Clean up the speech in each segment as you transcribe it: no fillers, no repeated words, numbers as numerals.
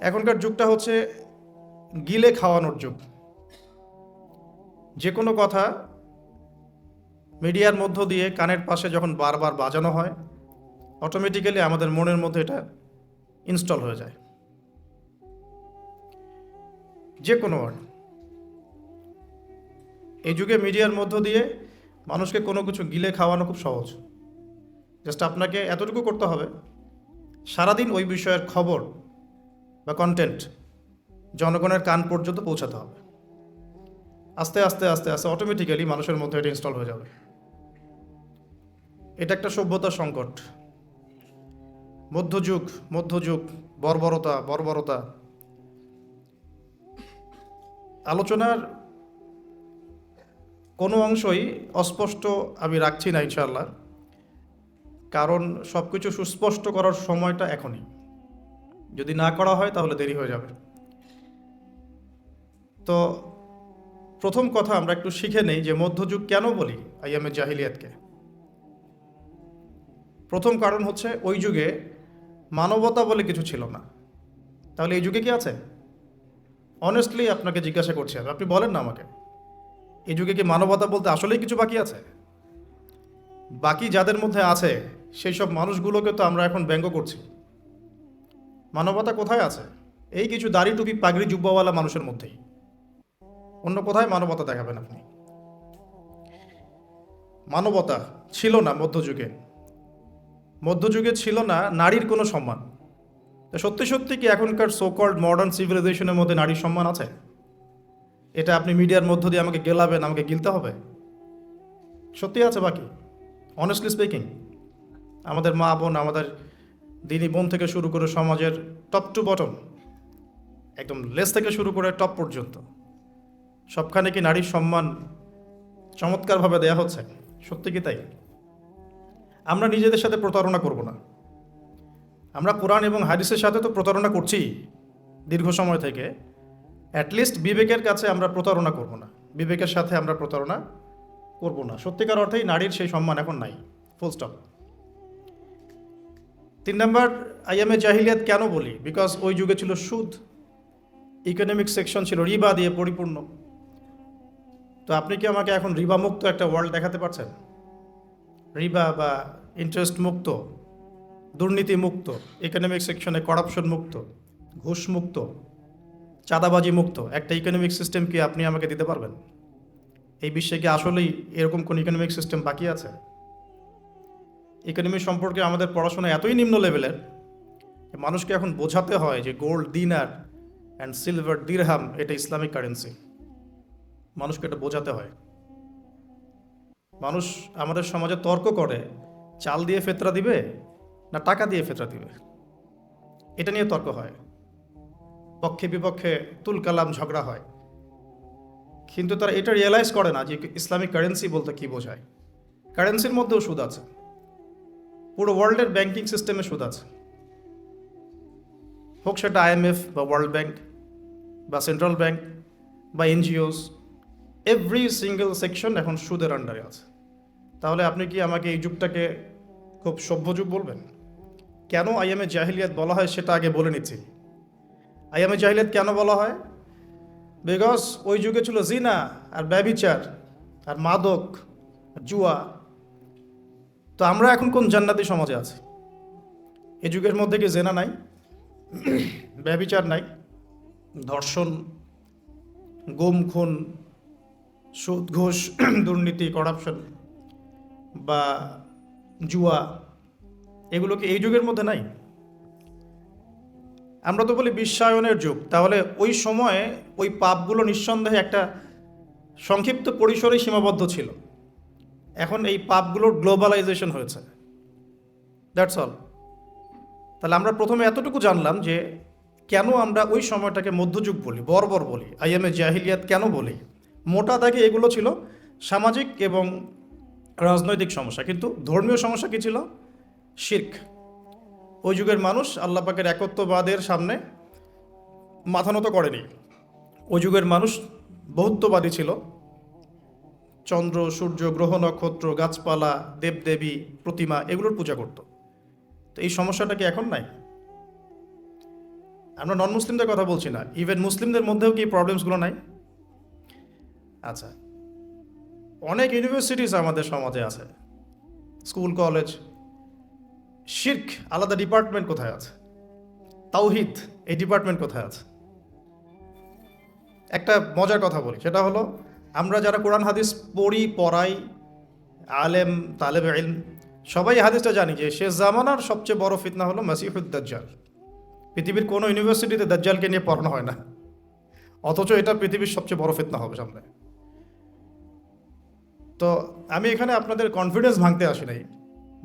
এখনকার যুগটা হচ্ছে গিলে খাওয়ানোর যুগ। যে কোনো কথা মিডিয়ার মধ্য দিয়ে কানের পাশে যখন বারবার বাজানো হয়, অটোমেটিক্যালি আমাদের মনের মধ্যে এটা ইনস্টল হয়ে যায়। যে কোনো ওয়ার্ড এই যুগে মিডিয়ার মধ্য দিয়ে মানুষকে কোনো কিছু গিলে খাওয়ানো খুব সহজ। জাস্ট আপনাকে এতটুকু করতে হবে, সারাদিন ওই বিষয়ের খবর বা কন্টেন্ট জনগণের কান পর্যন্ত পৌঁছাতে হবে। আস্তে আস্তে আস্তে আস্তে অটোমেটিক্যালি মানুষের মধ্যে এটা ইনস্টল হয়ে যাবে। এটা একটা সভ্যতার সংকট। মধ্যযুগ বর্বরতা আলোচনার কোনো অংশই অস্পষ্ট আমি রাখছি না ইনশাআল্লাহ, কারণ সব কিছু সুস্পষ্ট করার সময়টা এখনই। যদি না করা হয় তাহলে দেরি হয়ে যাবে। তো প্রথম কথা আমরা একটু শিখে নেই যে মধ্যযুগ কেন বলি আইয়ামে জাহিলিয়াতকে। প্রথম কারণ হচ্ছে ওই যুগে মানবতা বলে কিছু ছিল না। তাহলে এই যুগে কি আছে? অনেস্টলি আপনাকে জিজ্ঞাসা করছি আমি, আপনি বলেন না আমাকে, এই যুগে কি মানবতা বলতে আসলেই কিছু বাকি আছে? বাকি যাদের মধ্যে আছে সেই সব মানুষগুলোকে তো আমরা এখন ব্যঙ্গ করছি। মানবতা কোথায় আছে? এই কিছু দাড়ি টুপি পাগড়ি জুব্বাওয়ালা মানুষের মধ্যেই। অন্য কোথায় মানবতা দেখাবেন আপনি? মানবতা ছিল না মধ্যযুগে। মধ্যযুগে ছিল না নারীর কোনো সম্মান। তা সত্যি সত্যি কি এখনকার সোকল্ড মডার্ন সিভিলাইজেশনের মধ্যে নারীর সম্মান আছে? এটা আপনি মিডিয়ার মধ্য দিয়ে আমাকে গেলাবেন, আমাকে গিলতে হবে? সত্যি আছে বাকি? অনেস্টলি স্পিকিং, আমাদের মা বোন, আমাদের দিনী বোন থেকে শুরু করে সমাজের টপ টু বটম, একদম লেস থেকে শুরু করে টপ পর্যন্ত সবখানে কি নারীর সম্মান চমৎকারভাবে দেয়া হচ্ছে? সত্যি কি তাই? আমরা নিজেদের সাথে প্রতারণা করব না। আমরা কোরআন এবং হাদিসের সাথে তো প্রতারণা করছি দীর্ঘ সময় থেকে। অ্যাটলিস্ট বিবেকের কাছে আমরা প্রতারণা করব না, বিবেকের সাথে আমরা প্রতারণা করব না। সত্যিকার অর্থেই নারীর সেই সম্মান এখন নাই, ফুল স্টপ। 3 নাম্বার, আইয়ামে জাহিলিয়াত কেন বলি? বিকজ ওই যুগে ছিল সুদ, ইকোনমিক সেকশন ছিল রিবা দিয়ে পরিপূর্ণ। তো আপনি কি আমাকে এখন রিবা মুক্ত একটা ওয়ার্ল্ড দেখাতে পারছেন? রিবা বা ইন্টারেস্ট মুক্ত, দুর্নীতি মুক্ত, ইকোনমিক সেকশনে করাপশন মুক্ত, ঘুষ মুক্ত, চাঁদাবাজি মুক্ত একটা ইকোনমিক সিস্টেম কি আপনি আমাকে দিতে পারবেন? এই বিশ্বে কি আসলেই এরকম কোন ইকোনমিক সিস্টেম বাকি আছে? ইকোনমি সম্পর্কে আমাদের পড়াশোনা এতই নিম্ন লেভেলের যে মানুষকে এখন বোঝাতে হয় যে গোল্ড দিনার অ্যান্ড সিলভার দিরহাম এটা ইসলামিক কারেন্সি। মানুষকে এটা বোঝাতে হয়। মানুষ আমাদের সমাজে তর্ক করে চাল দিয়ে ফেতরা দিবে না টাকা দিয়ে ফেতরা দিবে, এটা নিয়ে তর্ক হয়। পক্ষে বিপক্ষে তুলকালাম ঝগড়া হয়, কিন্তু তারা এটা রিয়েলাইজ করে না যে ইসলামিক কারেন্সি বলতে কি বোঝায়। কারেন্সির মধ্যেও সুদ আছে, পুরো ওয়ার্ল্ডের ব্যাংকিং সিস্টেমে সুদ আছে, হোক সেটা IMF বা ওয়ার্ল্ড ব্যাংক বা সেন্ট্রাল ব্যাংক বা এনজিওস, এভরি সিঙ্গেল সেকশন এখন সুদের আন্ডারে আছে। তাহলে আপনি কি আমাকে এই যুগটাকে খুব সভ্য যুগ বলবেন? কেন আইয়ামে জাহিলিয়াত বলা হয় সেটা আগে বলে নিচ্ছি। আইয়ামে জাহিলিয়াত কেন বলা হয়? বিকজ ওই যুগে ছিল জিনা আর ব্যভিচার আর মাদক আর জুয়া। তো আমরা এখন কোন জান্নাতি সমাজে আছি? এই যুগের মধ্যে কি জেনা নাই, ব্যভিচার নাই, ধর্ষণ, গুম খুন, সুদ ঘুষ, দুর্নীতি, করাপশন বা জুয়া, এগুলো কি এই যুগের মধ্যে নাই? আমরা তো বলি বিশ্বায়নের যুগ, তাহলে ওই সময়ে ওই পাপগুলো নিঃসন্দেহে একটা সংক্ষিপ্ত পরিসরে সীমাবদ্ধ ছিল। এখন এই পাপগুলোর গ্লোবালাইজেশন হয়েছে, দ্যাটস অল। তাহলে আমরা প্রথমে এতটুকু জানলাম যে কেন আমরা ওই সময়টাকে মধ্যযুগ বলি, বর্বর বলি, আইয়ামে জাহিলিয়াত কেন বলি। মোটা দাগে এগুলো ছিল সামাজিক এবং রাজনৈতিক সমস্যা। কিন্তু ধর্মীয় সমস্যা কী ছিল? শিরক। ওই যুগের মানুষ আল্লাহ পাকের একত্ববাদের সামনে মাথা নত করেনি। ওই যুগের মানুষ বহুত্ববাদী ছিল, চন্দ্র সূর্য গ্রহ নক্ষত্র গাছপালা দেবদেবী প্রতিমা এগুলোর পূজা করত। তো এই সমস্যাটা কি এখন নাই? আমরা নন মুসলিমদের কথা বলছি না, ইভেন মুসলিমদের মধ্যেও কি প্রবলেমসগুলো নাই? আচ্ছা, অনেক ইউনিভার্সিটিস আমাদের সমাজে আছে, স্কুল কলেজ, শিরক আলাদা ডিপার্টমেন্ট কোথায় আছে? তাওহিদ এই ডিপার্টমেন্ট কোথায় আছে? একটা মজার কথা বলি, সেটা হলো আমরা যারা কোরআন হাদিস পড়াই, আলেম তালেব ইলম, সবাই হাদিসটা জানি যে শেষ জামানার সবচেয়ে বড় ফিতনা হলো মাসিহুদ দাজ্জাল। পৃথিবীর কোনো ইউনিভার্সিটিতে দাজ্জালকে নিয়ে পড়ানো হয় না, অথচ এটা পৃথিবীর সবচেয়ে বড় ফিতনা হবে সামনে। তো আমি এখানে আপনাদের কনফিডেন্স ভাঙতে আসি নাই,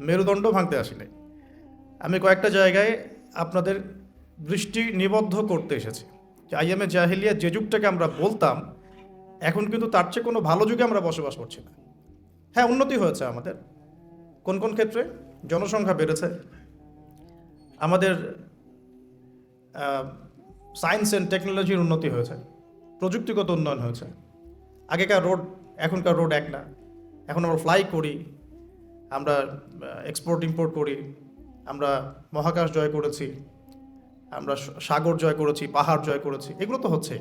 মেরুদণ্ড ভাঙতে আসি নাই। আমি কয়েকটা জায়গায় আপনাদের দৃষ্টি নিবদ্ধ করতে এসেছি যে আইএমএ জাহিলিয়া যে যুগটাকে আমরা বলতাম, এখন কিন্তু তার চেয়ে কোনো ভালো যুগে আমরা বসবাস করছি না। হ্যাঁ, উন্নতি হয়েছে আমাদের কোন কোন ক্ষেত্রে, জনসংখ্যা বেড়েছে, আমাদের সায়েন্স অ্যান্ড টেকনোলজির উন্নতি হয়েছে, প্রযুক্তিগত উন্নয়ন হয়েছে। আগেকার রোড এখনকার রোড এক না, এখন আমরা ফ্লাই করি, আমরা এক্সপোর্ট ইম্পোর্ট করি, আমরা মহাকাশ জয় করেছি, আমরা সাগর জয় করেছি, পাহাড় জয় করেছি, এগুলো তো হচ্ছে।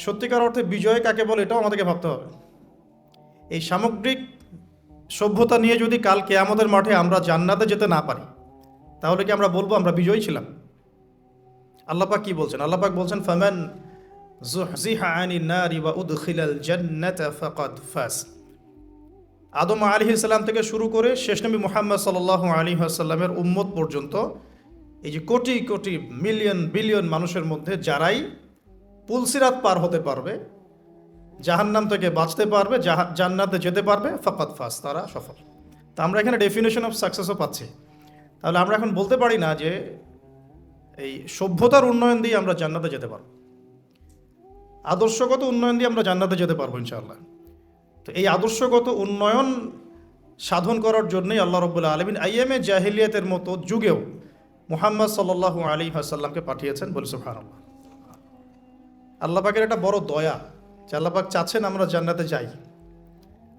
সত্যিকার অর্থে বিজয় কাকে বলে এটাও আমাদেরকে ভাবতে হবে। এই সামগ্রিক সভ্যতা নিয়ে যদি কাল কিয়ামতের মাঠে আমরা জান্নাতে যেতে না পারি, তাহলে কি আমরা বলবো আমরা বিজয়ী ছিলাম? আল্লাহ পাক কি বলছেন? আল্লাহ পাক বলছেন ফামান যুহজিহা আনিন নারি ওয়া উদখিলাল জান্নাতা ফাকাদ ফাজ। আদম আলাইহিস সালাম থেকে শুরু করে শেষ নবী মুহাম্মদ সাল্লাল্লাহু আলাইহি ওয়াসাল্লামের উম্মত পর্যন্ত, এই যে কোটি কোটি মিলিয়ন বিলিয়ন মানুষের মধ্যে যারাই পুলসিরাত পার হতে পারবে, জাহান্নাম থেকে বাঁচতে পারবে, জান্নাতে যেতে পারবে, ফাকাদ ফাজ, তারা সফল। তা আমরা এখানে ডেফিনেশন অফ সাকসেসও পাচ্ছি। তাহলে আমরা এখন বলতে পারি না যে এই সভ্যতার উন্নয়ন দিয়ে আমরা জান্নাতে যেতে পারবো, আদর্শগত উন্নয়ন দিয়ে আমরা জান্নাতে যেতে পারবো ইনশাআল্লাহ। তো এই আদর্শগত উন্নয়ন সাধন করার জন্যই আল্লাহ রাব্বুল আলামিন আইএমএ জাহিলিয়াতের মতো যুগেও মুহাম্মদ সাল্লাল্লাহু আলাইহি ওয়াসাল্লামকে পাঠিয়েছেন। বলি সুবহানাল্লাহ। আল্লাহ পাকের একটা বড় দয়া যে আল্লাহ পাক চাচ্ছেন আমরা জান্নাতে যাই।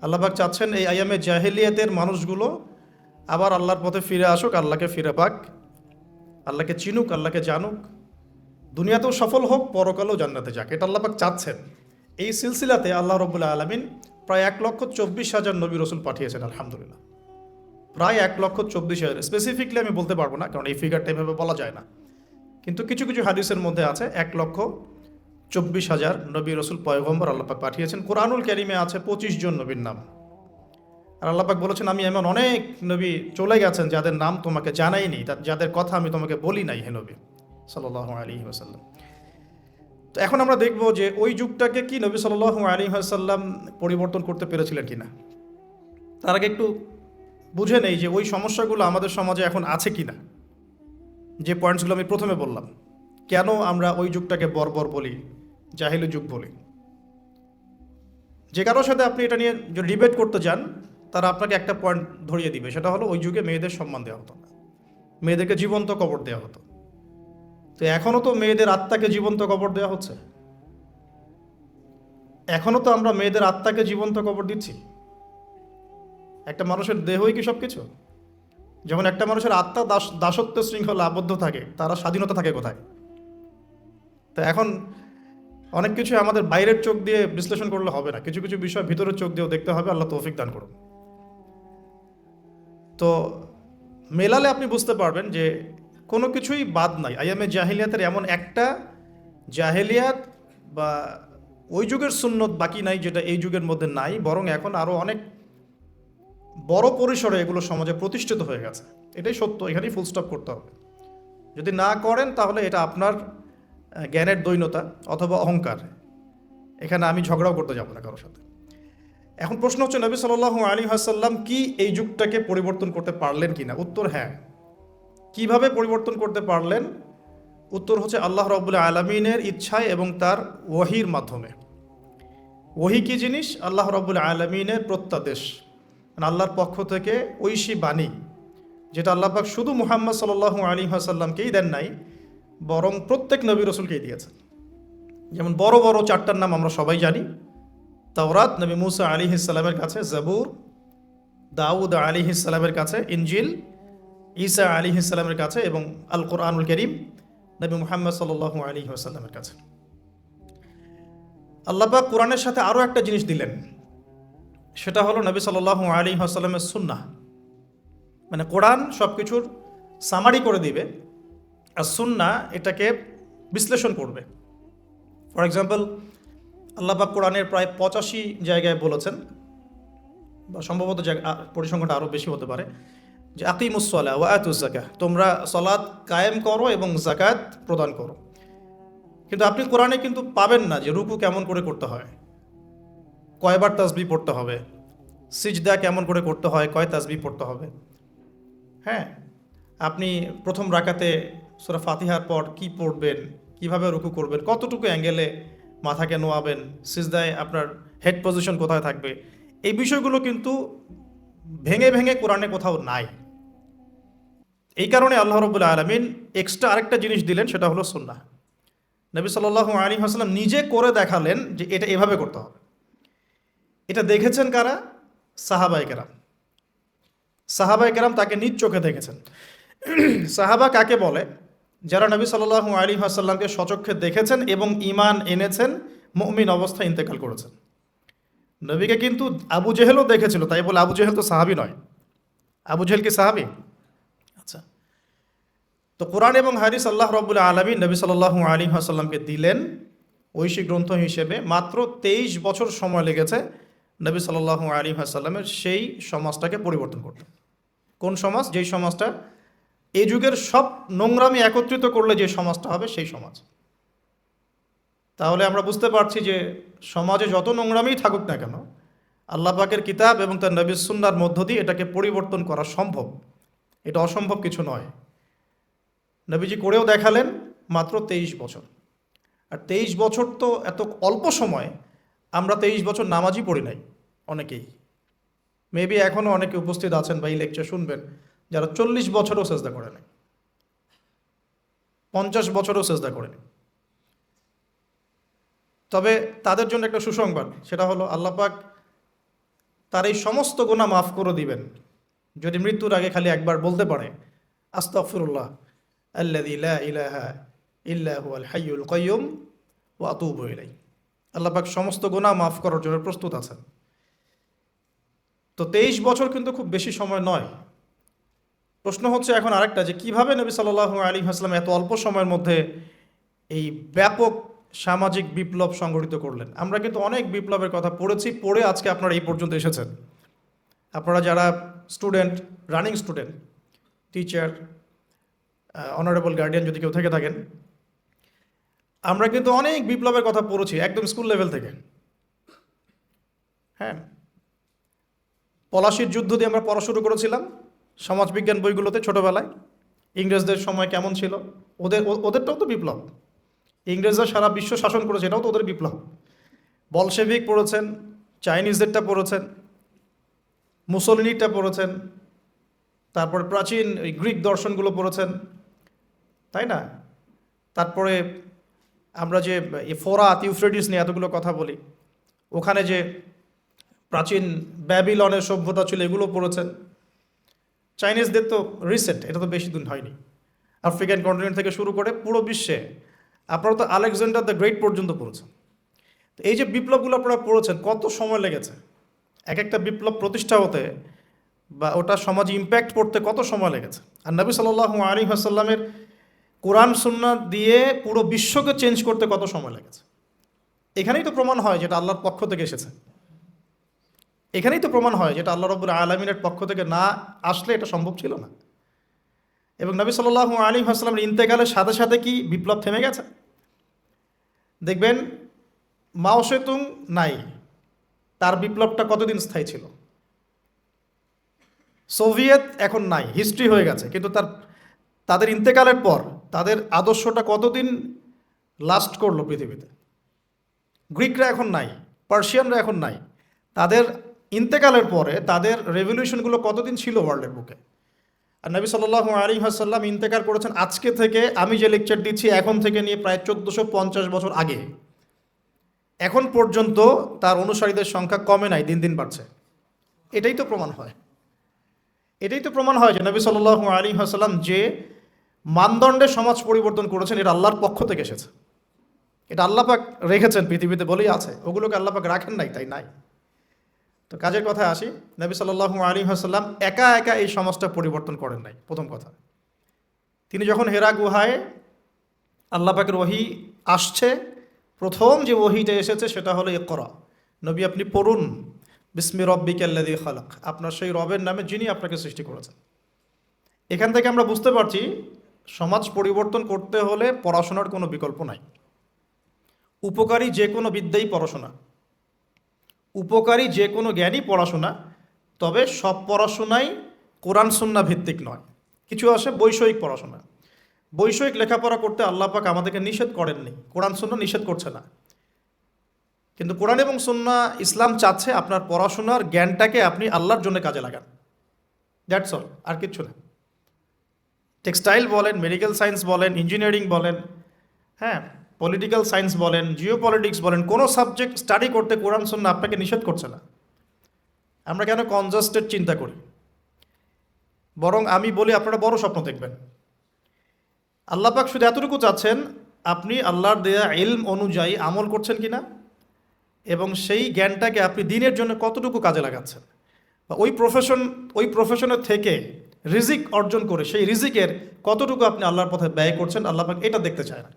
আল্লাহ পাক চাচ্ছেন এই আইএমএ জাহিলিয়াতের মানুষগুলো আবার আল্লাহর পথে ফিরে আসুক, আল্লাহকে ফিরে পাক, আল্লাহকে চিনুক, আল্লাহকে জানুক, দুনিয়াতেও সফল হোক, পরকালেও জান্নাতে যাক। এটা আল্লাহ পাক চাচ্ছেন। এই সিলসিলাতে আল্লাহ রাব্বুল আলামিন প্রায় 1,24,000 নবী রসুল পাঠিয়েছেন। আলহামদুলিল্লাহ, প্রায় 1,24,000। স্পেসিফিকলি আমি বলতে পারবো না, কারণ এই ফিগারটা এভাবে বলা যায় না, কিন্তু কিছু কিছু হাদিসের মধ্যে আছে 1,24,000 নবী রসুল পয়গম্বর আল্লাহ পাক পাঠিয়েছেন। কোরআনুল কারীমে আছে 25 জন নবীর নাম। আর আল্লাহ পাক বলেছেন আমি এমন অনেক নবী চলে গেছেন যাদের নাম তোমাকে জানাইনি, যাদের কথা আমি তোমাকে বলি নাই হে নবী সাল্লাল্লাহু আলাইহি ওয়াসাল্লাম। তো এখন আমরা দেখব যে ওই যুগটাকে কি নবী সাল্লাল্লাহু আলাইহি ওয়াসাল্লাম পরিবর্তন করতে পেরেছিলেন কিনা। তার আগে একটু বুঝে নেই যে ওই সমস্যাগুলো আমাদের সমাজে এখন আছে কিনা। যে পয়েন্টসগুলো আমি প্রথমে বললাম, কেন আমরা ওই যুগটাকে বর্বর বলি, জাহিলি যুগ বলি। যে কারোর সাথে আপনি এটা নিয়ে যদি ডিবেট করতে যান, তারা আপনাকে একটা পয়েন্ট ধরিয়ে দিবে, সেটা হলো ওই যুগে মেয়েদের সম্মান দেওয়া হতো না, মেয়েদেরকে জীবন্ত কবর দেওয়া হতো। তো এখনও তো মেয়েদের আত্মাকে জীবন্ত কবর দেওয়া হচ্ছে, এখনও তো আমরা মেয়েদের আত্মাকে জীবন্ত কবর দিচ্ছি। একটা মানুষের দেহই কি সব কিছু? যেমন একটা মানুষের আত্মা দাসত্ব শৃঙ্খলা আবদ্ধ থাকে, তারা স্বাধীনতা থাকে কোথায়? তো এখন অনেক কিছু আমাদের বাইরের চোখ দিয়ে বিশ্লেষণ করলে হবে না, কিছু কিছু বিষয় ভিতরের চোখ দিয়েও দেখতে হবে। আল্লাহ তৌফিক দান করুন। তো মেলালে আপনি বুঝতে পারবেন যে কোনো কিছুই বাদ নাই। আইয়ামে জাহিলিয়াতের এমন একটা জাহিলিয়াত বা ওই যুগের সুন্নত বাকি নাই যেটা এই যুগের মধ্যে নাই, বরং এখন আরও অনেক বড় পরিসরে এগুলো সমাজে প্রতিষ্ঠিত হয়ে গেছে। এটাই সত্য, এখানেই ফুল স্টপ করতে হবে। যদি না করেন তাহলে এটা আপনার জ্ঞানের দৈন্যতা অথবা অহংকার। এখানে আমি ঝগড়াও করতে যাব না কারোর সাথে। এখন প্রশ্ন হচ্ছে নবী সাল্লাল্লাহু আলাইহি ওয়াসাল্লাম কি এই যুগটাকে পরিবর্তন করতে পারলেন কিনা? উত্তর হ্যাঁ। কিভাবে পরিবর্তন করতে পারলেন? উত্তর হচ্ছে আল্লাহ রাব্বুল আলামিনের ইচ্ছায় এবং তার ওয়াহির মাধ্যমে। ওয়াহি কি জিনিস? আল্লাহ রাব্বুল আলামিনের প্রত্যাদেশ, আল্লাহর পক্ষ থেকে ঐশী বাণী, যেটা আল্লাহ পাক শুধু মুহাম্মদ সাল্লাল্লাহু আলাইহি ওয়াসাল্লামকেই দেন নাই, বরং প্রত্যেক নবী রসুলকেই দিয়েছেন। যেমন বড় বড় চারটার নাম আমরা সবাই জানি। তাওরাত নবী মুসা আলাইহিস সালামের কাছে, জাবুর দাউদ আলাইহিস সালামের কাছে, ইনজিল ঈসা আলাইহিস সালামের কাছে, এবং আল কোরআনুল কারীম নবী মুহাম্মদ সাল্লাল্লাহু আলাইহি ওয়াসাল্লামের কাছে। আল্লাহ পাক কোরআনের সাথে আরও একটা জিনিস দিলেন, সেটা হলো নবী সাল্লাল্লাহু আলাইহি ওয়াসাল্লামের সুন্নাহ। মানে কোরআন সব কিছুর সামারি করে দিবে, আর সুন্নাহ এটাকে বিশ্লেষণ করবে। ফর এক্সাম্পল, আল্লাহ পাক কোরআনের প্রায় 85 জায়গায় বলেছেন, বা সম্ভবত পরিসংখ্যানটা আরও বেশি হতে পারে, যে আকিমুস-সালাহ ওয়া আতুজ-যাকাহ, তোমরা সালাত কায়েম করো এবং যাকাত প্রদান করো। কিন্তু আপনি কোরআনে কিন্তু পাবেন না যে রুকু কেমন করে করতে হয়, কয়বার তাসবিহ পড়তে হবে, সিজদা কেমন করে করতে হয়, কয় তাসবিহ পড়তে হবে। হ্যাঁ, আপনি প্রথম রাকাতে সূরা ফাতিহার পর কি পড়বেন, কিভাবে রুকু করবেন, কতটুকু অ্যাঙ্গেলে মাথাকে নোয়াবেন, সিজদায় আপনার হেড পজিশন কোথায় থাকবে, এই বিষয়গুলো কিন্তু ভেঙে ভেঙে কোরআনে কোথাও নাই। এই কারণে আল্লাহ রাব্বুল আলামিন এক্সট্রা আরেকটা জিনিস দিলেন, সেটা হলো সুন্নাহ। নবী সাল্লাল্লাহু আলাইহি ওয়াসাল্লাম নিজে করে দেখালেন যে এটা এভাবে করতে হবে। এটা দেখেছেন কারা? সাহাবায়ে কেরাম। সাহাবায়ে কেরাম তাকে নিজ চোখে দেখেছেন। সাহাবা কাকে বলে? যারা নবী সাল্লাল্লাহু আলাইহি ওয়াসাল্লামকে স্বচক্ষে দেখেছেন এবং ঈমান এনেছেন, মুমিন অবস্থায় ইন্তেকাল করেছেন। নবীকে কিন্তু আবু জেহেলও দেখেছিল, তাই বলে আবু জেহেল তো সাহাবী নয়। আবু জেহেল কি সাহাবী? আচ্ছা, তো কোরআন এবং হাদিস আল্লাহ রাব্বুল আলামিন নবী সাল্লাল্লাহু আলাইহি ওয়াসাল্লামকে দিলেন ঐশী গ্রন্থ হিসেবে। মাত্র 23 বছর সময় লেগেছে নবী সাল্লাল্লাহু আলাইহি ওয়াসাল্লামের সেই সমাজটাকে পরিবর্তন করতে। কোন সমাজ? যেই সমাজটা এই যুগের সব নোংরামি একত্রিত করলে যে সমাজটা হবে, সেই সমাজ। তাহলে আমরা বুঝতে পারছি যে সমাজে যত নোংরামি থাকুক না কেন, আল্লাহ পাকের কিতাব এবং তার নবীর সুন্নাহর মধ্য দিয়ে এটাকে পরিবর্তন করা সম্ভব। এটা অসম্ভব কিছু নয়। নবীজি করেও দেখালেন মাত্র 23 বছর। আর 23 বছর তো এত অল্প সময়। আমরা 23 বছর নামাজই পড়ি নাই অনেকেই। মেবি এখনও অনেকে উপস্থিত আছেন বা এই লেকচার শুনবেন যারা 40 বছরও সেজদা করে নাই, 50 বছরও সেজদা করেনি। তবে তাদের জন্য একটা সুসংবাদ, সেটা হলো আল্লাহ পাক তার এই সমস্ত গুনাহ মাফ করে দিবেন যদি মৃত্যুর আগে খালি একবার বলতে পারে, আস্তাগফিরুল্লাহ আল্লাযী লা ইলাহা ইল্লা হুয়াল হাইয়ুল কাইয়্যুম ওয়া আতুবু ইলাইহি। আল্লাহ পাক সমস্ত গুনাহ মাফ করার জন্য প্রস্তুত আছেন। তো 23 বছর কিন্তু খুব বেশি সময় নয়। প্রশ্ন হচ্ছে এখন আরেকটা, যে কিভাবে নবী সাল্লাল্লাহু আলাইহি ওয়াসাল্লাম এত অল্প সময়ের মধ্যে এই ব্যাপক সামাজিক বিপ্লব সংগঠিত করলেন। আমরা কিন্তু অনেক বিপ্লবের কথা পড়েছি, পড়ে আজকে আপনারা এই পর্যন্ত এসেছেন। আপনারা যারা student, running student, teacher, honourable guardian যদি কেউ থেকে থাকেন, আমরা কিন্তু অনেক বিপ্লবের কথা পড়েছি একদম স্কুল লেভেল থেকে। হ্যাঁ, পলাশির যুদ্ধ দিয়ে আমরা পড়া শুরু করেছিলাম সমাজবিজ্ঞান বইগুলোতে ছোটোবেলায়। ইংরেজদের সময় কেমন ছিল, ওদেরটাও তো বিপ্লব। ইংরেজরা সারা বিশ্ব শাসন করেছে, এটাও তো ওদের বিপ্লব। বলশেভিক পড়েছেন, চাইনিজদেরটা পড়েছেন, মুসলিনিটা পড়েছেন, তারপরে প্রাচীন ওই গ্রিক দর্শনগুলো পড়েছেন, তাই না? তারপরে আমরা যে ফোরাত, ইউফ্রেটিস নিয়ে এতগুলো কথা বলি, ওখানে যে প্রাচীন ব্যাবিলনের সভ্যতা ছিল, এগুলো পড়েছেন। চাইনিজদের তো রিসেন্ট, এটা তো বেশি দিন হয়নি। আফ্রিকান কন্টিনেন্ট থেকে শুরু করে পুরো বিশ্বে আপনারা তো আলেকজান্ডার দ্য গ্রেট পর্যন্ত পড়েছেন। তো এই যে বিপ্লবগুলো আপনারা পড়েছেন, কত সময় লেগেছে এক একটা বিপ্লব প্রতিষ্ঠা হতে, বা ওটা সমাজে ইম্প্যাক্ট পড়তে কত সময় লেগেছে। আর নবী সাল্লাল্লাহু আলাইহি ওয়াসাল্লামের কোরআন সুন্নাহ দিয়ে পুরো বিশ্বকে চেঞ্জ করতে কত সময় লেগেছে। এখানেই তো প্রমাণ হয় যেটা আল্লাহর পক্ষ থেকে এসেছে। এখানেই তো প্রমাণ হয় যেটা আল্লাহ রাব্বুল আলামিনের পক্ষ থেকে না আসলে এটা সম্ভব ছিল না। এবং নবী সাল্লাল্লাহু আলাইহি ওয়াসাল্লামের ইন্তেকালের সাথে সাথে কি বিপ্লব থেমে গেছে? দেখবেন মাও সেতুং নাই, তার বিপ্লবটা কতদিন স্থায়ী ছিল। সোভিয়েত এখন নাই, হিস্ট্রি হয়ে গেছে, কিন্তু তাদের ইন্তেকালের পর তাদের আদর্শটা কতদিন লাস্ট করলো পৃথিবীতে। গ্রিকরা এখন নাই, পার্সিয়ানরা এখন নাই, তাদের ইন্তেকালের পরে তাদের রেভলিউশনগুলো কতদিন ছিল ওয়ার্ল্ডের বুকে। আর নবী সাল্লাল্লাহু আলাইহি ওয়াসাল্লাম ইন্তেকাল করেছেন আজকে থেকে, আমি যে লেকচার দিচ্ছি এখন থেকে নিয়ে প্রায় 1450 বছর আগে। এখন পর্যন্ত তার অনুসারীদের সংখ্যা কমে নাই, দিন দিন বাড়ছে। এটাই তো প্রমাণ হয়, এটাই তো প্রমাণ হয় যে নবী সাল্লাল্লাহু আলাইহি ওয়াসাল্লাম যে মানদণ্ডে সমাজ পরিবর্তন করেছেন, এটা আল্লাহর পক্ষ থেকে এসেছে। এটা আল্লাহ পাক রেখেছেন পৃথিবীতে বলেই আছে, ওগুলোকে আল্লাহ পাক রাখেন নাই তাই নাই। তো কাজের কথায় আসি, নবী সাল্লাল্লাহু আলাইহি ওয়াসাল্লাম একা একা এই সমাজটা পরিবর্তন করেন নাই। প্রথম কথা, তিনি যখন হেরা গুহায় আল্লাহ পাকের ওহী আসছে, প্রথম যে ওহীটা এসেছে সেটা হলো ইকরা, নবী আপনি পড়ুন বিসমি রব্বিকাল্লাযী খালাক, আপনার সেই রবের নামে যিনি আপনাকে সৃষ্টি করেছেন। এখান থেকে আমরা বুঝতে পারছি সমাজ পরিবর্তন করতে হলে পড়াশোনার কোনো বিকল্প নাই। উপকারী যে কোনো বিদ্যাই পড়াশোনা, উপকারী যে কোনো জ্ঞানই পড়াশোনা, তবে সব পড়াশোনাই কোরআন সুন্নাহ ভিত্তিক নয়। কিছু আসে বৈষয়িক পড়াশোনা, বৈষয়িক লেখাপড়া করতে আল্লাহ পাক আমাদেরকে নিষেধ করেননি, কোরআন সুন্নাহ নিষেধ করছে না। কিন্তু কোরআন এবং সুন্নাহ ইসলাম চাচ্ছে আপনার পড়াশোনার জ্ঞানটাকে আপনি আল্লাহর জন্য কাজে লাগান, দ্যাটস অল, আর কিচ্ছু না। টেক্সটাইল বলেন, মেডিকেল সায়েন্স বলেন, ইঞ্জিনিয়ারিং বলেন, হ্যাঁ, পলিটিক্যাল সায়েন্স বলেন, জিও পলিটিক্স বলেন, কোনো সাবজেক্ট স্টাডি করতে কোরআন সুন্নাহ আপনাকে নিষেধ করছে না। আমরা কেন কনজাস্টেড চিন্তা করি? বরং আমি বলি আপনারা বড় স্বপ্ন দেখবেন। আল্লাহ পাক শুধু এতটুকু চাচ্ছেন আপনি আল্লাহর দেয়া ইলম অনুযায়ী আমল করছেন কিনা, এবং সেই জ্ঞানটাকে আপনি দিনের জন্য কতটুকু কাজে লাগাচ্ছেন, বা ওই প্রফেশনের থেকে রিজিক অর্জন করে সেই রিজিকের কতটুকু আপনি আল্লাহর পথে ব্যয় করছেন। আল্লাহ পাক এটা দেখতে চায় না।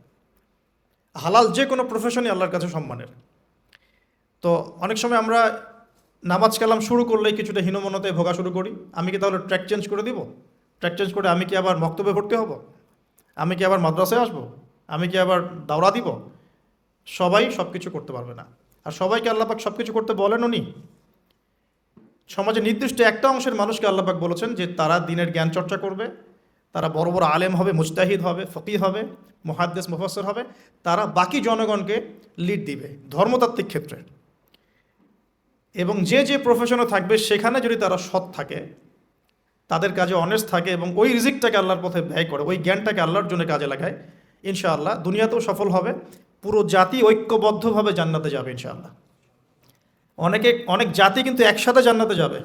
হালাল যে কোনো প্রফেশনই আল্লাহর কাছে সম্মানের। তো অনেক সময় আমরা নামাজ কালাম শুরু করলেই কিছুটা হীনমন্যতায় ভোগা শুরু করি। আমি কি তাহলে ট্র্যাক চেঞ্জ করে দিব? ট্র্যাক চেঞ্জ করে আমি কি আবার মক্তবে ভর্তি হব? আমি কি আবার মাদ্রাসায় আসবো? আমি কি আবার দাওরা দিব? সবাই সব কিছু করতে পারবে না, আর সবাইকে আল্লাহ পাক সব কিছু করতে বলেনও নি। সমাজে নির্দিষ্ট একটা অংশের মানুষকে আল্লাহ পাক বলেছেন যে তারা দিনের জ্ঞান চর্চা করবে, তারা বড় বড় আলেম হবে, মুজতাহিদ হবে, ফকিহ হবে, মুহাদ্দিস মুফাসসির হবে, তারা বাকি জনগণকে লিড দিবে ধর্মতাত্ত্বিক ক্ষেত্রে। এবং যে যে প্রফেশনে থাকবে সেখানে যদি তারা সৎ থাকে, তাদের কাজে অনেস্ট থাকে, এবং ওই রিজিকটাকে আল্লাহর পথে ব্যয় করে, ওই জ্ঞানটাকে আল্লাহর জন্য কাজে লাগায়, ইনশাআল্লাহ দুনিয়াতেও সফল হবে, পুরো জাতি ঐক্যবদ্ধভাবে জান্নাতে যাবে ইনশাআল্লাহ। অনেক জাতি কিন্তু একসাথে জান্নাতে যাবে,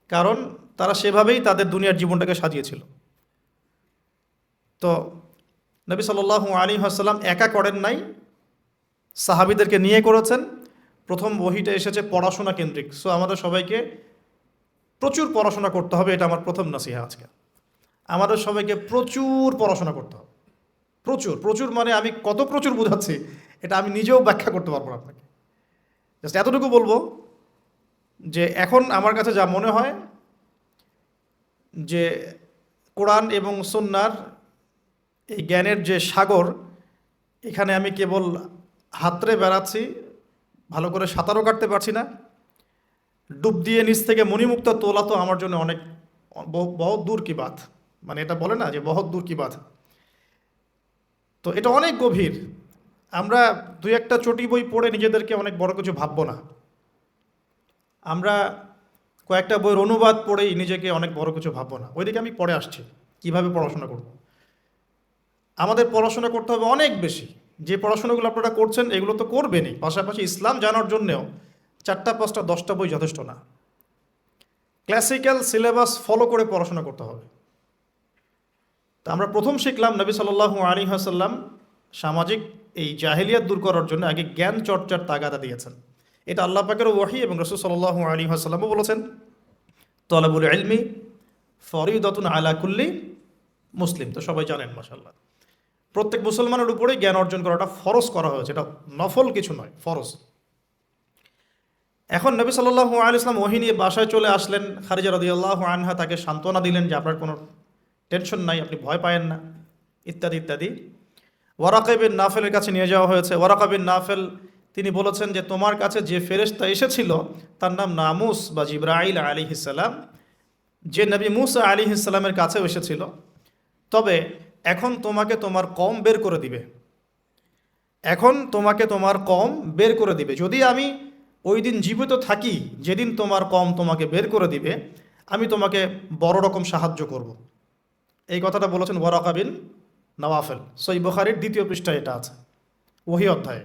কারণ তারা সেভাবেই তাদের দুনিয়ার জীবনটাকে সাজিয়েছিল। তো নবী সাল্লাল্লাহু আলাইহি ওয়াসাল্লাম একা করেন নাই, সাহাবীদেরকে নিয়ে করেছেন। প্রথম ওহীটা এসেছে পড়াশোনা কেন্দ্রিক। সো আমাদের সবাইকে প্রচুর পড়াশোনা করতে হবে, এটা আমার প্রথম নসিহা আজকে। আমাদের সবাইকে প্রচুর পড়াশোনা করতে হবে, প্রচুর প্রচুর, মানে আমি কত প্রচুর বোঝাচ্ছি এটা আমি নিজেও ব্যাখ্যা করতে পারবো না আপনাকে। জাস্ট এতটুকু বলবো যে এখন আমার কাছে যা মনে হয় যে কোরআন এবং সুন্নাহর এই জ্ঞানের যে সাগর, এখানে আমি কেবল হাতড়ে বেড়াচ্ছি, ভালো করে সাঁতারও কাটতে পারছি না। ডুব দিয়ে নিচ থেকে মণিমুক্তা তোলা তো আমার জন্য অনেক বহুত দূর কি বাত, মানে এটা বলে না যে বহুত দূর কি বাত। তো এটা অনেক গভীর। আমরা দুই একটা চটি বই পড়ে নিজেদেরকে অনেক বড় কিছু ভাববো না। আমরা কয়েকটা বইয়ের অনুবাদ পড়েই নিজেকে অনেক বড় কিছু ভাববো না। ওইদিকে আমি পরে আসছি কিভাবে পড়াশোনা করব। আমাদের পড়াশোনা করতে হবে অনেক বেশি। যে পড়াশোনাগুলো আপনারা করছেন এগুলো তো করবেনই, পাশাপাশি ইসলাম জানার জন্যেও 4টা 5টা 10টা বই যথেষ্ট না। ক্লাসিক্যাল সিলেবাস ফলো করে পড়াশোনা করতে হবে। তা আমরা প্রথম শিখলাম নবী সাল্লাল্লাহু আলাইহি ওয়াসাল্লাম সামাজিক এই জাহেলিয়াত দূর করার জন্য আগে জ্ঞান চর্চার তাগাদা দিয়েছেন। এটা আল্লাহ পাকের ওহী, এবং রাসূল সাল্লাল্লাহু আলাইহি ওয়াসাল্লামও বলেছেন তলাবুল ইলমি ফরিদাতুন আলা কুল্লি মুসলিম। তো সবাই জানেন মাশাআল্লাহ, প্রত্যেক মুসলমানের উপরেই জ্ঞান অর্জন করাটা ফরজ করা হয়েছে, এটা নফল কিছু নয়, ফরজ। এখন নবী সাল্লাল্লাহু আলাইহি ওয়াসাল্লাম ওহী নিয়ে বাসায় চলে আসলেন। খাদিজা রাদিয়াল্লাহু আনহা তাকে সান্ত্বনা দিলেন যে আপনার কোনো টেনশন নাই, আপনি ভয় পায়েন না, ইত্যাদি ইত্যাদি। ওয়ারাকা বিন নাফেলের কাছে নিয়ে যাওয়া হয়েছে। ওয়ারাকা বিন নাফেল তিনি বলেছেন যে তোমার কাছে যে ফেরেশতা এসেছিল তার নাম নামুস বা জিবরাইল আলাইহিস সালাম, যে নবী মুসা আলাইহিস সালামের কাছেও এসেছিল। তবে এখন তোমাকে তোমার কওম বের করে দিবে, এখন তোমাকে তোমার কওম বের করে দিবে। যদি আমি ওই দিন জীবিত থাকি যেদিন তোমার কওম তোমাকে বের করে দিবে, আমি তোমাকে বড় রকম সাহায্য করব। এই কথাটা বলেছেন ওয়ারাকা বিন নওয়াফেল। সহিহ বুখারীর 2য় পৃষ্ঠায় এটা আছে, ওহী অধ্যায়ে।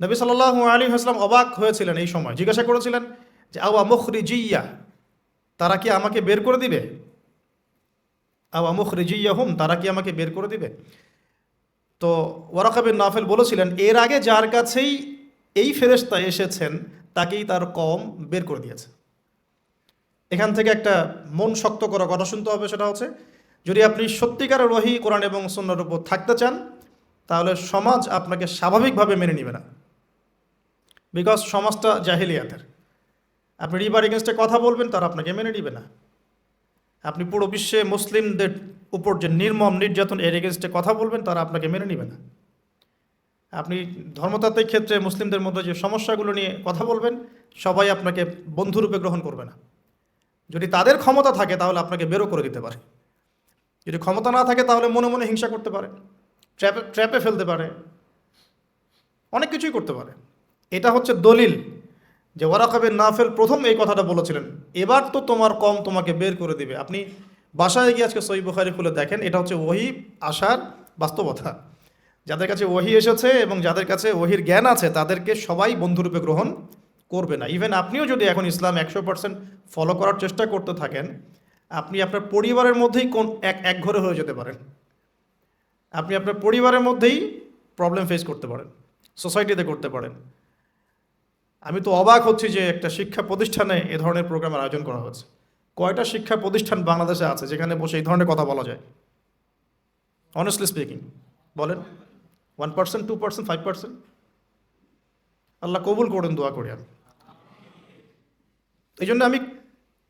নবী সাল্লাল্লাহু আলাইহি ওয়াসাল্লাম অবাক হয়েছিলেন এই সময়, জিজ্ঞাসা করেছিলেন যে আওয়া মুখরিজিয়া, তারা কি আমাকে বের করে দিবে? মুখরিজিয়াহুম, তারা কি আমাকে বের করে দিবে? তো ওয়ারাকা বিন নাফেল বলেছিলেন, এর আগে যার কাছেই এই ফেরেশতা এসেছেন তাকেই তার কওম বের করে দিয়েছে। এখান থেকে একটা মন শক্ত করা কথা শুনতে হবে, সেটা হচ্ছে যদি আপনি সত্যিকারের ওহী কোরআন এবং সুন্নাহর উপর থাকতে চান, তাহলে সমাজ আপনাকে স্বাভাবিকভাবে মেনে নেবে না। বিকজ সমাজটা জাহিলিয়াতের। আপনি রিবার এগেনস্টে কথা বলবেন, তারা আপনাকে মেনে নেবে না। আপনি পুরো বিশ্বে মুসলিমদের উপর যে নির্মম নির্যাতন, এর এগেনস্টে কথা বলবেন, তারা আপনাকে মেনে নেবে না। আপনি ধর্মতাত্ত্বিক ক্ষেত্রে মুসলিমদের মধ্যে যে সমস্যাগুলো নিয়ে কথা বলবেন, সবাই আপনাকে বন্ধুরূপে গ্রহণ করবে না। যদি তাদের ক্ষমতা থাকে তাহলে আপনাকে বেরো করে দিতে পারে, যদি ক্ষমতা না থাকে তাহলে মনে মনে হিংসা করতে পারে, ট্র্যাপে ফেলতে পারে, অনেক কিছুই করতে পারে। এটা হচ্ছে দলিল যে ওয়ারাকা বিন নাফেল প্রথম এই কথাটা বলেছিলেন, এবার তো তোমার কম তোমাকে বের করে দিবে। আপনি বাসায় গিয়ে আজকে সহিহ বুখারী খুলে দেখেন, এটা হচ্ছে ওহী আসার বাস্তবতা। যাদের কাছে ওহী এসেছে এবং যাদের কাছে ওহীর জ্ঞান আছে, তাদেরকে সবাই বন্ধুরূপে গ্রহণ করবে না। ইভেন আপনিও যদি এখন ইসলাম 100% ফলো করার চেষ্টা করতে থাকেন, আপনি আপনার পরিবারের মধ্যেই এক ঘরে হয়ে যেতে পারেন। আপনি আপনার পরিবারের মধ্যেই প্রবলেম ফেস করতে পারেন, সোসাইটিতে করতে পারেন। আমি তো অবাক হচ্ছি যে একটা শিক্ষা প্রতিষ্ঠানে এ ধরনের প্রোগ্রামের আয়োজন করা হচ্ছে। কয়টা শিক্ষা প্রতিষ্ঠান বাংলাদেশে আছে যেখানে বসে এই ধরনের কথা বলা যায়? অনেস্টলি স্পিকিং বলেন, 1%, 2%, 5%? আল্লাহ কবুল করেন, দোয়া করি আমি। এই জন্য আমি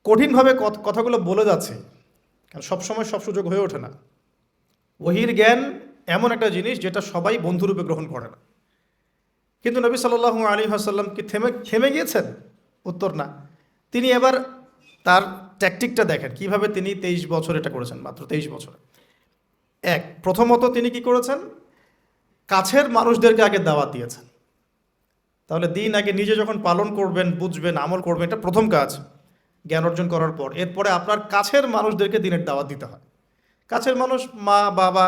কঠিনভাবে কথাগুলো বলে যাচ্ছি, কারণ সবসময় সব সুযোগ হয়ে ওঠে না। ওহীর জ্ঞান এমন একটা জিনিস যেটা সবাই বন্ধুরূপে গ্রহণ করে না। কিন্তু নবী সাল্লাল্লাহু আলাইহি ওয়াসাল্লাম কি থেমে গিয়েছেন? উত্তর না। তিনি এবার তার ট্যাকটিকটা দেখেন, কিভাবে তিনি 23 বছর এটা করেছেন, মাত্র 23 বছরে। প্রথমত তিনি কি করেছেন? কাছের মানুষদেরকে আগে দাওয়াত দিয়েছেন। তাহলে দিন আগে নিজে যখন পালন করবেন, বুঝবেন, আমল করবেন, এটা প্রথম কাজ। জ্ঞান অর্জন করার পর এরপরে আপনার কাছের মানুষদেরকে দিনের দাওয়াত দিতে হয়। কাছের মানুষ মা, বাবা,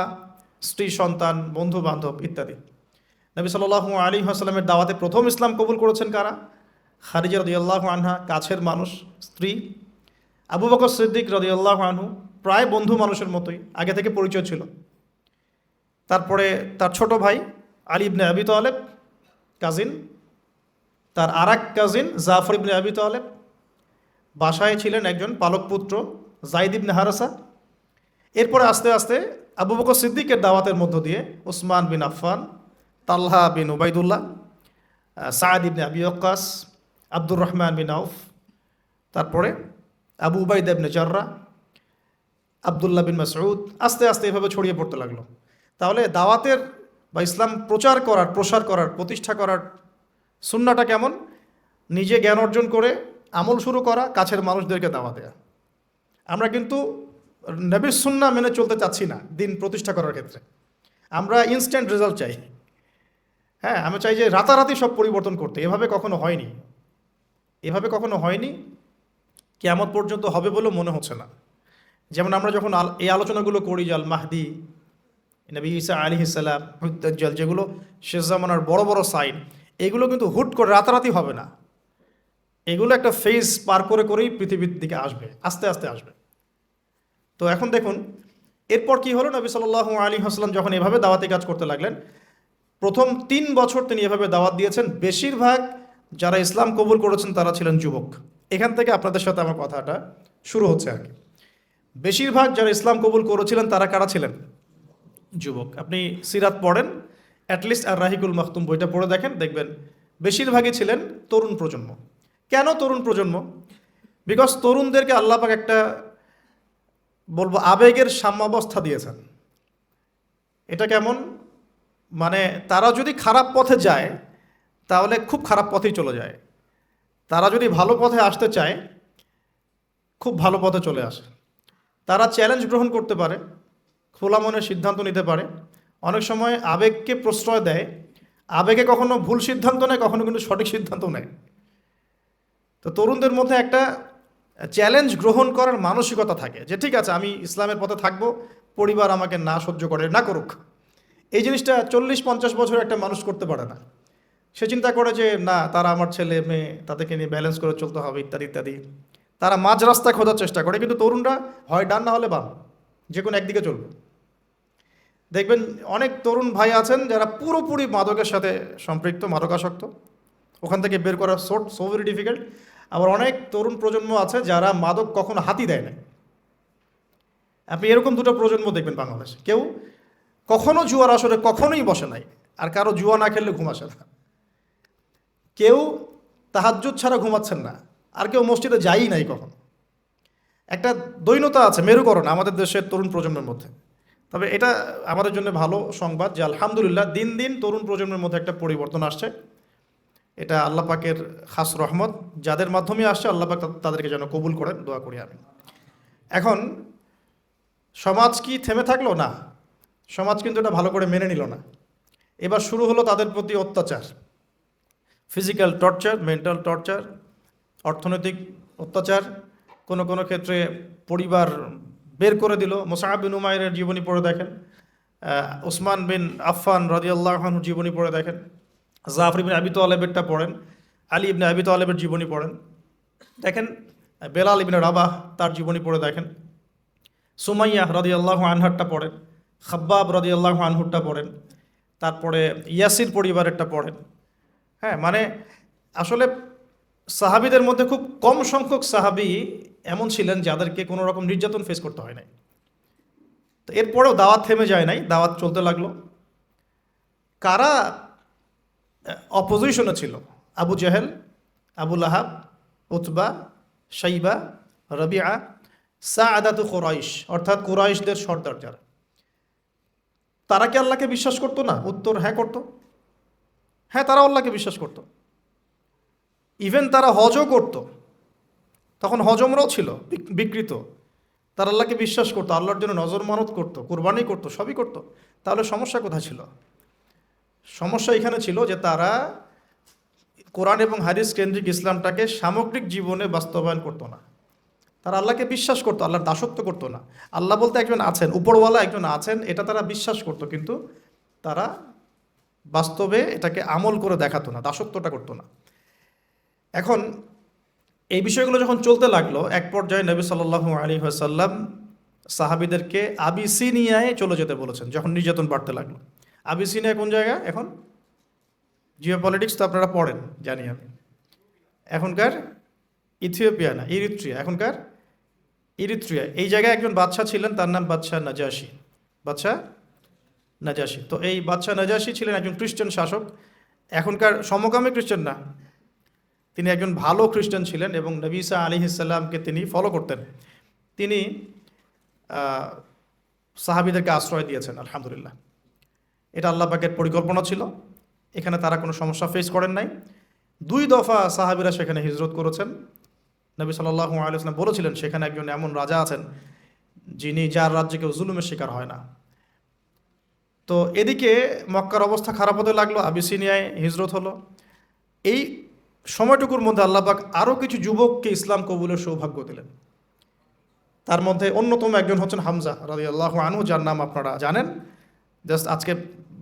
স্ত্রী, সন্তান, বন্ধু বান্ধব ইত্যাদি। নবী সাল্লাল্লাহু আলাইহি ওয়াসাল্লামের দাওয়াতে প্রথম ইসলাম কবুল করেছেন কারা? খাদিজা রাদিয়াল্লাহু আনহা, কাছের মানুষ, স্ত্রী। আবু বকর সিদ্দিক রাদিয়াল্লাহু আনহু, প্রায় বন্ধু মানুষের মতোই, আগে থেকে পরিচয় ছিল। তারপরে তার ছোট ভাই আলী ইবনে আবি তালেব, কাজিন। তার আরেক কাজিন জাফর ইবনে আবি তালেব। বাসায় ছিলেন একজন পালক পুত্র যায়েদ ইবনে হারেসা। এরপরে আস্তে আস্তে আবু বকর সিদ্দিকের দাওয়াতের মধ্য দিয়ে উসমান বিন আফফান, তালহা বিন উবাইদুল্লাহ, সাঈদ ইবনে আবি ওয়াক্কাস, আব্দুর রহমান বিন আউফ, তারপরে আবু উবাইদা ইবনে জাররাহ, আবদুল্লাহ বিন মাসউদ, আস্তে আস্তে এভাবে ছড়িয়ে পড়তে লাগলো। তাহলে দাওয়াতের বা ইসলাম প্রচার করার, প্রসার করার, প্রতিষ্ঠা করার সুন্নাটা কেমন? নিজে জ্ঞান অর্জন করে আমল শুরু করা, কাছের মানুষদেরকে দাওয়াত দেয়া। আমরা কিন্তু নবীর সুন্নাহ মেনে চলতে চাচ্ছি না দিন প্রতিষ্ঠা করার ক্ষেত্রে। আমরা ইনস্ট্যান্ট রেজাল্ট চাই। হ্যাঁ, আমি চাই যে রাতারাতি সব পরিবর্তন করতে। এভাবে কখনো হয়নি, এভাবে কখনো হয়নি, কিয়ামত পর্যন্ত হবে বলেও মনে হচ্ছে না। যেমন আমরা যখন এই আলোচনাগুলো করি যে আল মাহদি, নবী ঈসা আলাইহিস সালাম, দাজ্জাল, যেগুলো শেষ জামানার বড় বড় সাইন, এগুলো কিন্তু হুট করে রাতারাতি হবে না। এগুলো একটা ফেজ পার করে করেই পৃথিবীর দিকে আসবে, আস্তে আস্তে আসবে। তো এখন দেখুন এরপর কি হলো। নবী সাল্লাল্লাহু আলাইহি ওয়াসাল্লাম যখন এভাবে দাওয়াতি কাজ করতে লাগলেন, প্রথম 3 বছর তিনি এভাবে দাওয়াত দিয়েছেন। বেশিরভাগ যারা ইসলাম কবুল করেছেন তারা ছিলেন যুবক। এখান থেকে আপনাদের সাথে আমার কথাটা শুরু হচ্ছে আর কি। বেশিরভাগ যারা ইসলাম কবুল করেছিলেন তারা কারা ছিলেন? যুবক। আপনি সিরাত পড়েন, অ্যাটলিস্ট আর রাহিকুল মাখতুম বইটা পড়ে দেখেন, দেখবেন বেশিরভাগই ছিলেন তরুণ প্রজন্ম। কেন তরুণ প্রজন্ম? বিকজ তরুণদেরকে আল্লাহ পাক একটা বলবো আবেগের সাম্যাবস্থা দিয়েছেন। এটা কেমন? মানে তারা যদি খারাপ পথে যায় তাহলে খুব খারাপ পথেই চলে যায়, তারা যদি ভালো পথে আসতে চায় খুব ভালো পথে চলে আসে। তারা চ্যালেঞ্জ গ্রহণ করতে পারে, খোলা মনে সিদ্ধান্ত নিতে পারে, অনেক সময় আবেগকে প্রশ্রয় দেয়। আবেগে কখনো ভুল সিদ্ধান্ত নেয়, কখনো কিন্তু সঠিক সিদ্ধান্ত নেয়। তো তরুণদের মধ্যে একটা চ্যালেঞ্জ গ্রহণ করার মানসিকতা থাকে যে ঠিক আছে, আমি ইসলামের পথে থাকবো, পরিবার আমাকে না সহ্য করে না করুক। এই জিনিসটা 40-50 বছর একটা মানুষ করতে পারে না। সে চিন্তা করে যে না, তারা আমার ছেলে মেয়ে, তাদেরকে নিয়ে ব্যালেন্স করে চলতে হবে ইত্যাদি ইত্যাদি। তারা মাঝ রাস্তা খোঁজার চেষ্টা করে, কিন্তু তরুণরা হয় ডান না হলে বাম, যে কোনো একদিকে চলবে। দেখবেন অনেক তরুণ ভাই আছেন যারা পুরোপুরি মাদকের সাথে সম্পৃক্ত, মাদকাসক্ত, ওখান থেকে বের করা সো ভেরি ডিফিকাল্ট। আবার অনেক তরুণ প্রজন্ম আছে যারা মাদক কখনো হাতই দেয় না। আপনি এরকম দুটো প্রজন্ম দেখবেন বাংলাদেশে। কেউ কখনো জুয়ার আসরে কখনোই বসে নাই, আর কারো জুয়া না খেললে ঘুম আসে না। কেউ তাহাজ্জুদ ছাড়া ঘুমাচ্ছেন না, আর কেউ মসজিদে যায়ই নাই কখনো। একটা দৈন্যতা আছে, মেরুকরণ আমাদের দেশের তরুণ প্রজন্মের মধ্যে। তবে এটা আমাদের জন্য ভালো সংবাদ যে আলহামদুলিল্লাহ দিন দিন তরুণ প্রজন্মের মধ্যে একটা পরিবর্তন আসছে। এটা আল্লাহ পাকের খাস রহমত, যাদের মাধ্যমে আসছে আল্লাহ পাক তাদেরকে যেন কবুল করেন, দোয়া করি আমি। এখন সমাজ কি থেমে থাকলো? না, সমাজ কিন্তু এটা ভালো করে মেনে নিল না। এবার শুরু হলো তাদের প্রতি অত্যাচার, ফিজিক্যাল টর্চার, মেন্টাল টর্চার, অর্থনৈতিক অত্যাচার, কোনো কোনো ক্ষেত্রে পরিবার বের করে দিল। মুসআব বিন উমাইরের জীবনী পড়ে দেখেন, উসমান বিন আফফান রাদিয়াল্লাহু আনহুর জীবনী পড়ে দেখেন, জাফর ইবনে আবি তালেবেরটা পড়েন, আলী ইবনে আবি তালেবের জীবনী পড়েন দেখেন, বেলাল ইবনে রাবাহ তার জীবনী পড়ে দেখেন, সুমাইয়া রাদিয়াল্লাহু আনহারটা পড়েন, খাব্বাব রাদিয়াল্লাহু আনহুরটা পড়েন, তারপরে ইয়াসির পরিবারেরটা পড়েন। হ্যাঁ, মানে আসলে সাহাবীদের মধ্যে খুব কম সংখ্যক সাহাবী এমন ছিলেন যাদেরকে কোনো রকম নির্যাতন ফেস করতে হয় নাই। তো এরপরেও দাওয়াত থেমে যায় নাই, দাওয়াত চলতে লাগলো। কারা অপোজিশনে ছিল? আবু জাহেল, আবু লাহাব, উতবা, শাইবা, রবিআ, সাআদাতু কুরাইশ, অর্থাৎ কুরাইশদের সর্দার যারা। তারা কি আল্লাহকে বিশ্বাস করতো না? উত্তর হ্যাঁ করতো। হ্যাঁ, তারা আল্লাহকে বিশ্বাস করতো। ইভেন তারা হজও করতো, তখন হজমরাও ছিল বিকৃত। তারা আল্লাহকে বিশ্বাস করতো, আল্লাহর জন্য নজর মানত করতো, কুরবানি করতো, সবই করতো। তাহলে সমস্যা কোথায় ছিল? সমস্যা এখানে ছিল যে তারা কোরআন এবং হাদিস কেন্দ্রিক ইসলামটাকে সামগ্রিক জীবনে বাস্তবায়ন করতো না। তারা আল্লাহকে বিশ্বাস করতো, আল্লাহর দাসত্ব করতো না। আল্লাহ বলতে একজন আছেন, উপরওয়ালা একজন আছেন, এটা তারা বিশ্বাস করতো, কিন্তু তারা বাস্তবে এটাকে আমল করে দেখাতো না, দাসত্বটা করতো না। এখন এই বিষয়গুলো যখন চলতে লাগলো, এক পর্যায়ে নবী সাল্লাল্লাহু আলাইহি ওয়াসাল্লাম সাহাবীদেরকে আবিসিনিয়ায় চলে যেতে বলেছেন যখন নির্যাতন বাড়তে লাগলো। আবিসিনিয়া কোন জায়গা? এখন জিও পলিটিক্স তো আপনারা পড়েন, জানি আমি। এখনকার ইথিওপিয়া না, ইরিত্রিয়া, এখনকার ইরিত্রিয়া। এই জায়গায় একজন বাদশা ছিলেন, তার নাম বাদশাহ নাজাশি। বাদশাহ নাজাশি, তো এই বাদশাহ নাজাশি ছিলেন একজন খ্রিস্টান শাসক। এখনকার সমকামী খ্রিস্টান না, তিনি একজন ভালো খ্রিস্টান ছিলেন এবং নবী ঈসা আলাইহিস সালামকে তিনি ফলো করতেন। তিনি সাহাবীদেরকে আশ্রয় দিয়েছেন, আলহামদুলিল্লাহ। এটা আল্লাহ পাকের পরিকল্পনা ছিল, এখানে তারা কোনো সমস্যা ফেস করেন নাই। 2 দফা সাহাবীরা সেখানে হিজরত করেছেন। নবী সাল্লাল্লাহু আলাইহি ওয়াসাল্লাম বলেছিলেন সেখানে একজন এমন রাজা আছেন যার রাজ্যে কেউ জুলুমের শিকার হয় না। তো এদিকে মক্কার অবস্থা খারাপ হতে লাগলো, আবিসিনিয়ায় হিজরত হলো। এই সময়টুকুর মধ্যে আল্লাহ পাক আরও কিছু যুবককে ইসলাম কবুলের সৌভাগ্য দিলেন। তার মধ্যে অন্যতম একজন হচ্ছেন হামজা রাদিয়াল্লাহু আনহু, যার নাম আপনারা জানেন। জাস্ট আজকে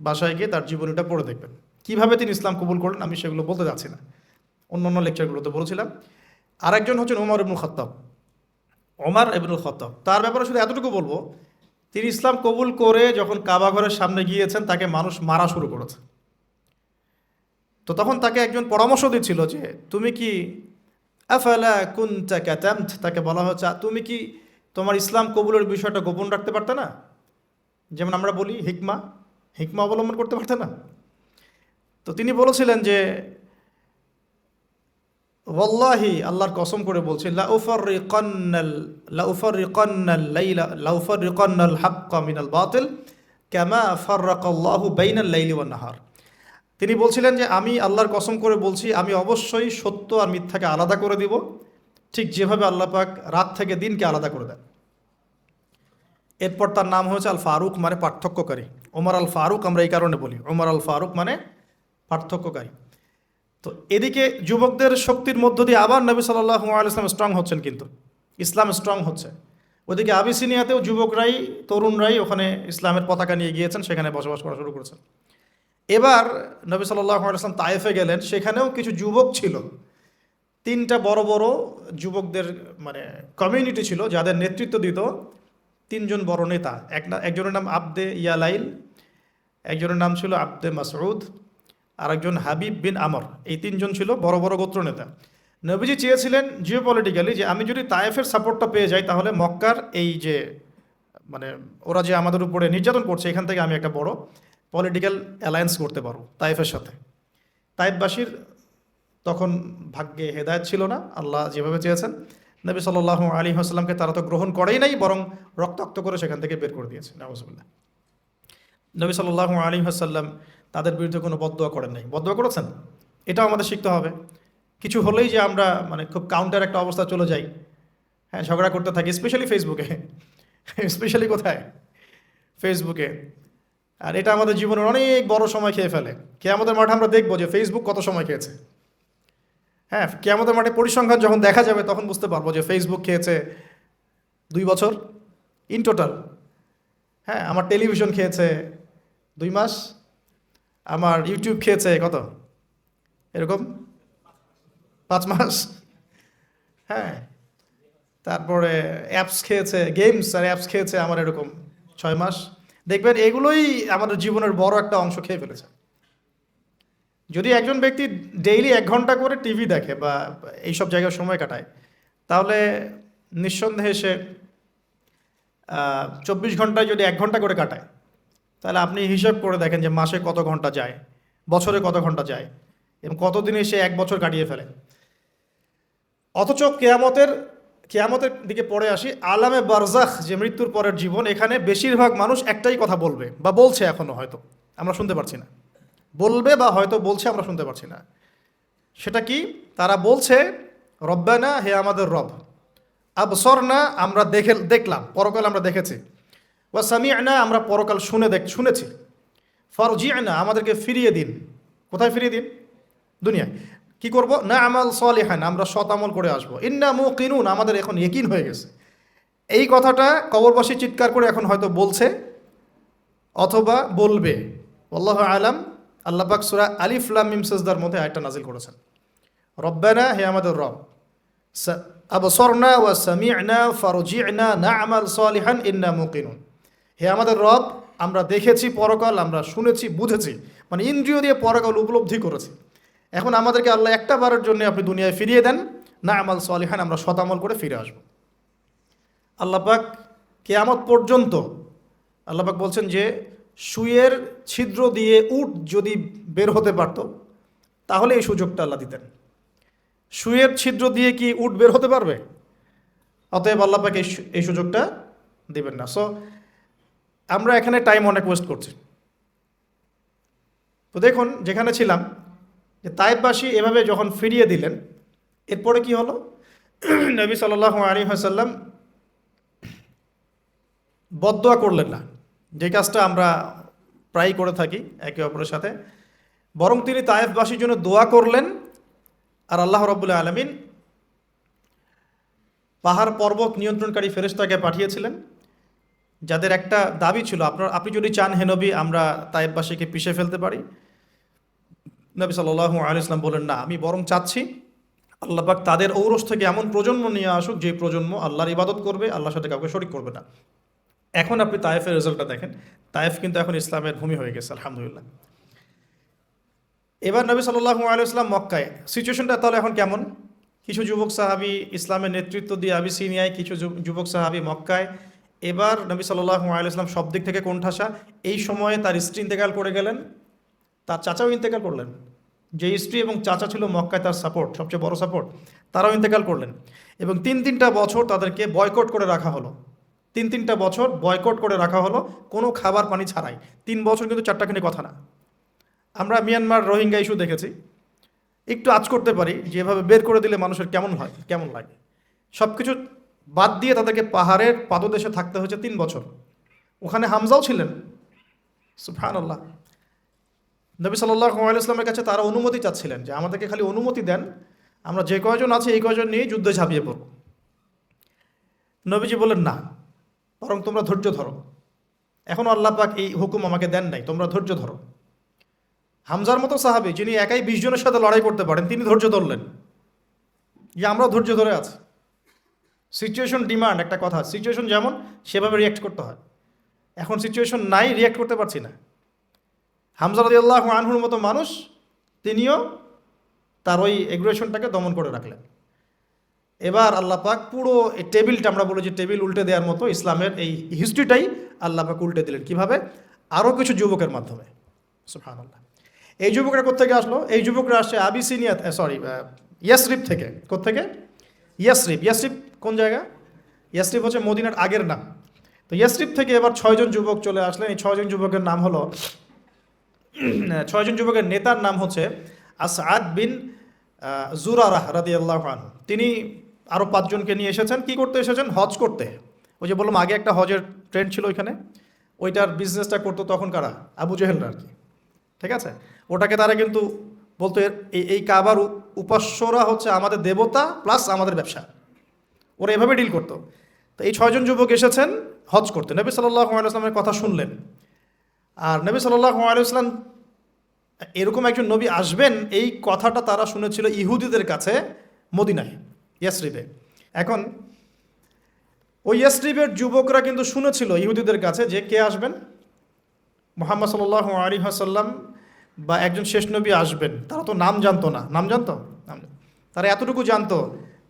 বাসায় গিয়ে তার জীবনীটা পড়ে দেখবেন কিভাবে তিনি ইসলাম কবুল করলেন। আমি সেগুলো বলতে যাচ্ছি না, অন্য লেকচারগুলোতে বলেছিলাম। আরেকজন হচ্ছেন ওমর ইবনুল খাত্তাব। ওমর ইবনুল খাত্তাব, তার ব্যাপারে শুধু এতটুকু বলবো, তিনি ইসলাম কবুল করে যখন কাবা ঘরের সামনে গিয়েছেন তাকে মানুষ মারা শুরু করেছে। তো তখন তাকে একজন পরামর্শ দিচ্ছিল যে তুমি কি আফালা কুনতা কাতামত, তাকে বলা হচ্ছে তুমি কি তোমার ইসলাম কবুলের বিষয়টা গোপন রাখতে পারতে না? যেমন আমরা বলি হিকমা অবলম্বন করতে পারতে না? তো তিনি বলেছিলেন যে ওয়াল্লাহি, আল্লাহর কসম করে বলছি, লাউফাররিকান্নাল হাক্কা মিনাল বাতিল কামা ফাররাকাল্লাহু বাইনাল লাইলি ওয়ান নাহার। তিনি বলছিলেন যে আমি আল্লাহর কসম করে বলছি, আমি অবশ্যই সত্য আর মিথ্যাকে আলাদা করে দিব, ঠিক যেভাবে আল্লাহ পাক রাত থেকে দিনকে আলাদা করে দেন। এরপর তার নাম হয়েছে আল ফারুক, মানে পার্থক্যকারী। ওমর আল ফারুক আমরা এই কারণে বলি, ওমর আল ফারুক মানে পার্থক্যকারী। তো এদিকে যুবকদের শক্তির মধ্য দিয়ে আবার নবী সাল্লাল্লাহু আলাইহি ওয়াসাল্লাম স্ট্রং হচ্ছেন, কিন্তু ইসলাম স্ট্রং হচ্ছে। ওদিকে আবিসিনিয়াতেও যুবকরাই, তরুণরাই ওখানে ইসলামের পতাকা নিয়ে গিয়েছেন, সেখানে বসবাস করা শুরু করেছেন। এবার নবী সাল্লাল্লাহু আলাইহি ওয়াসাল্লাম তায়েফে গেলেন, সেখানেও কিছু যুবক ছিল। 3টা বড় বড় যুবকদের মানে কমিউনিটি ছিল, যাদের নেতৃত্ব দিত তিনজন বড় নেতা, একজনের নাম আবদে ইয়ালাইল, একজনের নাম ছিল আবদে মাসউদ, আর একজন হাবিব বিন আমর। এই তিনজন ছিল বড় বড় গোত্র নেতা। নবীজি চেয়েছিলেন জিওপলিটিক্যালি যে আমি যদি তায়েফের সাপোর্টটা পেয়ে যাই তাহলে মক্কার এই যে মানে ওরা যে আমাদের উপরে নির্যাতন করছে এখান থেকে আমি একটা বড় পলিটিক্যাল অ্যালায়েন্স করতে পারবো তায়েফের সাথে। তায়েফবাসীর তখন ভাগ্যে হেদায়েত ছিল না, আল্লাহ যেভাবে চেয়েছেন। নবী সাল্লাল্লাহু আলাইহি ওয়াসাল্লামকে তারা তো গ্রহণ করেই নাই, বরং রক্তাক্ত করে সেখান থেকে বের করে দিয়েছে। নাউজুবিল্লাহ। নবী সাল্লাল্লাহু আলাইহি ওয়াসাল্লাম তাদের বিরুদ্ধে কোনো বদদোয়া করেন নাই। বদদোয়া করেছেন? এটাও আমাদের শিখতে হবে। কিছু হলেই যে আমরা মানে খুব কাউন্টার একটা অবস্থা চলে যাই, হ্যাঁ, ঝগড়া করতে থাকি, স্পেশালি ফেসবুকে। স্পেশালি কোথায়? ফেসবুকে। আর এটা আমাদের জীবনের অনেক বড় সময় খেয়ে ফেলে। কিয়ামতের মাঠে আমরা দেখবো যে ফেসবুক কত সময় খেয়েছে। হ্যাঁ, কিয়ামতের মাঠে পরিসংখ্যান যখন দেখা যাবে তখন বুঝতে পারবো যে ফেসবুক খেয়েছে 2 বছর ইন টোটাল। হ্যাঁ, আমার টেলিভিশন খেয়েছে 2 মাস, আমার ইউটিউব খেয়েছে কত এরকম 5 মাস। হ্যাঁ, তারপরে অ্যাপস খেয়েছে, গেমস আর অ্যাপস খেয়েছে আমার এরকম 6 মাস। দেখবেন এগুলোই আমাদের জীবনের বড় একটা অংশ খেয়ে ফেলেছে। যদি একজন ব্যক্তি ডেইলি 1 ঘন্টা করে টিভি দেখে বা এইসব জায়গায় সময় কাটায়, তাহলে নিঃসন্দেহে সে 24 ঘন্টায় যদি 1 ঘন্টা করে কাটায়, তাহলে আপনি হিসাব করে দেখেন যে মাসে কত ঘন্টা যায়, বছরে কত ঘন্টা যায়, এবং কতদিনে সে 1 বছর কাটিয়ে ফেলে। অথচ কেয়ামতের দিকে পড়ে আসি, আলামে বারজাখ, যে মৃত্যুর পরের জীবন, এখানে বেশিরভাগ মানুষ একটাই কথা বলবে বা বলছে, এখনো হয়তো আমরা শুনতে পারছি না, বলবে বা হয়তো বলছে, আমরা শুনতে পারছি না। সেটা কি? তারা বলছে, রব্বানা, হে আমাদের রব, আবসরনা, আমরা দেখলাম, পরকাল আমরা দেখেছি, ওয়া সামি'না, আমরা পরকাল শুনেছি, ফারজি'না, আমাদেরকে ফিরিয়ে দিন। কোথায় ফিরিয়ে দিন? দুনিয়ায়। কি করব? না আমাল সলিহান, আমরা সৎ আমল করে আসবো। ইন্না মুকিনুন, আমাদের এখন ইয়াকিন হয়ে গেছে। এই কথাটা কবরবাসী চিৎকার করে এখন হয়তো বলছে অথবা বলবে। আল্লাহু আলাম। আল্লাহ পাক সূরা আলিফ লাম মিম সাজদার মধ্যে আয়াতটা নাজিল করেছেন। রব্বানা, হে আমাদের রব, আবসরনা ওয়া সামি'না ফারজি'না না'মাল সলিহান ইন্না মুকিনুন, হে আমাদের রব, আমরা দেখেছি পরকাল, আমরা শুনেছি, বুঝেছি, মানে ইন্দ্রিয় দিয়ে পরকাল উপলব্ধি করেছি। এখন আমাদেরকে আল্লাহ একটা বারের জন্য আপনি দুনিয়ায় ফিরিয়ে দেন, না'মাল সলিহান, আমরা সৎ আমল করে ফিরে আসব। আল্লাহ পাক কিয়ামত পর্যন্ত আল্লাহ পাক বলছেন যে সুয়ের ছিদ্র দিয়ে উট যদি বের হতে পারত তাহলে এই সুযোগটা আল্লাহ দিতেন। সুয়ের ছিদ্র দিয়ে কি উট বের হতে পারবে? অতএব আল্লাহ পাক এই সুযোগটা দিবেন না। সো আমরা এখানে টাইম অনেক ওয়েস্ট করছি। তো দেখুন, যেখানে ছিলাম, যে তায়েফবাসী এভাবে যখন ফিরিয়ে দিলেন, এরপরে কি হলো? নবী সাল্লাল্লাহু আলাইহি ওয়াসাল্লাম বদদোয়া করলেন না, যে কাজটা আমরা প্রায়ই করে থাকি একে অপরের সাথে, বরং তিনি তায়েফবাসীর জন্য দোয়া করলেন। আর আল্লাহ রাব্বুল আলামিন পাহাড় পর্বত নিয়ন্ত্রণকারী ফেরেশতাকে পাঠিয়েছিলেন, যাদের একটা দাবি ছিল, আপনি যদি চান হে নবী, আমরা তায়েফবাসীকে পিষে ফেলতে পারি। নবী সাল্লাল্লাহু আলাইহি ওয়াসাল্লাম বলেন, না, আমি বরং চাচ্ছি আল্লাহ পাক তাদের ঔরস থেকে এমন প্রজন্ম নিয়ে আসুক, যে প্রজন্ম আল্লাহর ইবাদত করবে, আল্লাহর সাথে কাউকে শরিক করবে না। এখন আপনি তায়েফের রেজাল্টটা দেখেন। তায়েফ কিন্তু এখন ইসলামের ভূমি হয়ে গেছে, আলহামদুলিল্লাহ। এবার নবী সাল্লাল্লাহু আলাইহি ওয়াসাল্লাম মক্কায়, সিচুয়েশনটা তাহলে এখন কেমন? কিছু যুবক সাহাবী ইসলামের নেতৃত্ব দিয়ে আবিসিনিয়ায়, কিছু যুবক সাহাবী মক্কায়। এবার নবী সাল্লাল্লাহু আলাইহি ওয়াসাল্লাম সব দিক থেকে কোণঠাসা। এই সময়ে তার স্ত্রী ইন্তেকাল করে গেলেন, তার চাচাও ইন্তেকাল করলেন। যে স্ত্রী এবং চাচা ছিল মক্কায় তার সাপোর্ট, সবচেয়ে বড় সাপোর্ট, তারাও ইন্তেকাল করলেন। এবং 3-3টা বছর তাদেরকে বয়কট করে রাখা হলো। 3-3টা বছর বয়কট করে রাখা হলো, কোনো খাবার পানি ছাড়াই। 3 বছর কিন্তু চারটাখানি কথা না। আমরা মিয়ানমার রোহিঙ্গা ইস্যু দেখেছি, একটু আঁচ করতে পারি যেভাবে বের করে দিলে মানুষের কেমন লাগে। সব কিছু বাদ দিয়ে তাদেরকে পাহাড়ের পাদদেশে থাকতে হয়েছে 3 বছর। ওখানে হামজাও ছিলেন, সুবহানাল্লাহ। নবী সাল্লাল্লাহু আলাইহি ওয়াসাল্লামের কাছে তারা অনুমতি চাচ্ছিলেন যে আমাদেরকে খালি অনুমতি দেন, আমরা যে কয়জন আছে এই কয়জন নিয়ে যুদ্ধে ঝাঁপিয়ে পড়ব। নবীজি বলেন, না, বরং তোমরা ধৈর্য ধরো, এখনও আল্লাহ পাক এই হুকুম আমাকে দেন নাই, তোমরা ধৈর্য ধরো। হামজার মতো সাহাবী, যিনি একাই 20 জনের সাথে লড়াই করতে পারেন, তিনি ধৈর্য ধরলেন যে আমরাও ধৈর্য ধরে আছি। সিচুয়েশন ডিমান্ড, একটা কথা, সিচুয়েশন যেমন সেভাবে রিয়াক্ট করতে হয়। এখন সিচুয়েশন নাই, রিয়াক্ট করতে পারছি না। হামজা রাদিয়াল্লাহু আনহুর মতো মানুষ, তিনিও তার ওই এগ্রেশনটাকে দমন করে রাখলেন। এবার আল্লাহ পাক পুরো এই টেবিলটা, আমরা বলি যে টেবিল উল্টে দেওয়ার মতো, ইসলামের এই হিস্ট্রিটাই আল্লাহ পাক উল্টে দিলেন। কিভাবে? আরও কিছু যুবকের মাধ্যমে। সুবহানাল্লাহ। এই যুবকরা কোত্থেকে আসলো? এই যুবকরা আসছে আবিসিনিয়া, ইয়াসরিব থেকে। কোত্থেকে? ইয়াসরিব। ইয়াসরিব কোন জায়গা? ইয়াসরিব হচ্ছে মদিনার আগের নাম। তো ইয়াসরিব থেকে এবার 6 জন যুবক চলে আসলেন। এই 6 জন যুবকের নাম হলো, 6 জন যুবকের নেতার নাম হচ্ছে আসআদ বিন জুরারাহ রাদিয়াল্লাহু আনহু। তিনি আরও 5 জনকে নিয়ে এসেছেন। কি করতে এসেছেন? হজ করতে। ওই যে বললাম আগে একটা হজের ট্রেন্ড ছিল ওইখানে, ওইটার বিজনেসটা করতো তখন কারা? আবু জেহেলরা আর কি। ঠিক আছে, ওটাকে তারা কিন্তু বলতো এই কাবার উপাস্যরা হচ্ছে আমাদের দেবতা প্লাস আমাদের ব্যবসা, ওরা এভাবে ডিল করতো। তো এই 6 জন যুবক এসেছেন হজ করতে, নবী সাল্লাল্লাহু আলাইহি ওয়াসাল্লামের কথা শুনলেন। আর নবী সাল্লাল্লাহু আলাইহি ওয়াসাল্লাম এরকম একজন নবী আসবেন, এই কথাটা তারা শুনেছিল ইহুদিদের কাছে মদিনায়, ইয়াসরিবে। এখন ওই ইয়াসরিবের যুবকরা কিন্তু শুনেছিল ইহুদিদের কাছে যে কে আসবেন, মুহাম্মদ সাল্লাল্লাহু আলাইহি ওয়াসাল্লাম বা একজন শেষ নবী আসবেন। তারা তো নাম জানতো না। নাম জানতো? তারা এতটুকু জানতো,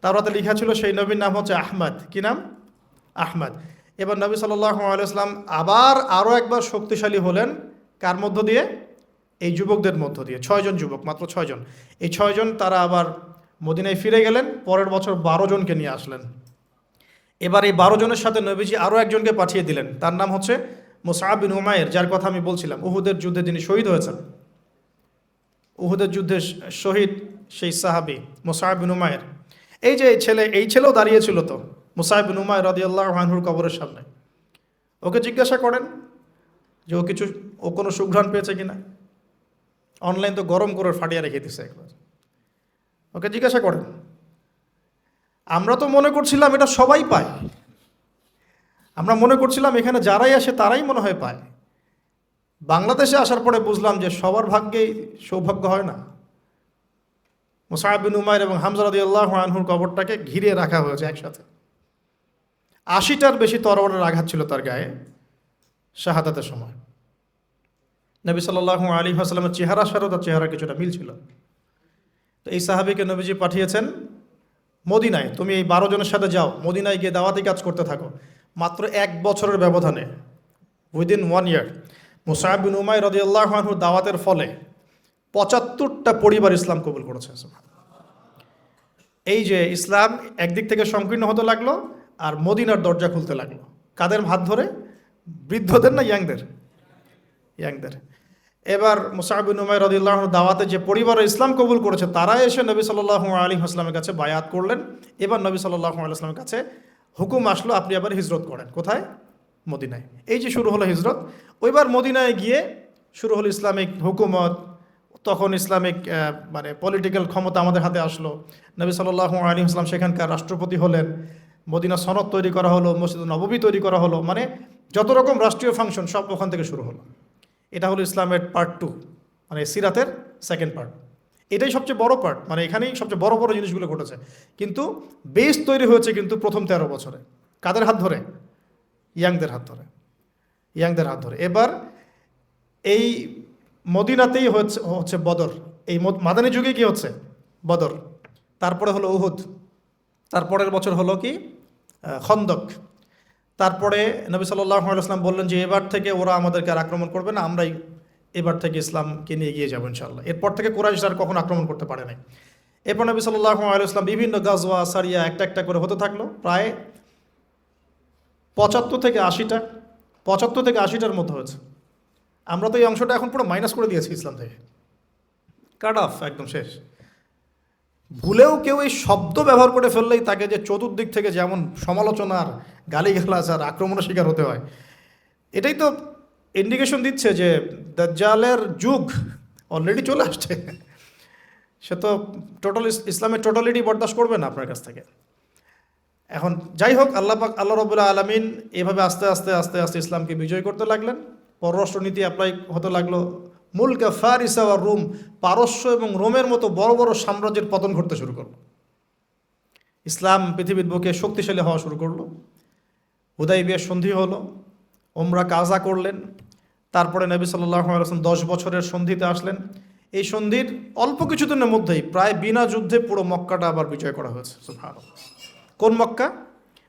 তাওরাতে লেখা ছিল সেই নবীর নাম হচ্ছে আহমদ। কি নাম? আহমদ। এবার নবী সাল্লাল্লাহু আলাইহি ওয়াসাল্লাম আবার আরও একবার শক্তিশালী হলেন। কার মধ্য দিয়ে? এই যুবকদের মধ্য দিয়ে। 6 জন যুবক, মাত্র 6 জন। এই 6 জন তারা আবার মদিনায় ফিরে গেলেন। পরের বছর 12 জনকে নিয়ে আসলেন। এবার এই 12 জনের সাথে নবীজি আরও একজনকে পাঠিয়ে দিলেন। তার নাম হচ্ছে মুসআব বিন উমাইর, যার কথা আমি বলছিলাম, উহুদের যুদ্ধে যিনি শহীদ হয়েছেন। উহুদের যুদ্ধে শহীদ সেই সাহাবী মুসআব বিন উমাইর। এই যে এই ছেলেও দাঁড়িয়েছিল তো মুসআব বিন উমাইর রাদিয়াল্লাহু আনহুর কবরের সামনে। ওকে জিজ্ঞাসা করেন যে ও কোনো সুঘ্রাণ পেয়েছে কিনা। অনলাইন তো গরম করে ফাটিয়ে রেখে দিছে একবার। ওকে জিজ্ঞাসা করেন। আমরা তো মনে করছিলাম এটা সবাই পায়, আমরা মনে করছিলাম এখানে যারাই আসে তারাই মনে হয় পায়। বাংলাদেশে আসার পরে বুঝলাম যে সবার ভাগ্যেই সৌভাগ্য হয় না। মুসআব বিন উমাইর এবং হামজা রাদিয়াল্লাহু আনহুর কবরটাকে ঘিরে রাখা হয়েছে একসাথে। 80টার বেশি তরবারের আঘাত ছিল তার গায়ে শাহাদাতের সময়। নবী সাল্লাল্লাহু আলাইহি ওয়াসাল্লামের চেহারার সাথেও তার চেহারা কিছুটা মিল ছিল। তো এই সাহাবীকে নবীজি পাঠিয়েছেন মদিনায়, তুমি এই 12 জনের সাথে যাও, মদিনায় গিয়ে দাওয়াতি কাজ করতে থাকো। মাত্র 1 বছরের ব্যবধানে, উইদিন 1 ইয়ার, মুসআব বিন উমাইর রাদিয়াল্লাহু আনহু দাওয়াতের ফলে 75টা পরিবার ইসলাম কবুল করেছে। এই যে ইসলাম একদিক থেকে সংকীর্ণ হতে লাগলো আর মদিনার দরজা খুলতে লাগলো। কাদের হাত ধরে? বৃদ্ধদের না ইয়াংদের? ইয়াংদের। এবার মুসআব বিন উমাইর রাদিয়াল্লাহু আনহু দাওয়াতে যে পরিবার ইসলাম কবুল করেছে তারা এসে নবী সাল্লাল্লাহু আলাইহি ওয়াসাল্লামের কাছে বায়াত করলেন। এবার নবী সাল্লাল্লাহু আলাইহি ওয়াসাল্লামের কাছে হুকুম আসলো, আপনি আবার হিজরত করেন। কোথায়? মদিনায়। এই যে শুরু হলো হিজরত। ওইবার মদিনায় গিয়ে শুরু হলো ইসলামিক হুকুমত। তখন ইসলামিক মানে পলিটিক্যাল ক্ষমতা আমাদের হাতে আসলো। নবী সাল্লাল্লাহু আলাইহি ওয়াসাল্লাম সেখানকার রাষ্ট্রপতি হলেন। মদিনা সনদ তৈরি করা হলো, মসজিদ নববী তৈরি করা হলো, মানে যত রকম রাষ্ট্রীয় ফাংশন সব ওখান থেকে শুরু হলো। এটা হলো ইসলামের পার্ট 2, মানে সিরাতের সেকেন্ড পার্ট। এটাই সবচেয়ে বড় পার্ট, মানে এখানেই সবচেয়ে বড় বড় জিনিসগুলো ঘটেছে। কিন্তু বেস তৈরি হয়েছে কিন্তু প্রথম 13 বছরে। কাদের হাত ধরে? ইয়াংদের হাত ধরে। ইয়াংদের হাত ধরে। এবার এই মদিনাতেই হচ্ছে বদর। এই মাদানী যুগে কি হচ্ছে? বদর। তারপরে হলো উহুদ। তারপরের বছর হলো কি? খন্দক। তারপরে নবী সাল্লাল্লাহু আলাইহি ওয়াসাল্লাম বললেন যে এবার থেকে ওরা আমাদেরকে আর আক্রমণ করবে না, আমরাই এবার থেকে ইসলামকে নিয়ে এগিয়ে যাবো ইনশাআল্লাহ। এরপর থেকে কুরাইশ আর কখনো আক্রমণ করতে পারে নাই। এরপর নবী সাল্লাল্লাহু আলাইহি ওয়াসাল্লাম বিভিন্ন গাজওয়া সারিয়া একটা একটা করে হতে থাকলো। প্রায় 75 থেকে 80টার মতো হয়েছে। আমরা তো এই অংশটা এখন পুরো মাইনাস করে দিয়েছি ইসলাম থেকে, কাট অফ, একদম শেষ। ভুলেও কেউ এই শব্দ ব্যবহার করে ফেললেই তাকে যে চতুর্দিক থেকে যেমন সমালোচনার, গালিগালাজ আর আক্রমণের শিকার হতে হয়, এটাই তো ইন্ডিকেশন দিচ্ছে যে দাজ্জালের যুগ অলরেডি চলে আসছে। সে তো ইসলামের টোটালিটি বরদাস্ত করবে না আপনার কাছ থেকে। এখন যাই হোক, আল্লাহ রাব্বুল আলামিন এভাবে আস্তে আস্তে আস্তে আস্তে ইসলামকে বিজয় করতে লাগলেন। পররাষ্ট্রনীতি অ্যাপ্লাই হতে লাগলো। মুলকা ফারিসা ওয়া রুম, পারস্য এবং রোমের মতো বড় বড় সাম্রাজ্যের পতন ঘটতে শুরু করলো। ইসলাম পৃথিবীর বুকে শক্তিশালী হওয়া শুরু করলো। হুদাইবিয়ার সন্ধি হলো, ওমরা কাজা করলেন, তারপরে নবী সাল্লাল্লাহু আলাইহি ওয়াসাল্লাম 10 বছরের সন্ধিতে আসলেন। এই সন্ধির অল্প কিছুদিনের মধ্যেই প্রায় বিনা যুদ্ধে পুরো মক্কাটা আবার বিজয় করা হয়েছে। সুবহানাল্লাহ। কোন মক্কা?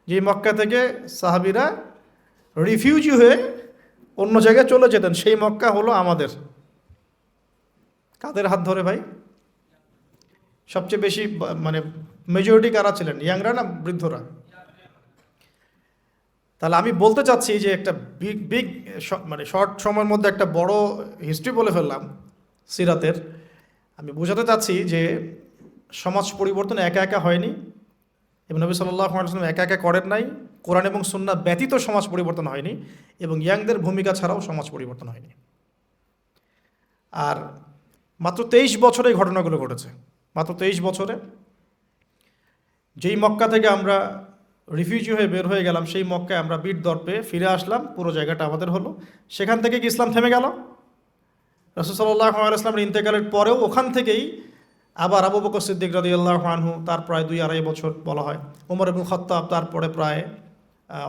যে মক্কা থেকে সাহাবীরা রিফিউজি হয়ে অন্য জায়গায় চলে যেতেন, সেই মক্কা হলো আমাদের। কাদের হাত ধরে ভাই? সবচেয়ে বেশি মানে মেজরিটি কারা ছিলেন, ইয়াংরা না বৃদ্ধরা? তাহলে আমি বলতে চাচ্ছি যে একটা বিগ বিগ মানে শর্ট সময়ের মধ্যে একটা বড় হিস্ট্রি বলে ফেললাম সিরাতের। আমি বোঝাতে চাচ্ছি যে সমাজ পরিবর্তন একা একা হয়নি, এবং নবী সাল্লাল্লাহু আলাইহি ওয়াসাল্লাম একা একা করেন নাই। কোরআন এবং সুন্নাহ ব্যতীত সমাজ পরিবর্তন হয়নি, এবং ইয়াংদের ভূমিকা ছাড়াও সমাজ পরিবর্তন হয়নি। আর মাত্র 23 বছরে এই ঘটনাগুলো ঘটেছে। মাত্র 23 বছরে যেই মক্কা থেকে আমরা রিফিউজি হয়ে বের হয়ে গেলাম, সেই মক্কায় আমরা বীর দর্পে ফিরে আসলাম, পুরো জায়গাটা আমাদের হলো। সেখান থেকে কি ইসলাম থেমে গেল? রাসূল সাল্লাল্লাহু আলাইহি ওয়াসাল্লামের ইন্তেকালের পরেও ওখান থেকেই আবার আবু বকর সিদ্দিক রাদিয়াল্লাহু আনহু, তার প্রায় 2-2.5 বছর বলা হয়, ওমর ইবনুল খাত্তাব তারপরে প্রায়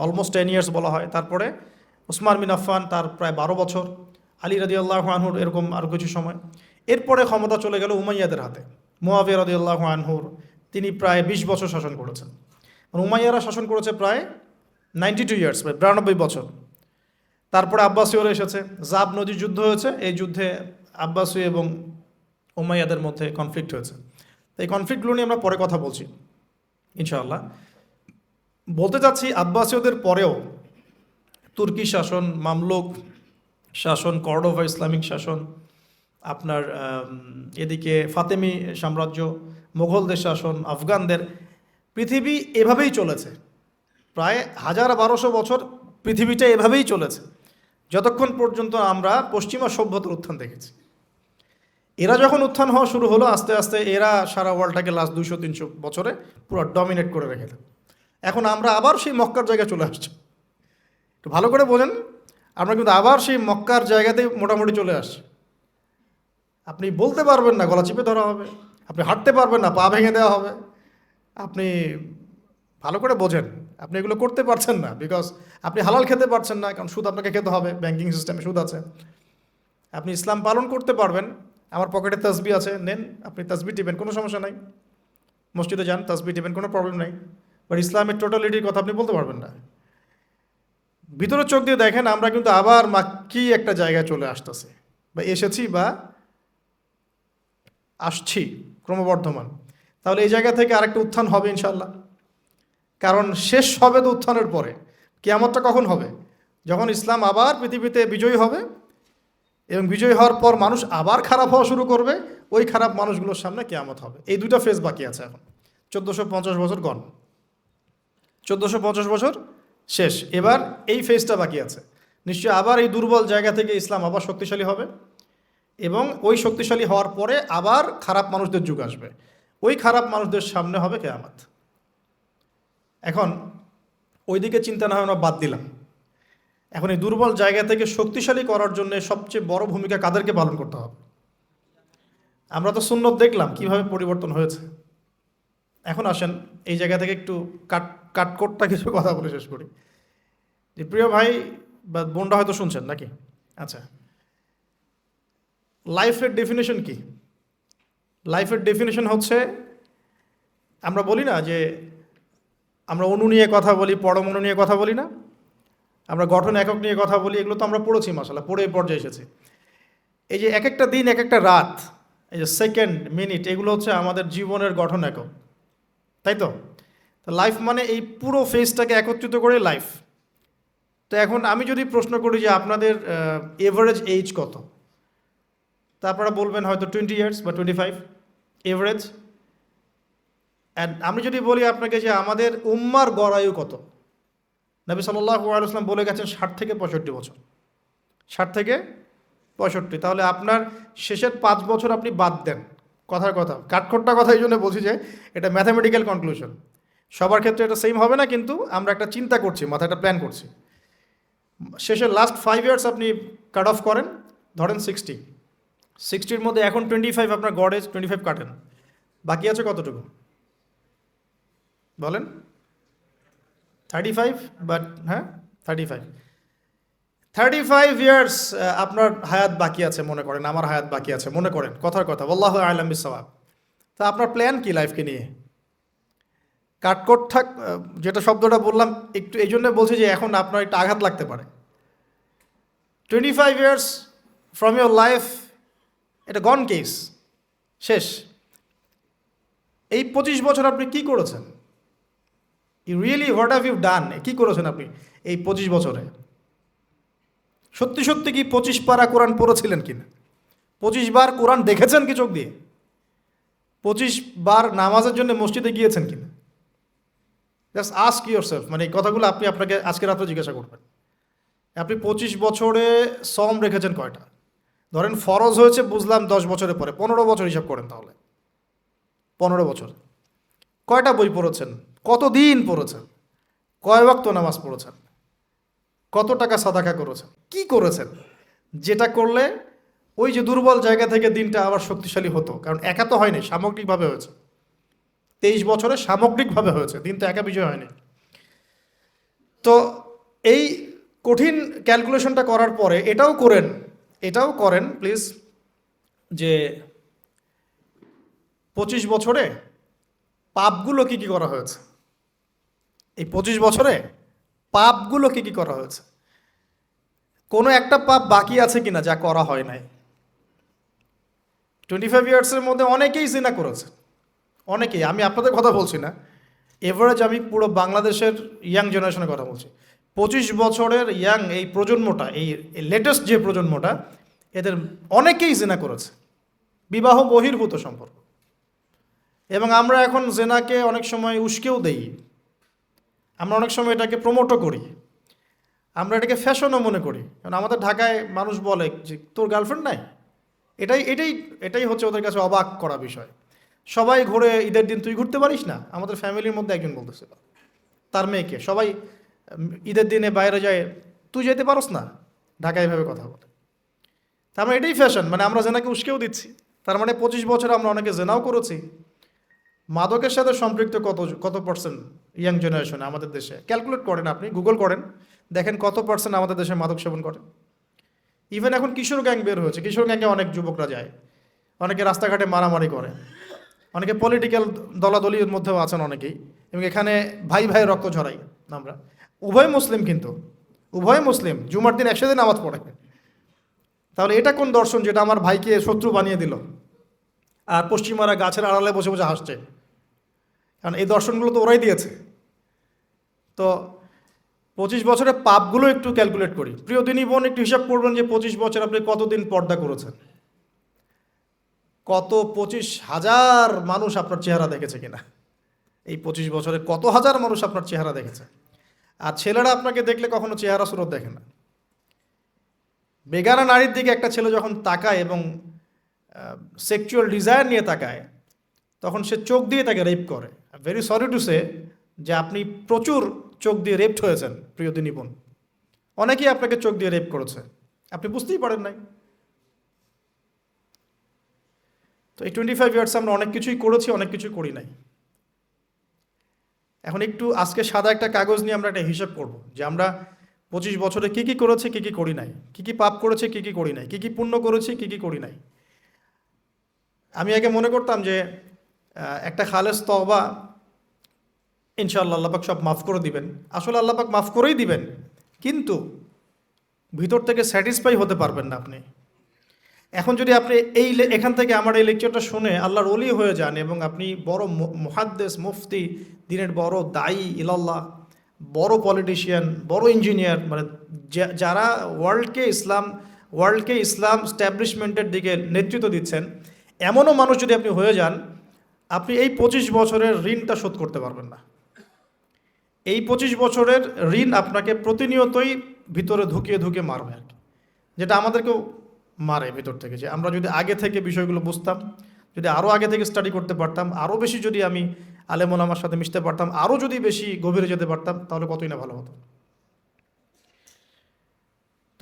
অলমোস্ট 10 ইয়ার্স বলা হয়, তারপরে উসমান বিন আফফান তার প্রায় 12 বছর, আলী রাদিয়াল্লাহু আনহুর এরকম আরও কিছু সময়। এরপরে ক্ষমতা চলে গেল উমাইয়াদের হাতে। মুয়াবিয়া রাদিয়াল্লাহু আনহুর তিনি প্রায় 20 বছর শাসন করেছেন। উমাইয়ারা শাসন করেছে প্রায় 92 ইয়ার্স, প্রায় 92 বছর। তারপরে আব্বাসীয়রা এসেছে, জাব নদীর যুদ্ধ হয়েছে, এই যুদ্ধে আব্বাসী এবং উমাইয়াদের মধ্যে কনফ্লিক্ট হয়েছে। তো এই কনফ্লিক্টগুলো নিয়ে আমরা পরে কথা বলছি ইনশাআল্লাহ। বলতে চাচ্ছি আব্বাসীয়দের পরেও তুর্কি শাসন, মামলুক শাসন, কর্ডোভা ইসলামিক শাসন, আপনার এদিকে ফাতেমি সাম্রাজ্য, মোগলদের শাসন, আফগানদের, পৃথিবী এভাবেই চলেছে। প্রায় 1000-1200 বছর পৃথিবীটা এভাবেই চলেছে, যতক্ষণ পর্যন্ত আমরা পশ্চিমা সভ্যতার উত্থান দেখেছি। এরা যখন উত্থান হওয়া শুরু হলো, আস্তে আস্তে এরা সারা ওয়ার্ল্ডটাকে লাস্ট 200-300 বছরে পুরো ডমিনেট করে রেখে দেয়। এখন আমরা আবার সেই মক্কার জায়গায় চলে আসছি। একটু ভালো করে বোঝেন, আমরা কিন্তু আবার সেই মক্কার জায়গাতেই মোটামুটি চলে আসছি। আপনি বলতে পারবেন না, গলা চিপে ধরা হবে। আপনি হাঁটতে পারবেন না, পা ভেঙে দেওয়া হবে। আপনি ভালো করে বোঝেন, আপনি এগুলো করতে পারছেন না, বিকজ আপনি হালাল খেতে পারছেন না, কারণ সুদ আপনাকে খেতে হবে, ব্যাংকিং সিস্টেমে সুদ আছে। আপনি ইসলাম পালন করতে পারবেন, আমার পকেটে তাসবি আছে, নেন, আপনি তাসবি টিবেন, কোনো সমস্যা নাই। মসজিদে যান, তাসবি টিবেন, কোনো প্রবলেম নাই। বাট ইসলামের টোটালিটির কথা আপনি বলতে পারবেন না। ভিতরে চোখ দিয়ে দেখেন, আমরা কিন্তু আবার মাক্কি একটা জায়গায় চলে আসতেছি, বা এসেছি, বা আসছি, ক্রমবর্ধমান। তাহলে এই জায়গা থেকে আরেকটা উত্থান হবে ইনশাল্লাহ। কারণ শেষ হবে তো উত্থানের পরে। কিয়ামতটা কখন হবে? যখন ইসলাম আবার পৃথিবীতে বিজয়ী হবে, এবং বিজয়ী হওয়ার পর মানুষ আবার খারাপ হওয়া শুরু করবে, ওই খারাপ মানুষগুলোর সামনে কিয়ামত হবে। এই দুইটা ফেজ বাকি আছে এখন। 1450 বছর গন, 1450 বছর শেষ, এবার এই ফেজটা বাকি আছে। নিশ্চয়ই আবার এই দুর্বল জায়গা থেকে ইসলাম আবার শক্তিশালী হবে, এবং ওই শক্তিশালী হওয়ার পরে আবার খারাপ মানুষদের যুগ আসবে। ওই খারাপ মানুষদের সামনে হবে কিয়ামত। এখন ওইদিকে চিন্তা না হয় আমরা বাদ দিলাম। এখন এই দুর্বল জায়গা থেকে শক্তিশালী করার জন্য সবচেয়ে বড় ভূমিকা কাদেরকে পালন করতে হবে? আমরা তো সুন্নত দেখলাম কিভাবে পরিবর্তন হয়েছে। এখন আসেন এই জায়গা থেকে একটু কাটকোটটা কিছু কথা বলে শেষ করি। যে প্রিয় ভাই বা বোনরা হয়তো শুনছেন নাকি? আচ্ছা, লাইফের ডেফিনেশন কি? লাইফের ডেফিনেশন হচ্ছে, আমরা বলি না যে আমরা অণু নিয়ে কথা বলি, পরমাণু নিয়ে কথা বলি না, আমরা গঠন একক নিয়ে কথা বলি, এগুলো তো আমরা পড়েছি, মাশাআল্লাহ, পড়ে এই পর্যায়ে এসেছি। এই যে এক একটা দিন, এক একটা রাত, এই যে সেকেন্ড, মিনিট, এগুলো হচ্ছে আমাদের জীবনের গঠন একক, তাই তো? লাইফ মানে এই পুরো ফেজটাকে একত্রিত করে লাইফ। তো এখন আমি যদি প্রশ্ন করি যে আপনাদের এভারেজ এজ কত, তা আপনারা বলবেন হয়তো 20 ইয়ার্স বা 25 এভারেজ। অ্যান্ড আমি যদি বলি আপনাকে যে আমাদের উম্মার গড় আয়ু কত, নবী সাল্লাল্লাহু আলাইহি ওয়াসাল্লাম বলে গেছেন 60 থেকে 65 বছর, 60 থেকে 65। তাহলে আপনার শেষের 5 বছর আপনি বাদ দেন, কথার কথা, কাঠখোট্টা কথা এই জন্য বলছি যে এটা ম্যাথামেটিক্যাল কনক্লুশন। সবার ক্ষেত্রে এটা সেম হবে না, কিন্তু আমরা একটা চিন্তা করছি, মাথায় একটা প্ল্যান করছি। শেষের লাস্ট 5 ইয়ার্স আপনি কাট অফ করেন, ধরেন 60-র মধ্যে এখন 25 আপনার গড় এজ, 25 কাটেন, বাকি আছে কতটুকু? বলেন 35, বাট হ্যাঁ 35, 35 ইয়ার্স আপনার হায়াত বাকি আছে মনে করেন, আমার হায়াত বাকি আছে মনে করেন, কথার কথা, আল্লাহু আ'লাম বিস-সাওয়াব। তা আপনার প্ল্যান কি লাইফকে নিয়ে? কাটকট থাক, যেটা শব্দটা বললাম একটু এই জন্য বলছি যে এখন আপনার একটা আঘাত লাগতে পারে। 25 ইয়ার্স ফ্রম ইউর লাইফ, এটা গন কেস, শেষ। এই 25 বছর আপনি কি করেছেন? You really what have you done? কি করেছেন আপনি এই 25 বছরে? সত্যি সত্যি কি 25 পারা কোরআন পড়েছিলেন কিনা? 25 বার কোরআন দেখেছেন কি চোখ দিয়ে? 25 বার নামাজের জন্য মসজিদে গিয়েছেন কিনা? জাস্ট আস্ক ইউর সেলফ, মানে এই কথাগুলো আপনি আপনাকে আজকে রাত্রে জিজ্ঞাসা করবেন। আপনি 25 বছরে সম রেখেছেন কয়টা? ধরেন ফরজ হয়েছে বুঝলাম 10 বছরের পরে, 15 বছর হিসাব করেন তাহলে। 15 বছর কয়টা বই পড়েছেন? কতদিন পড়েছেন? কয় ওয়াক্ত নামাজ পড়েছেন? কত টাকা সাদাকা করেছেন? কি করেছেন যেটা করলে ওই যে দুর্বল জায়গা থেকে দিনটা আবার শক্তিশালী হতো? কারণ একা তো হয়নি, সামগ্রিকভাবে হয়েছে। 23 বছরে সামগ্রিকভাবে হয়েছে, দিন তো একা বিজয় হয়নি। তো এই কঠিন ক্যালকুলেশনটা করার পরে এটাও করেন প্লিজ, যে 25 বছরে পাপগুলো কি কি করা হয়েছে? এই 25 বছরে পাপগুলো কি কি করা হয়েছে? কোনো একটা পাপ বাকি আছে কিনা যা করা হয় নাই? 25 ইয়ার্সের মধ্যে অনেকেই জিনা করেছে, অনেকেই, আমি আপনাদের কথা বলছি না, এভারেজ আমি পুরো বাংলাদেশের ইয়াং জেনারেশনের কথা বলছি। 25 বছরের ইয়াং এই প্রজন্মটা, এই লেটেস্ট যে প্রজন্মটা, এদের অনেকেই জিনা করেছে, বিবাহ বহির্ভূত সম্পর্ক। এবং আমরা এখন জেনাকে অনেক সময় উস্কেও দেই, আমরা অনেক সময় এটাকে প্রমোটও করি, আমরা এটাকে ফ্যাশনও মনে করি। কারণ আমাদের ঢাকায় মানুষ বলে যে তোর গার্লফ্রেন্ড নাই, এটাই এটাই এটাই হচ্ছে ওদের কাছে অবাক করা বিষয়। সবাই ঘুরে, ঈদের দিন তুই ঘুরতে পারিস না? আমাদের ফ্যামিলির মধ্যে একজন বলতেছিল তার মেয়েকে, সবাই ঈদের দিনে বাইরে যায়, তুই যেতে পারস না? ঢাকায় এভাবে কথা বলে। তার মানে এটাই ফ্যাশন, মানে আমরা জেনাকে উস্কেও দিচ্ছি। তার মানে 25 বছরে আমরা অনেকে জেনাও করেছি। মাদকের সাথে সম্পৃক্ত কত পার্সেন্ট ইয়াং জেনারেশনে আমাদের দেশে? ক্যালকুলেট করেন, আপনি গুগল করেন, দেখেন কত পার্সেন্ট আমাদের দেশে মাদক সেবন করে। ইভেন এখন কিশোর গ্যাং বের হয়েছে, কিশোর গ্যাংয়ে অনেক যুবকরা যায়, অনেকে রাস্তাঘাটে মারামারি করে, অনেকে পলিটিক্যাল দলাদলির মধ্যেও আছেন অনেকেই, এবং এখানে ভাই ভাই রক্ত ঝরাই আমরা। উভয় মুসলিম, কিন্তু উভয় মুসলিম, জুমার দিন একসাথে নামাজ পড়ে। তাহলে এটা কোন দর্শন যেটা আমার ভাইকে শত্রু বানিয়ে দিল, আর পশ্চিমারা গাছের আড়ালে বসে বসে হাসছে? কারণ এই দর্শনগুলো তো ওরাই দিয়েছে। তো 25 বছরে পাপগুলো একটু ক্যালকুলেট করি। প্রিয় দিনী বোন, একটু হিসাব করবেন যে 25 বছর আপনি কতদিন পর্দা করেছেন, কত 25,000 মানুষ আপনার চেহারা দেখেছে কিনা, এই 25 বছরে কত হাজার মানুষ আপনার চেহারা দেখেছে। আর ছেলেরা আপনাকে দেখলে কখনো চেহারা সুরত দেখে না। বেগানা নারীর দিকে একটা ছেলে যখন তাকায় এবং সেক্সুয়াল ডিজায়ার নিয়ে তাকায়, তখন সে চোখ দিয়ে তাকে রেপ করে। ভেরি সরি টু সে যে আপনি প্রচুর চোখ দিয়ে রেপড হয়েছেন প্রিয় দিনী বোন। অনেকেই আপনাকে চোখ দিয়ে রেপ করেছে, আপনি বুঝতেই পারেন নাই। তো এই 25 ইয়ার্সে আমরা অনেক কিছুই করেছি, অনেক কিছুই করি নাই। এখন একটু আজকে সাদা একটা কাগজ নিয়ে আমরা একটা হিসাব করব যে আমরা 25 বছরে কী কী করেছি, কী কী করি নাই, কী কী পাপ করেছি, কী কী করি নাই, কী কী পুণ্য করেছি, কী কী করি নাই। আমি আগে মনে করতাম যে একটা খালেস তওবা ইনশাআল্লাহ আল্লাহ পাক সব মাফ করে দিবেন। আসলে আল্লাহ পাক মাফ করেই দিবেন, কিন্তু ভিতর থেকে স্যাটিসফাই হতে পারবেন না আপনি। এখন যদি আপনি এখান থেকে আমার এই লেকচারটা শুনে আল্লাহর ওলি হয়ে যান এবং আপনি বড় মুহাদ্দিস, মুফতি, দিনের বড় দায়ী ইলাল্লাহ, বড় পলিটিশিয়ান, বড় ইঞ্জিনিয়ার, মানে যারা ওয়ার্ল্ডকে ইসলাম স্ট্যাবলিশমেন্টের দিকে নেতৃত্ব দিচ্ছেন, এমনও মানুষ যদি আপনি হয়ে যান, আপনি এই 25 বছরের ঋণটা শোধ করতে পারবেন না। এই 25 বছরের ঋণ আপনাকে প্রতিনিয়তই ভিতরে ধুকিয়ে ধুকিয়ে মারবে আর কি, যেটা আমাদেরকেও মারে ভিতর থেকে। যে আমরা যদি আগে থেকে বিষয়গুলো বুঝতাম, যদি আরও আগে থেকে স্টাডি করতে পারতাম, আরও বেশি যদি আমি আলেম ওলামার সাথে মিশতে পারতাম, আরও যদি বেশি গভীরে যেতে পারতাম, তাহলে কতই না ভালো হতো।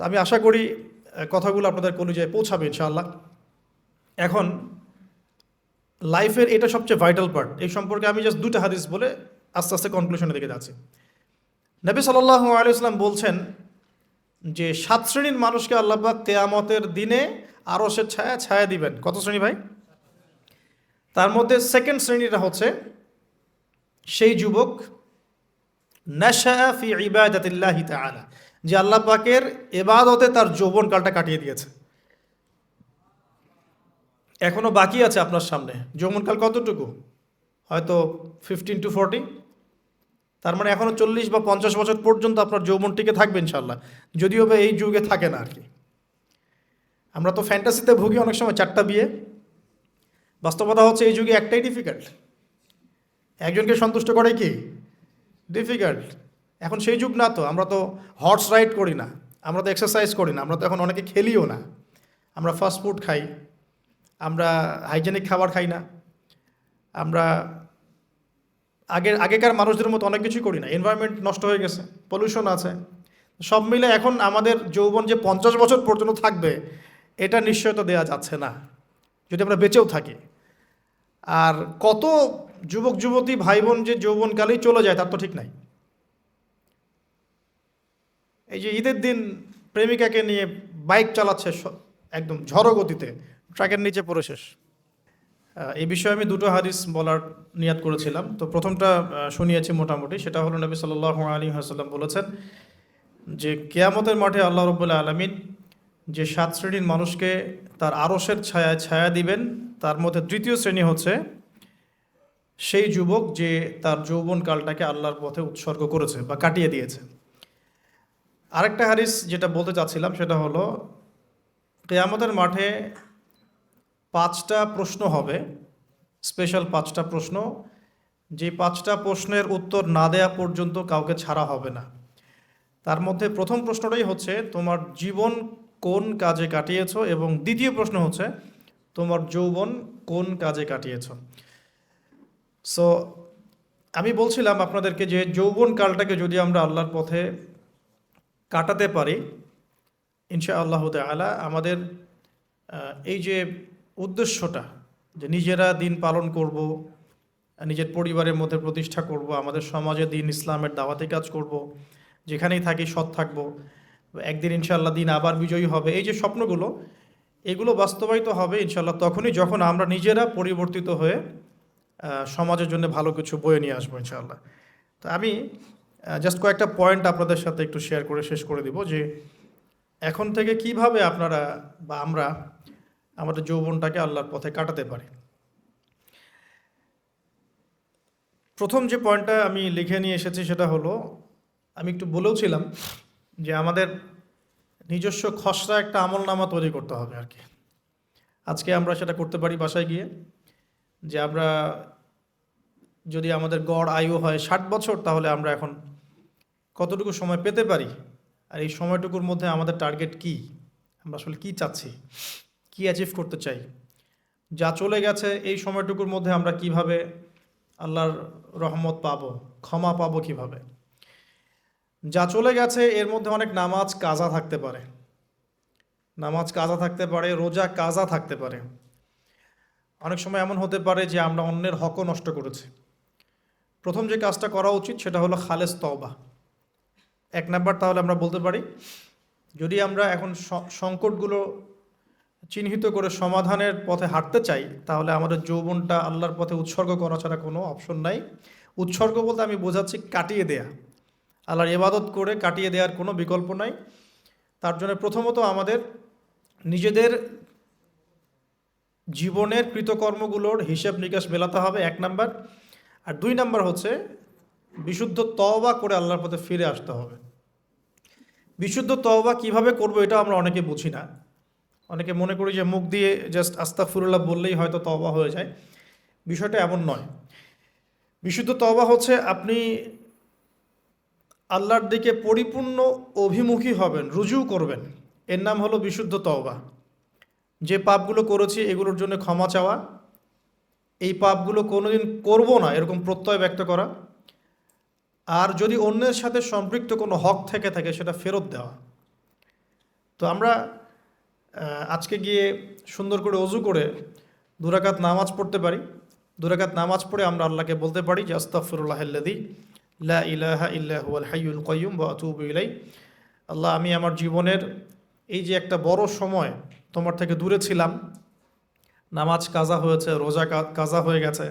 তো আমি আশা করি কথাগুলো আপনাদের কলিজায় পৌঁছাবে ইনশাআল্লাহ। এখন লাইফের এটা সবচেয়ে ভাইটাল পার্ট, এই সম্পর্কে আমি জাস্ট 2টা হাদিস বলে আস্তে আস্তে কনক্লুশনের দিকে যাচ্ছি। নবী সাল্লাল্লাহু আলাইহি ওয়াসাল্লাম বলছেন যে 7 শ্রেণীর মানুষকে আল্লাহ পাক কিয়ামতের দিনে আরশের ছায়া ছায়া দিবেন। কত শ্রেণী ভাই? তার মধ্যে সেকেন্ড শ্রেণীটা হচ্ছে সেই যুবক নাশাআ ফি ইবাদাতিল্লাহি তাআলা, যে আল্লাহ পাকের ইবাদতে তার যৌবনকালটা কাটিয়ে দিয়েছে। এখনো বাকি আছে আপনার সামনে। যৌবনকাল কতটুকু? হয়তো 15 to 40। তার মানে এখনো 40 বা 50 বছর পর্যন্ত আপনার যৌবন টিকে থাকবে ইনশাআল্লাহ, যদিও বা এই যুগে থাকে না আর কি। আমরা তো ফ্যান্টাসিতে ভুগি অনেক সময় 4টা বিয়ে। বাস্তবতা হচ্ছে এই যুগে একটাই ডিফিকাল্ট। একজনকে সন্তুষ্ট করাই কি ডিফিকাল্ট। এখন সেই যুগ না তো, আমরা তো হর্স রাইড করি না, আমরা তো এক্সারসাইজ করি না, আমরা তো এখন অনেকে খেলিও না, আমরা ফাস্ট ফুড খাই, আমরা হাইজেনিক খাবার খাই না, আমরা আগেকার মানুষদের মতো অনেক কিছুই করি না। এনভায়রনমেন্ট নষ্ট হয়ে গেছে, পলিউশন আছে, সব মিলে এখন আমাদের যৌবন যে 50 বছর পর্যন্ত থাকবে এটা নিশ্চয়তা দেওয়া যাচ্ছে না, যদি আমরা বেঁচেও থাকি। আর কত যুবক যুবতী ভাই বোন যে যৌবনকালেই চলে যায় তার তো ঠিক নাই। এই যে ঈদের দিন প্রেমিকাকে নিয়ে বাইক চালাচ্ছে একদম ঝড়ো গতিতে, ট্রাকের নিচে পড়ে শেষ। এই বিষয়ে আমি দুটো হাদিস বলার নিয়াত করেছিলাম। তো প্রথমটা শুনিয়েছি মোটামুটি, সেটা হলো নবী সাল্লাল্লাহু আলাইহি ওয়াসাল্লাম বলেছেন যে কিয়ামতের মাঠে আল্লাহ রাব্বুল আলামিন যে 7 শ্রেণীর মানুষকে তার আরশের ছায়ায় ছায়া দিবেন, তার মধ্যে তৃতীয় শ্রেণী হচ্ছে সেই যুবক যে তার যৌবনকালটাকে আল্লাহর পথে উৎসর্গ করেছে বা কাটিয়ে দিয়েছে। আরেকটা হাদিস যেটা বলতে চাচ্ছিলাম সেটা হলো কিয়ামতের মাঠে 5টা প্রশ্ন হবে, স্পেশাল 5টা প্রশ্ন, যে 5টা প্রশ্নের উত্তর না দেয়া পর্যন্ত কাউকে ছাড়া হবে না। তার মধ্যে প্রথম প্রশ্নটাই হচ্ছে তোমার জীবন কোন কাজে কাটিয়েছো, এবং দ্বিতীয় প্রশ্ন হচ্ছে তোমার যৌবন কোন কাজে কাটিয়েছো। সো আমি বলছিলাম আপনাদেরকে যে যৌবন কালটাকে যদি আমরা আল্লাহর পথে কাটাতে পারি ইনশাআল্লাহ তাআলা, আমাদের এই যে উদ্দেশ্যটা যে নিজেরা দিন পালন করব, নিজের পরিবারের মধ্যে প্রতিষ্ঠা করব, আমাদের সমাজে দিন ইসলামের দাওয়াতি কাজ করব, যেখানেই থাকি সৎ থাকব, একদিন ইনশাআল্লাহ দিন আবার বিজয়ী হবে, এই যে স্বপ্নগুলো, এগুলো বাস্তবায়িত হবে ইনশাআল্লাহ তখনই যখন আমরা নিজেরা পরিবর্তিত হয়ে সমাজের জন্য ভালো কিছু বয়ে নিয়ে আসবো ইনশাআল্লাহ। তো আমি জাস্ট কয়েকটা পয়েন্ট আপনাদের সাথে একটু শেয়ার করে শেষ করে দিব যে এখন থেকে কিভাবে আপনারা বা আমরা আমাদের যৌবনটাকে আল্লাহর পথে কাটাতে পারি। প্রথম যে পয়েন্টটা আমি লিখে নিয়ে এসেছি সেটা হলো, আমি একটু বলেওছিলাম যে আমাদের নিজস্ব খসড়া একটা আমলনামা তৈরি করতে হবে আর কি। আজকে আমরা সেটা করতে পারি বাসায় গিয়ে, যে আমরা যদি আমাদের গড় আয়ু হয় 60 বছর, তাহলে আমরা এখন কতটুকু সময় পেতে পারি, আর এই সময়টুকুর মধ্যে আমাদের টার্গেট কি, আমরা আসলে কি চাচ্ছি, কি অ্যাচিভ করতে চাই, যা চলে গেছে এই সময়টুকুর মধ্যে আমরা কিভাবে আল্লাহর রহমত পাবো, ক্ষমা পাবো কিভাবে। যা চলে গেছে এর মধ্যে অনেক নামাজ কাজা থাকতে পারে, নামাজ কাজা থাকতে পারে, রোজা কাজা থাকতে পারে। অনেক সময় এমন হতে পারে যে আমরা অন্যের হকও নষ্ট করেছি। প্রথম যে কাজটা করা উচিত সেটা হলো খালেস তওবা। 1 নাম্বার তাহলে আমরা বলতে পারি, যদি আমরা এখন সংকটগুলো চিহ্নিত করে সমাধানের পথে হাঁটতে চাই, তাহলে আমাদের যৌবনটা আল্লাহর পথে উৎসর্গ করা ছাড়া কোনো অপশন নাই। উৎসর্গ বলতে আমি বোঝাচ্ছি কাটিয়ে দেয়া, আল্লাহর ইবাদত করে কাটিয়ে দেওয়ার কোনো বিকল্প নাই। তার জন্য প্রথমত আমাদের নিজেদের জীবনের কৃতকর্মগুলোর হিসাব নিকাশ মেলাতে হবে, 1 নাম্বার। আর 2 নাম্বার হচ্ছে বিশুদ্ধ তওবা করে আল্লাহর পথে ফিরে আসতে হবে। বিশুদ্ধ তওবা কিভাবে করব এটা আমরা অনেকে বুঝি না। অনেকে মনে করি যে মুখ দিয়ে জাস্ট আস্তাগফিরুল্লাহ বললেই হয়তো তওবা হয়ে যায়। বিষয়টা এমন নয়। বিশুদ্ধ তওবা হচ্ছে আপনি আল্লাহর দিকে পরিপূর্ণ অভিমুখী হবেন, রুজু করবেন, এর নাম হলো বিশুদ্ধ তওবা। যে পাপগুলো করেছি এগুলোর জন্য ক্ষমা চাওয়া, এই পাপগুলো কোনোদিন করব না এরকম প্রত্যয় ব্যক্ত করা, আর যদি অন্যের সাথে সম্পৃক্ত কোনো হক থেকে থাকে সেটা ফেরত দেওয়া। তো আমরা আজকে গিয়ে সুন্দর করে অজু করে 2 রাকাত নামাজ পড়তে পারি, 2 রাকাত নামাজ পড়ে আমরা আল্লাহকে বলতে পারি যে আস্তাগফিরুল্লাহাল্লাযী লা ইলাহা ইল্লা হুয়াল হাইয়ুল কাইয়্যুম ওয়া আতুবু ইলাইহি। আল্লাহ, আমি আমার জীবনের এই যে একটা বড় সময় তোমার থেকে দূরে ছিলাম, নামাজ কাজা হয়েছে, রোজা কাজা হয়ে গেছে,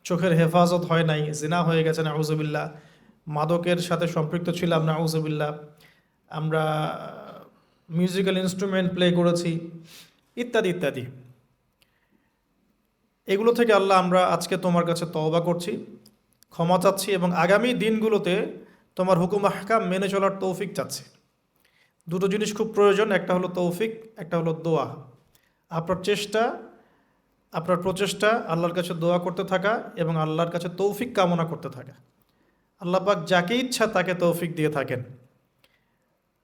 চোখের হেফাজত হয় নাই, জিনা হয়ে গেছে নাউজুবিল্লাহ, মাদকের সাথে সম্পৃক্ত ছিলাম নাউজুবিল্লাহ, আমরা মিউজিক্যাল ইনস্ট্রুমেন্ট প্লে করেছি, ইত্যাদি ইত্যাদি। এগুলো থেকে আল্লাহ আমরা আজকে তোমার কাছে তওবা করছি, ক্ষমা চাচ্ছি এবং আগামী দিনগুলোতে তোমার হুকুম আহকাম মেনে চলার তৌফিক চাচ্ছি। দুটো জিনিস খুব প্রয়োজন, একটা হলো তৌফিক, একটা হলো দোয়া। আপনার প্রচেষ্টা আল্লাহর কাছে দোয়া করতে থাকা এবং আল্লাহর কাছে তৌফিক কামনা করতে থাকা। আল্লাহ পাক যাকে ইচ্ছা তাকে তৌফিক দিয়ে থাকেন,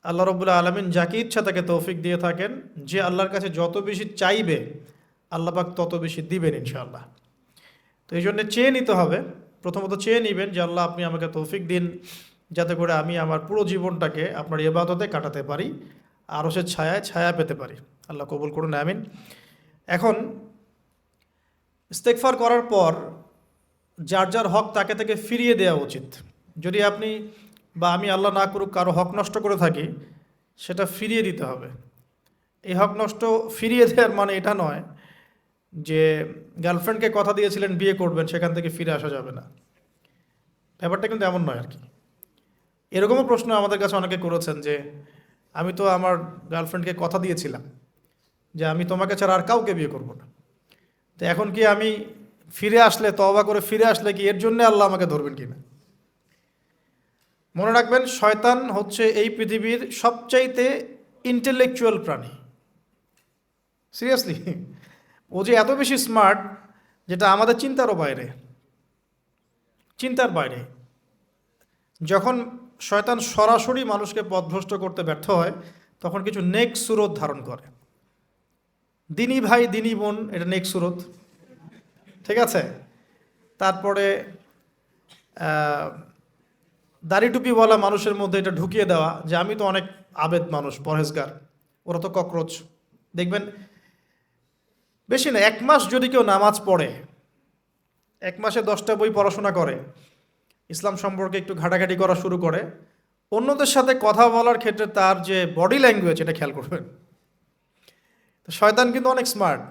আল্লাহ রব্বুল আলামিন যাকে ইচ্ছা তাকে তৌফিক দিয়ে থাকেন। যে আল্লাহর কাছে যত বেশি চাইবে আল্লাহ পাক তত বেশি দিবেন ইনশাআল্লাহ। তো এই জন্য চেয়ে নিতে হবে, প্রথমত চেয়ে নেবেন যে আল্লাহ আপনি আমাকে তৌফিক দিন যাতে করে আমি আমার পুরো জীবনটাকে আপনার ইবাদতে কাটাতে পারি, আরশের ছায়ায় ছায়া পেতে পারি। আল্লাহ কবুল করুন, আমিন। এখন ইস্তেগফার করার পর যার যার হক তাকে থেকে ফিরিয়ে দেওয়া উচিত। যদি আপনি বা আমি, আল্লাহ না করুক, কারো হক নষ্ট করে থাকি, সেটা ফিরিয়ে দিতে হবে। এই হক নষ্ট ফিরিয়ে দেওয়ার মানে এটা নয় যে গার্লফ্রেন্ডকে কথা দিয়েছিলেন বিয়ে করবেন, সেখান থেকে ফিরে আসা যাবে না, ব্যাপারটা কিন্তু এমন নয় আর কি। এরকমও প্রশ্ন আমাদের কাছে অনেকে করেছেন যে আমি তো আমার গার্লফ্রেন্ডকে কথা দিয়েছিলাম যে আমি তোমাকে ছাড়া আর কাউকে বিয়ে করব না, তো এখন কি আমি ফিরে আসলে, তওবা করে ফিরে আসলে কি এর জন্য আল্লাহ আমাকে ধরবেন কিনা? মনে রাখবেন, শয়তান হচ্ছে এই পৃথিবীর সবচাইতে ইন্টেলেকচুয়াল প্রাণী। সিরিয়াসলি, ও যে এত বেশি স্মার্ট যেটা আমাদের চিন্তার বাইরে। যখন শয়তান সরাসরি মানুষকে পথভ্রষ্ট করতে ব্যর্থ হয় তখন কিছু নেক সুরত ধারণ করে। দিনী ভাই দিনী বোন, এটা নেক সুরত, ঠিক আছে। তারপরে দাড়ি টুপিওয়ালা মানুষের মধ্যে এটা ঢুকিয়ে দেওয়া যে আমি তো অনেক আবেদ মানুষ, পরহেজগার, ওরা তো ককরোচ। দেখবেন বেশি না, 1 মাস যদি কেউ নামাজ পড়ে, 1 মাসে 10টা বই পড়াশোনা করে, ইসলাম সম্পর্কে একটু ঘাটাঘাটি করা শুরু করে, অন্যদের সাথে কথা বলার ক্ষেত্রে তার যে বডি ল্যাঙ্গুয়েজ, এটা খেয়াল করবেন। তো শয়তান কিন্তু অনেক স্মার্ট,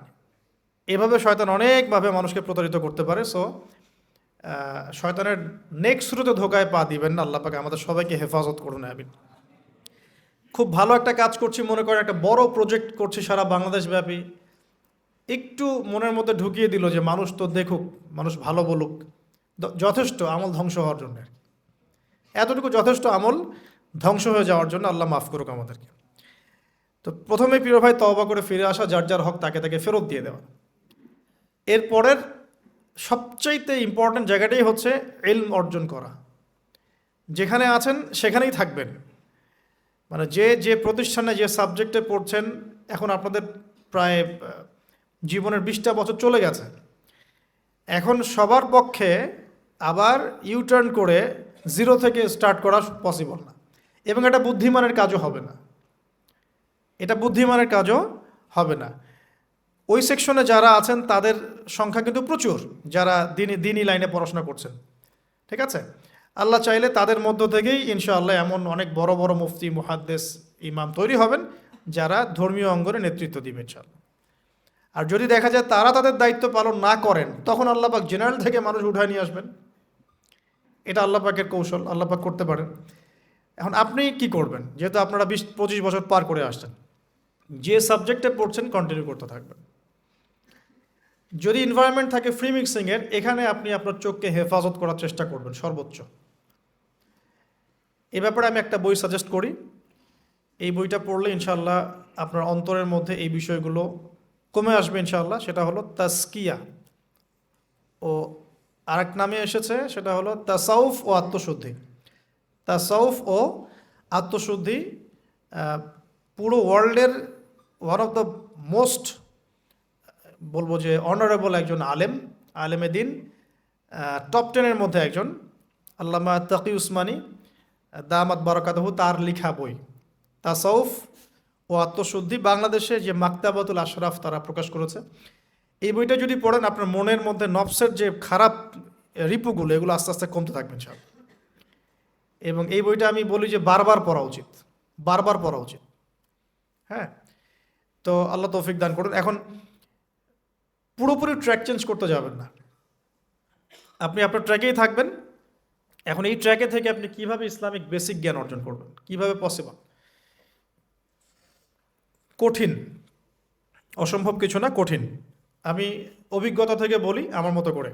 এভাবে শয়তান অনেকভাবে মানুষকে প্রতারিত করতে পারে। সো শয়তানের নেক্সট শুরুতে ধোকায় পা দিবেন না। আল্লাহ পাক আমাদের সবাইকে হেফাজত করুন, আমিন। খুব ভালো একটা কাজ করছি মনে করেন, একটা বড় প্রজেক্ট করছি সারা বাংলাদেশ ব্যাপী, একটু মনের মধ্যে ঢুকিয়ে দিল যে মানুষ তো দেখুক, মানুষ ভালো বলুক, যথেষ্ট আমল ধ্বংস হওয়ার জন্য। এতটুকু যথেষ্ট আমল ধ্বংস হয়ে যাওয়ার জন্য। আল্লাহ মাফ করুক আমাদেরকে। তো প্রথমে প্রিয় ভাই তওবা করে ফিরে আসা, যার যার হক তাকে তাকে ফেরত দিয়ে দেওয়া। এরপরের সবচাইতে ইম্পর্ট্যান্ট জায়গাটাই হচ্ছে ইলম অর্জন করা। যেখানে আছেন সেখানেই থাকবেন, মানে যে যে প্রতিষ্ঠানে যে সাবজেক্টে পড়ছেন, এখন আপনাদের প্রায় জীবনের 20টা বছর চলে গেছে, এখন সবার পক্ষে আবার ইউটার্ন করে জিরো থেকে স্টার্ট করা পসিবল না, এবং এটা বুদ্ধিমানের কাজও হবে না। ওই সেকশনে যারা আছেন তাদের সংখ্যা কিন্তু প্রচুর, যারা দিনী লাইনে পড়াশোনা করছেন, ঠিক আছে। আল্লাহ চাইলে তাদের মধ্য থেকেই ইনশাআল্লাহ এমন অনেক বড় বড় মুফতি, মুহাদ্দিস, ইমাম তৈরি হবেন যারা ধর্মীয় অঙ্গনে নেতৃত্ব দিবেন ইনশাআল্লাহ। আর যদি দেখা যায় তারা তাদের দায়িত্ব পালন না করেন, তখন আল্লাহ পাক জেনারেল থেকে মানুষ উঠায় নিয়ে আসবেন। এটা আল্লাহ পাকের কৌশল, আল্লাহ পাক করতে পারেন। এখন আপনি কি করবেন? যেহেতু আপনারা 20-25 বছর পার করে আসছেন, যে সাবজেক্টে পড়ছেন কন্টিনিউ করতে থাকবেন। যদি এনভায়রনমেন্ট থাকে ফ্রি মিক্সিংয়ের, এখানে আপনি আপনার চোখকে হেফাজত করার চেষ্টা করবেন সর্বোচ্চ। এ ব্যাপারে আমি একটা বই সাজেস্ট করি, এই বইটা পড়লে ইনশাআল্লাহ আপনার অন্তরের মধ্যে এই বিষয়গুলো কমে আসবে ইনশাআল্লাহ। সেটা হলো তাসকিয়া, ও আরেক নামে এসেছে, সেটা হলো তাসাউফ ও আত্মশুদ্ধি। তাসাউফ ও আত্মশুদ্ধি পুরো ওয়ার্ল্ডের ওয়ান অফ দ্য মোস্ট, বলবো যে অনারেবল একজন আলেমে দিন, টপ 10-এর মধ্যে একজন, আল্লামা তাকি উসমানী দামাত বারাকাতুহু, তার লেখা বই তাসাউফ ও আত্মশুদ্ধি। বাংলাদেশে যে মাকতাবাতুল আশরাফ তারা প্রকাশ করেছে, এই বইটা যদি পড়েন আপনার মনের মধ্যে নফসের যে খারাপ রিপুগুলো এগুলো আস্তে আস্তে কমতে থাকবে ইনশাআল্লাহ। এবং এই বইটা আমি বলি যে বারবার পড়া উচিত, বারবার পড়া উচিত। হ্যাঁ, তো আল্লাহ তৌফিক দান করুন। এখন পুরোপুরি ট্র্যাক চেঞ্জ করতে যাবেন না, আপনি আপনার ট্র্যাকেই থাকবেন। এখন এই ট্র্যাকে থেকে আপনি কিভাবে ইসলামিক বেসিক জ্ঞান অর্জন করবেন, কিভাবে পসিবল? কঠিন, অসম্ভব কিছু না, কঠিন। আমি অভিজ্ঞতা থেকে বলি আমার মতো করে।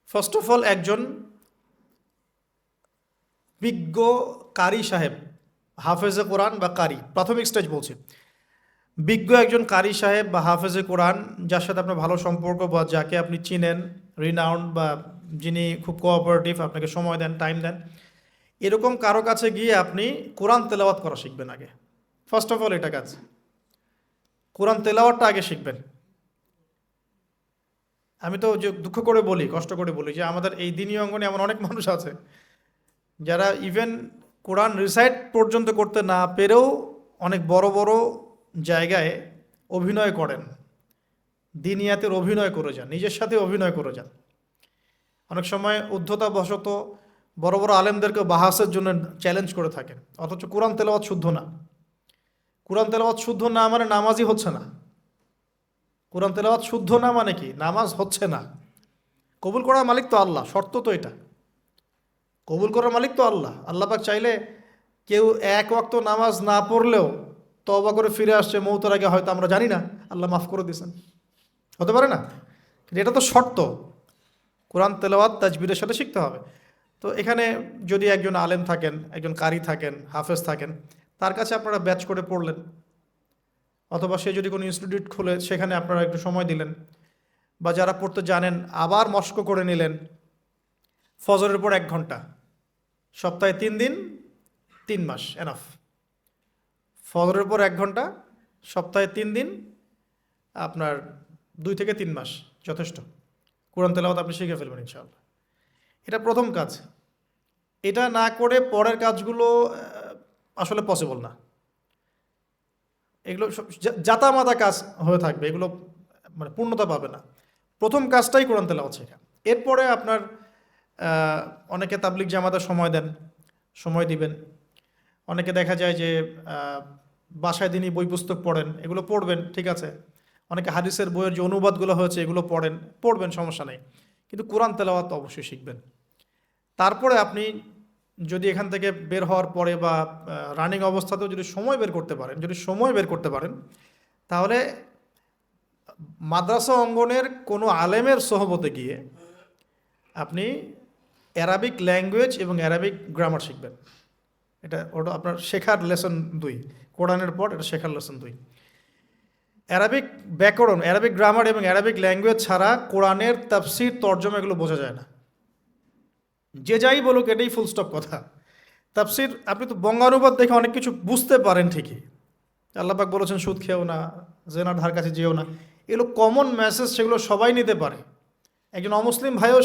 ফার্স্ট অফ অল, একজন বিজ্ঞ কারি সাহেব, হাফেজে কোরআন বা কারি, প্রাথমিক স্টেজ বলছি, বিজ্ঞ একজন কারি সাহেব বা হাফেজে কোরআন, যার সাথে আপনার ভালো সম্পর্ক বা যাকে আপনি চিনেন, রিনাউন্ড বা যিনি খুব কোঅপারেটিভ, আপনাকে সময় দেন, টাইম দেন, এরকম কারো কাছে গিয়ে আপনি কোরআন তেলাওয়াত করা শিখবেন আগে। ফার্স্ট অফ অল এটা কাজ, কোরআন তেলাওয়াতটা আগে শিখবেন। আমি তো যে দুঃখ করে বলি, কষ্ট করে বলি যে আমাদের এই দিনী অঙ্গনে এমন অনেক মানুষ আছে যারা ইভেন কোরআন রিসাইট পর্যন্ত করতে না পেরেও অনেক বড় বড় জায়গায় অভিনয় করেন, দিনিয়াতের অভিনয় করে যান, নিজের সাথে অভিনয় করে যান। অনেক সময় উদ্ধতা বশত বড় বড় আলেমদেরকে বাহাসের জন্য চ্যালেঞ্জ করে থাকেন, অথচ কোরআন তেলাওয়াত শুদ্ধ না। কোরআন তেলাওয়াত শুদ্ধ না মানে নামাজই হচ্ছে না। কোরআন তেলাওয়াত শুদ্ধ না মানে কি? নামাজ হচ্ছে না। কবুল করার মালিক তো আল্লাহ, শর্ত তো এটা। কবুল করার মালিক তো আল্লাহ। আল্লাহ পাক চাইলে কেউ এক ওয়াক্ত নামাজ না পড়লেও তওবা করে ফিরে আসছে মৌতের আগে, হয়তো আমরা জানি না, আল্লাহ মাফ করে দিয়েছেন, হতে পারে না? কিন্তু এটা তো শর্ত, কোরআন তেলাওয়াত তাজবিরের সাথে শিখতে হবে। তো এখানে যদি একজন আলেম থাকেন, একজন কারি থাকেন, হাফেজ থাকেন, তার কাছে আপনারা ব্যাচ করে পড়লেন, অথবা সে যদি কোনো ইনস্টিটিউট খুলে সেখানে আপনারা একটু সময় দিলেন, বা যারা পড়তে জানেন আবার মস্ক করে নিলেন। ফজরের পর 1 ঘন্টা, সপ্তাহে 3 দিন, 3 মাস এনাফ। ফজরের পর 1 ঘন্টা, সপ্তাহে 3 দিন, আপনার 2 থেকে 3 মাস যথেষ্ট। কোরআন তেলাওয়াত আপনি শিখে ফেলবেন ইনশাআল্লাহ। এটা প্রথম কাজ। এটা না করে পরের কাজগুলো আসলে পসিবল না। এগুলো সব জাতামাতা কাজ হয়ে থাকবে, এগুলো মানে পূর্ণতা পাবে না। প্রথম কাজটাই কোরআন তেলাওয়াত শেখা। এরপরে আপনার অনেকে তাবলিগ জামাতে সময় দেন, সময় দিবেন। অনেকে দেখা যায় যে বাসায় দিনই বই পুস্তক পড়েন, এগুলো পড়বেন, ঠিক আছে। অনেকে হাদিসের বইয়ের যে অনুবাদগুলো হয়েছে এগুলো পড়বেন, সমস্যা নেই। কিন্তু কোরআন তেলাওয়াত অবশ্যই শিখবেন। তারপরে আপনি যদি এখান থেকে বের হওয়ার পরে বা রানিং অবস্থাতেও যদি সময় বের করতে পারেন, তাহলে মাদ্রাসা অঙ্গনের কোনো আলেমের সোহবতে গিয়ে আপনি অ্যারাবিক ল্যাঙ্গুয়েজ এবং অ্যারাবিক গ্রামার শিখবেন। ওটা আপনার শেখার লেসন 2, কোরআনের পর এটা শেখার লেসন 2। অ্যারাবিক ব্যাকরণ, অ্যারাবিক গ্রামার এবং অ্যারাবিক ল্যাঙ্গুয়েজ ছাড়া কোরআনের তাফসির, তর্জমা এগুলো বোঝা যায় না। যে যাই বলুক, এটাই ফুল স্টপ কথা। তাফসির আপনি তো বঙ্গানুবাদ দেখে অনেক কিছু বুঝতে পারেন ঠিকই, আল্লাহ পাক বলেছেন সুদ খেও না, জেনার ধার কাছে যেও না, এগুলো কমন মেসেজ, সেগুলো সবাই নিতে পারে। একজন অমুসলিম ভাইও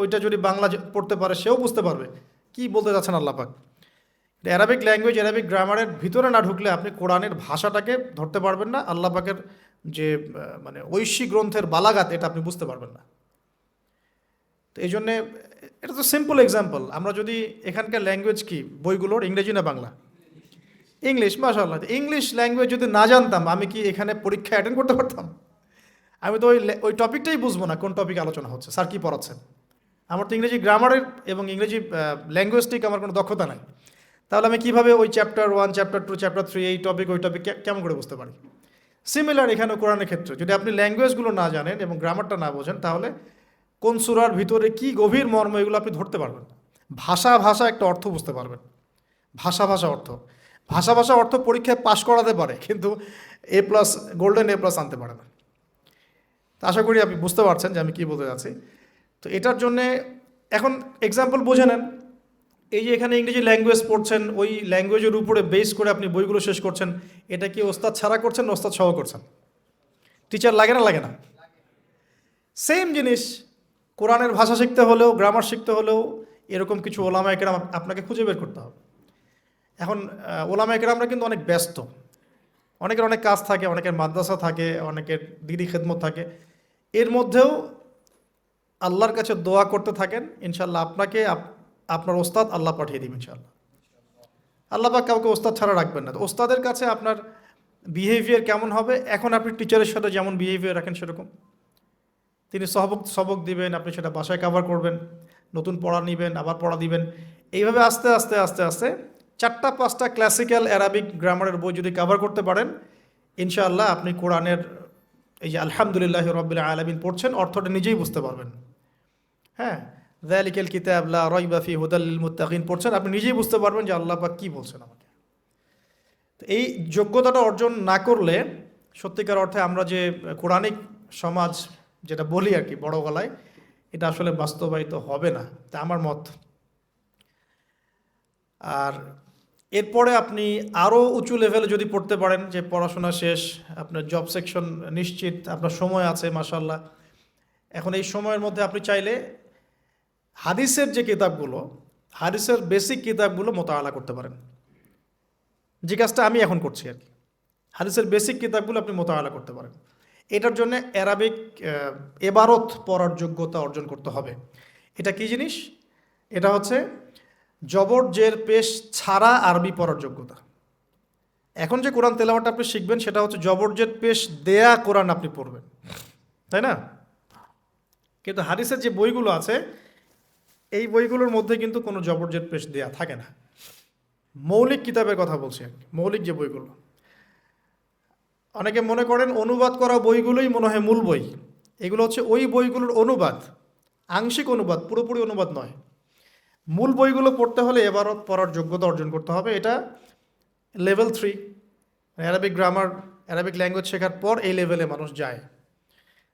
ওইটা যদি বাংলা পড়তে পারে, সেও বুঝতে পারবে কি বলতে যাচ্ছেন আল্লাহ পাক। অ্যারাবিক ল্যাঙ্গুয়েজ, অ্যারাবিক গ্রামারের ভিতরে না ঢুকলে আপনি কোরআনের ভাষাটাকে ধরতে পারবেন না। আল্লাহ পাকের যে মানে ঐশী গ্রন্থের বালাগাত, এটা আপনি বুঝতে পারবেন না। তো এই জন্যে এটা তো সিম্পল এক্সাম্পল। আমরা যদি এখানকার ল্যাঙ্গুয়েজ কি বইগুলোর, ইংরেজি না বাংলা? ইংলিশ। মাশাআল্লাহ, ইংলিশ ল্যাঙ্গুয়েজ যদি না জানতাম, আমি কি এখানে পরীক্ষা অ্যাটেন্ড করতে পারতাম? আমি তো ওই টপিকটাই বুঝবো না, কোন টপিক আলোচনা হচ্ছে, স্যার কী পড়াচ্ছেন। আমার তো ইংরেজি গ্রামারের এবং ইংরেজি ল্যাঙ্গুয়েজটিক আমার কোনো দক্ষতা নাই। তাহলে আমি কীভাবে ওই চ্যাপ্টার 1, চ্যাপ্টার 2, চ্যাপ্টার 3, এই টপিক ওই টপিক কেমন করে বুঝতে পারি? সিমিলার এখানে কোরআনের ক্ষেত্রে যদি আপনি ল্যাঙ্গুয়েজগুলো না জানেন এবং গ্রামারটা না বোঝেন, তাহলে কোন সূরার ভিতরে কি গভীর মর্ম, এগুলো আপনি ধরতে পারবেন না। ভাষা একটা অর্থ বুঝতে পারবেন, ভাষা অর্থ পরীক্ষায় পাশ করাতে পারে, কিন্তু A+, গোল্ডেন A+ আনতে পারে না। তো আশা করি আপনি বুঝতে পারছেন যে আমি কী বলতে যাচ্ছি। তো এটার জন্যে এখন এক্সাম্পল বুঝে নেন। এই যে এখানে ইংরেজি ল্যাঙ্গুয়েজ পড়ছেন, ওই ল্যাঙ্গুয়েজের উপরে বেস করে আপনি বইগুলো শেষ করছেন, এটা কি ওস্তাদ ছাড়া করছেন না ওস্তাদ সহ করছেন? টিচার লাগে না? সেম জিনিস, কোরআনের ভাষা শিখতে হলেও, গ্রামার শিখতে হলেও এরকম কিছু ওলামায়ে কেরাম আপনাকে খুঁজে বের করতে হবে। এখন ওলামায়ে কেরামরা কিন্তু অনেক ব্যস্ত, অনেকের অনেক কাজ থাকে, অনেকের মাদ্রাসা থাকে, অনেকের দিদি খেদমত থাকে। এর মধ্যেও আল্লাহর কাছে দোয়া করতে থাকেন, ইনশাল্লাহ আপনাকে আপনার ওস্তাদ আল্লাহ পাঠিয়ে দিবেন ইনশাল্লাহ। আল্লাহ পাক কাউকে ওস্তাদ ছাড়া রাখবেন না। তো ওস্তাদের কাছে আপনার বিহেভিয়ার কেমন হবে, এখন আপনি টিচারের সাথে যেমন বিহেভিয়ার রাখেন সেরকম। তিনি সবক সবক দিবেন, আপনি সেটা বাসায় কভার করবেন, নতুন পড়া নেবেন, আবার পড়া দিবেন। এইভাবে আস্তে আস্তে আস্তে আস্তে 4-5টা ক্লাসিক্যাল অ্যারাবিক গ্রামারের বই যদি কভার করতে পারেন, ইনশাআল্লাহ আপনি কোরআনের এই যে আলহামদুলিল্লাহ রাব্বিল আলামিন পড়ছেন, অর্থটা নিজেই বুঝতে পারবেন। হ্যাঁ, যালিকাল কিতাব লা রাইবা ফি হুদাল লিল মুত্তাকিন পড়ছেন, আপনি নিজেই বুঝতে পারবেন যে আল্লাহ পাক কী বলছেন আমাকে। তো এই যোগ্যতাটা অর্জন না করলে সত্যিকার অর্থে আমরা যে কোরআনিক সমাজ যেটা বলি আর কি বড় গলায়, এটা আসলে বাস্তবায়িত হবে না, তা আমার মত। আর এরপরে আপনি আরও উঁচু লেভেলে যদি পড়তে পারেন, যে পড়াশোনা শেষ, আপনার জব সেকশন নিশ্চিত, আপনার সময় আছে মাশাল্লাহ, এখন এই সময়ের মধ্যে আপনি চাইলে হাদিসের যে কিতাবগুলো, হাদিসের বেসিক কিতাবগুলো মোতালা করতে পারেন, যে কাজটা আমি এখন করছি আর কি। হাদিসের বেসিক কিতাবগুলো আপনি মোতালা করতে পারেন। এটার জন্য অ্যারাবিক এবারত পড়ার যোগ্যতা অর্জন করতে হবে। এটা কি জিনিস? এটা হচ্ছে জবর জের পেশ ছাড়া আরবি পড়ার যোগ্যতা। এখন যে কোরআন তেলাওয়াতটা আপনি শিখবেন, সেটা হচ্ছে জবর জের পেশ দেয়া কোরআন আপনি পড়বেন, তাই না? কিন্তু হাদিসের যে বইগুলো আছে, এই বইগুলোর মধ্যে কিন্তু কোনো জবর জের পেশ দেয়া থাকে না। মৌলিক কিতাবের কথা বলছি আর কি, মৌলিক যে বইগুলো। অনেকে মনে করেন অনুবাদ করা বইগুলোই মনে হয় মূল বই। এগুলো হচ্ছে ওই বইগুলোর অনুবাদ, আংশিক অনুবাদ, পুরোপুরি অনুবাদ নয়। মূল বইগুলো পড়তে হলে এবারত পড়ার যোগ্যতা অর্জন করতে হবে। এটা level 3, Arabic grammar, Arabic language শেখার পর এই লেভেলে মানুষ যায়।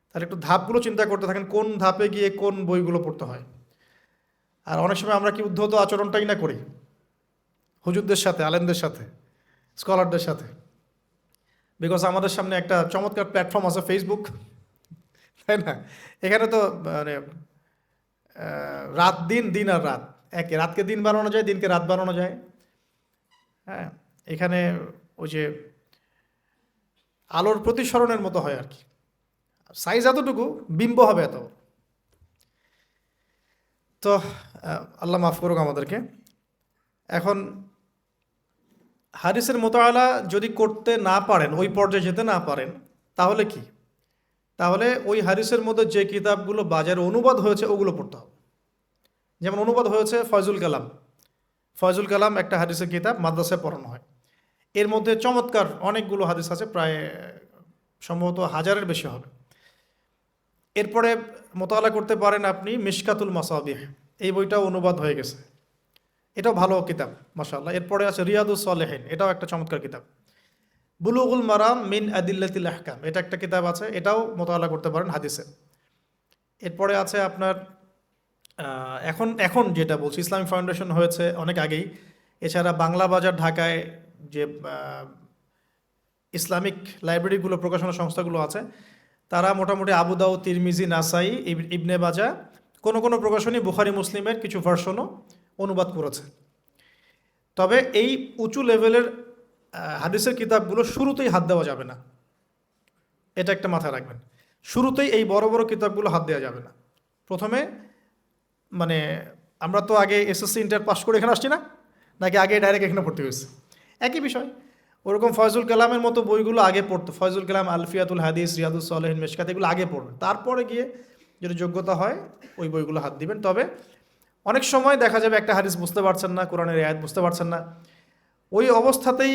তাহলে একটু ধাপগুলো চিন্তা করতে থাকেন, কোন ধাপে গিয়ে কোন বইগুলো পড়তে হয়। আর অনেক সময় আমরা কি উদ্ধত আচরণটাই না করি হুজুরদের সাথে, আলেমদের সাথে, স্কলারদের সাথে। বিকজ আমাদের সামনে একটা চমৎকার প্ল্যাটফর্ম আছে ফেসবুক, তাই না? এখানে তো মানে রাত দিন, দিন আর রাত একে, রাতকে দিন বানানো যায়, দিনকে রাত বানানো যায়। হ্যাঁ, এখানে ওই যে আলোর প্রতিসরণের মতো হয় আর কি, সাইজ এতটুকু, বিম্ব হবে এত। তো আল্লাহ মাফ করুক আমাদেরকে। এখন হাদিসের মোতালা যদি করতে না পারেন, ওই পর্যায়ে যেতে না পারেন, তাহলে কি? তাহলে ওই হাদিসের মধ্যে যে কিতাবগুলো বাজারে অনুবাদ হয়েছে ওগুলো পড়তে হবে। যেমন অনুবাদ হয়েছে ফয়জুল কালাম। ফয়জুল কালাম একটা হাদিসের কিতাব, মাদ্রাসায় পড়ানো হয়। এর মধ্যে চমৎকার অনেকগুলো হাদিস আছে, প্রায় সম্ভবত 1000-এর বেশি হবে। এরপরে মোতালা করতে পারেন আপনি মিশকাতুল মাসাবিহ, এই বইটাও অনুবাদ হয়ে গেছে, এটাও ভালো কিতাব মাশাআল্লাহ। এরপরে আছে রিয়াদুস সালেহিন, এটাও একটা চমৎকার কিতাব। বুলুগুল মারাম মিন আদিল্লাতিল আহকাম, এটা একটা কিতাব আছে, এটাও মোতালা করতে পারেন হাদিসে। এরপরে আছে আপনার এখন এখন যেটা বলছি, ইসলামিক ফাউন্ডেশন হয়েছে অনেক আগেই। এছাড়া বাংলা বাজার ঢাকায় যে ইসলামিক লাইব্রেরিগুলো, প্রকাশনা সংস্থাগুলো আছে, তারা মোটামুটি আবু দাউদ, তিরমিজি, নাসাই, ইবনে বাজা, কোনো কোনো প্রকাশনী বুখারী মুসলিমের কিছু ভার্সনও অনুবাদ করেছে। তবে এই উঁচু লেভেলের হাদিসের কিতাবগুলো শুরুতেই হাত দেওয়া যাবে না, এটা একটা মাথায় রাখবেন। শুরুতেই এই বড় বড় কিতাবগুলো হাত দেওয়া যাবে না। প্রথমে মানে আমরা তো আগে এসএসসি ইন্টার পাস করে এখানে আসছি না, নাকি আগে ডাইরেক্ট এখানে ভর্তি হয়েছে? একই বিষয়। ওরকম ফয়জুল কালামের মতো বইগুলো আগে পড়তো, ফয়জুল কালাম, আলফিয়াতুল হাদিস, রিয়াদুস সালেহিন, মিশকাত, এগুলো আগে পড়বেন। তারপরে গিয়ে যদি যোগ্যতা হয় ওই বইগুলো হাত দিবেন। তবে অনেক সময় দেখা যাবে একটা হাদিস বুঝতে পারছেন না, কোরআনের আয়াত বুঝতে পারছেন না, ওই অবস্থাতেই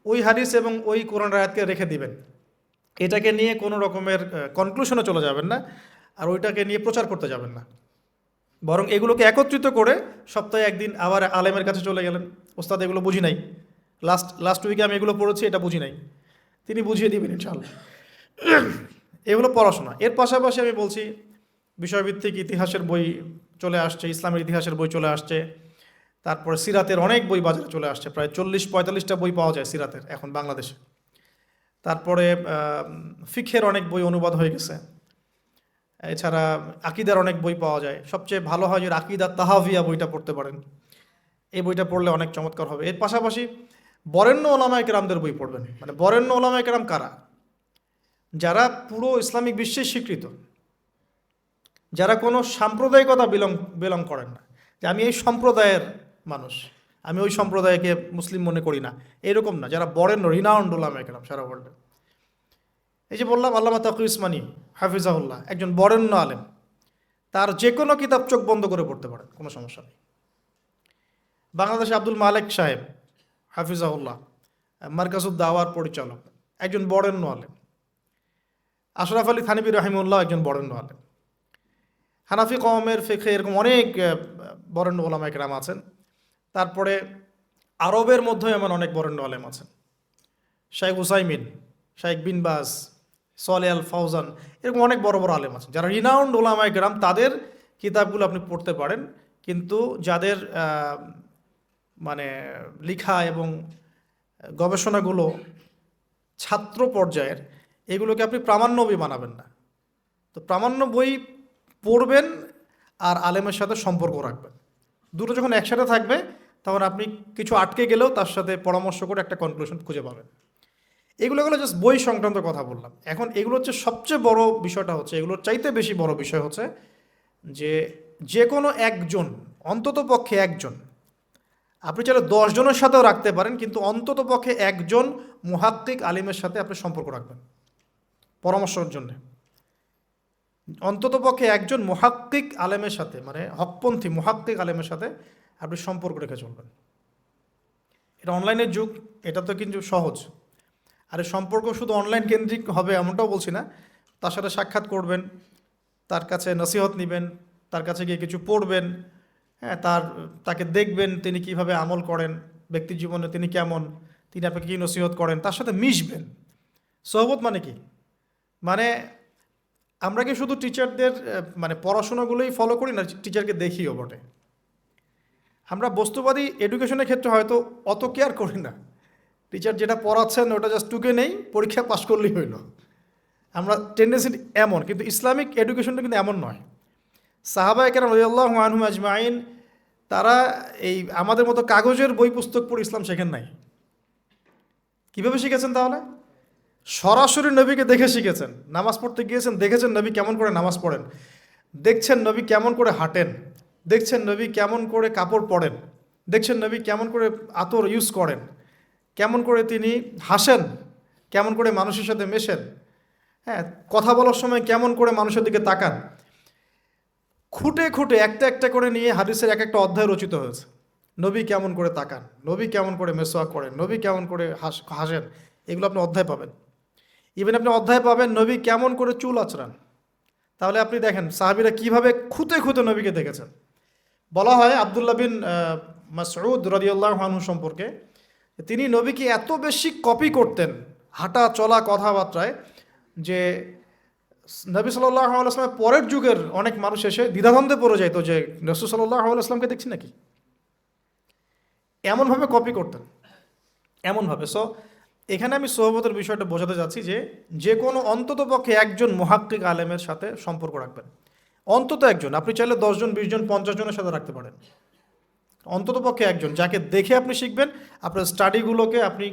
ওই হাদিস এবং ওই কোরআনের আয়াতকে রেখে দিবেন। এটাকে নিয়ে কোনো রকমের কনক্লুশনে চলে যাবেন না, আর ওইটাকে নিয়ে প্রচার করতে যাবেন না। বরং এগুলোকে একত্রিত করে সপ্তাহে একদিন আবার আলেমের কাছে চলে গেলেন, ওস্তাদ এগুলো বুঝি নাই, লাস্ট উইকে আমি এগুলো পড়েছি, এটা বুঝি নাই, তিনি বুঝিয়ে দিবেন ইনশাআল্লাহ। এগুলো পড়াশোনা। এর পাশাপাশি আমি বলছি বিষয়ভিত্তিক ইতিহাসের বই চলে আসছে, ইসলামের ইতিহাসের বই চলে আসছে। তারপরে সিরাতের অনেক বই বাজারে চলে আসছে, প্রায় 40-45টা বই পাওয়া যায় সিরাতের এখন বাংলাদেশে। তারপরে ফিকহের অনেক বই অনুবাদ হয়ে গেছে। এছাড়া আকিদার অনেক বই পাওয়া যায়। সবচেয়ে ভালো হয় যে আকিদা তাহাভিয়া বইটা পড়তে পারেন, এই বইটা পড়লে অনেক চমৎকার হবে। এর পাশাপাশি বরেণ্য ওলামায়ে কেরামদের বই পড়বেন। মানে বরেণ্য ওলামায়ে কেরাম কারা? যারা পুরো ইসলামিক বিশ্বে স্বীকৃত, যারা কোনো সাম্প্রদায়িকতা বিলং করেন না, যে আমি এই সম্প্রদায়ের মানুষ, আমি ওই সম্প্রদায়কে মুসলিম মনে করি না, এরকম না। যারা বরেণ্য রিনাউন্ড ওলামায়ে কেরাম সারা ওয়ার্ল্ডে। এই যে বললাম আল্লামা তাকি উসমানী হাফিজাহুল্লাহ একজন বরেণ্য আলেম, তার যে কোনো কিতাব চোখ বন্ধ করে পড়তে পারেন, কোনো সমস্যা নেই। বাংলাদেশে আব্দুল মালেক সাহেব হাফিজাহুল্লাহ মার্কাজুদ দাওয়ার পরিচালক, একজন বরেণ্য আলেম। আশরাফ আলী থানভী রাহিমউল্লাহ একজন বরেণ্য আলেম। হানাফি কওমের ফিকহে এরকম অনেক বরেণ্য ওলামায়ে কেরাম আছেন। তারপরে আরবের মধ্যে এমন অনেক বরেণ্য আলেম আছেন, শাইখ উসাইমিন, শাইখ বিন বাজ, সলে আল ফাউজান, এরকম অনেক বড় বড় আলেম আছেন যারা রিনাউন্ড ওলামায়ে কেরাম। তাদের কিতাবগুলো আপনি পড়তে পারেন, কিন্তু যাদের মানে লিখা এবং গবেষণাগুলো ছাত্র পর্যায়ের, এগুলোকে আপনি প্রামাণ্য বই বানাবেন না। তো প্রামাণ্য বই পড়বেন আর আলেমের সাথে সম্পর্ক রাখবেন। দুটো যখন একসাথে থাকবে তখন আপনি কিছু আটকে গেলেও তার সাথে পরামর্শ করে একটা কনক্লুশন খুঁজে পাবেন। এগুলো জাস্ট বই সংক্রান্ত কথা বললাম। এখন এগুলো হচ্ছে সবচেয়ে বড় বিষয়টা হচ্ছে, এগুলোর চাইতে বেশি বড় বিষয় হচ্ছে যে কোনো একজন, অন্তত পক্ষে একজন, আপনি চাইলে 10 জনের সাথেও রাখতে পারেন, কিন্তু অন্তত পক্ষে একজন মুহাক্কিক আলিমের সাথে আপনি সম্পর্ক রাখবেন পরামর্শের জন্য। অন্তত পক্ষে একজন মুহাক্কিক আলেমের সাথে, মানে হকপন্থী মুহাক্কিক আলেমের সাথে আপনি সম্পর্ক রেখে চলবেন। এটা অনলাইনের যুগ, এটা তো কিন্তু সহজ। আর এই সম্পর্ক শুধু অনলাইন কেন্দ্রিক হবে এমনটাও বলছি না। তার সাথে সাক্ষাৎ করবেন, তার কাছে নসিহত নেবেন, তার কাছে গিয়ে কিছু পড়বেন, হ্যাঁ, তাকে দেখবেন তিনি কিভাবে আমল করেন, ব্যক্তি জীবনে তিনি কেমন, তিনি আপনাকে কী নসিহত করেন, তার সাথে মিশবেন। সোহবত মানে কি? মানে আমরা কি শুধু টিচারদের মানে পড়াশোনাগুলোই ফলো করি না, টিচারকে দেখিও বটে। আমরা বস্তুবাদী এডুকেশনের ক্ষেত্রে হয়তো অত কেয়ার করি না, টিচার যেটা পড়াচ্ছেন ওটা জাস্ট টুকে নেই, পরীক্ষা পাস করলেই হইল। আমরা টেন্ডেন্সি এমন, কিন্তু ইসলামিক এডুকেশনটা কিন্তু এমন নয়। সাহাবায়ে কেরাম রাদিয়াল্লাহু আনহুম আজমাইন তারা এই আমাদের মতো কাগজের বই পুস্তক পড়ে ইসলাম শেখেন নাই। কীভাবে শিখেছেন তাহলে? সরাসরি নবীকে দেখে শিখেছেন। নামাজ পড়তে গিয়েছেন, দেখেছেন নবী কেমন করে নামাজ পড়েন, দেখছেন নবী কেমন করে হাঁটেন, দেখছেন নবী কেমন করে কাপড় পরেন, দেখছেন নবী কেমন করে আতর ইউজ করেন, কেমন করে তিনি হাসেন, কেমন করে মানুষের সাথে মেশেন, হ্যাঁ, কথা বলার সময় কেমন করে মানুষের দিকে তাকান। খুঁটে খুঁটে একটা একটা করে নিয়ে হাদিসের এক একটা অধ্যায় রচিত হয়েছে। নবী কেমন করে তাকান, নবী কেমন করে মেসওয়াক করেন, নবী কেমন করে হাসেন, এগুলো আপনি অধ্যায় পাবেন। ইভেন আপনি অধ্যায় পাবেন নবী কেমন করে চুল আঁচড়ান। তাহলে আপনি দেখেন সাহাবীরা কিভাবে খুঁতে খুঁতে নবীকে দেখেছেন। বলা হয় আব্দুল্লাহ বিন মাসউদ রাদিয়াল্লাহু আনহু সম্পর্কে, তিনি নবীকে এত বেশি কপি করতেন হাঁটা চলা কথাবার্তায়, যে নবী সাল্লাল্লাহু আলাইহি ওয়াসাল্লামের পরের যুগের অনেক মানুষ এসে দ্বিধাদ্বন্দ্বে পড়ে যেত যে রাসূল সাল্লাল্লাহু আলাইহি ওয়াসাল্লামকে দেখছি নাকি। এমনভাবে কপি করতেন, এমনভাবে। সো এখানে আমি সোহবতের বিষয়টা বোঝাতে যাচ্ছি যে কোনো অন্তত পক্ষে একজন মুহাক্কিক আলেমের সাথে সম্পর্ক রাখবেন। অন্তত একজন, আপনি চাইলে 10 জন 20 জন 50 জনের সাথে রাখতে পারেন। অন্তত পক্ষে একজন যাকে দেখে আপনি শিখবেন, আপনার স্টাডিগুলোকে, আপনি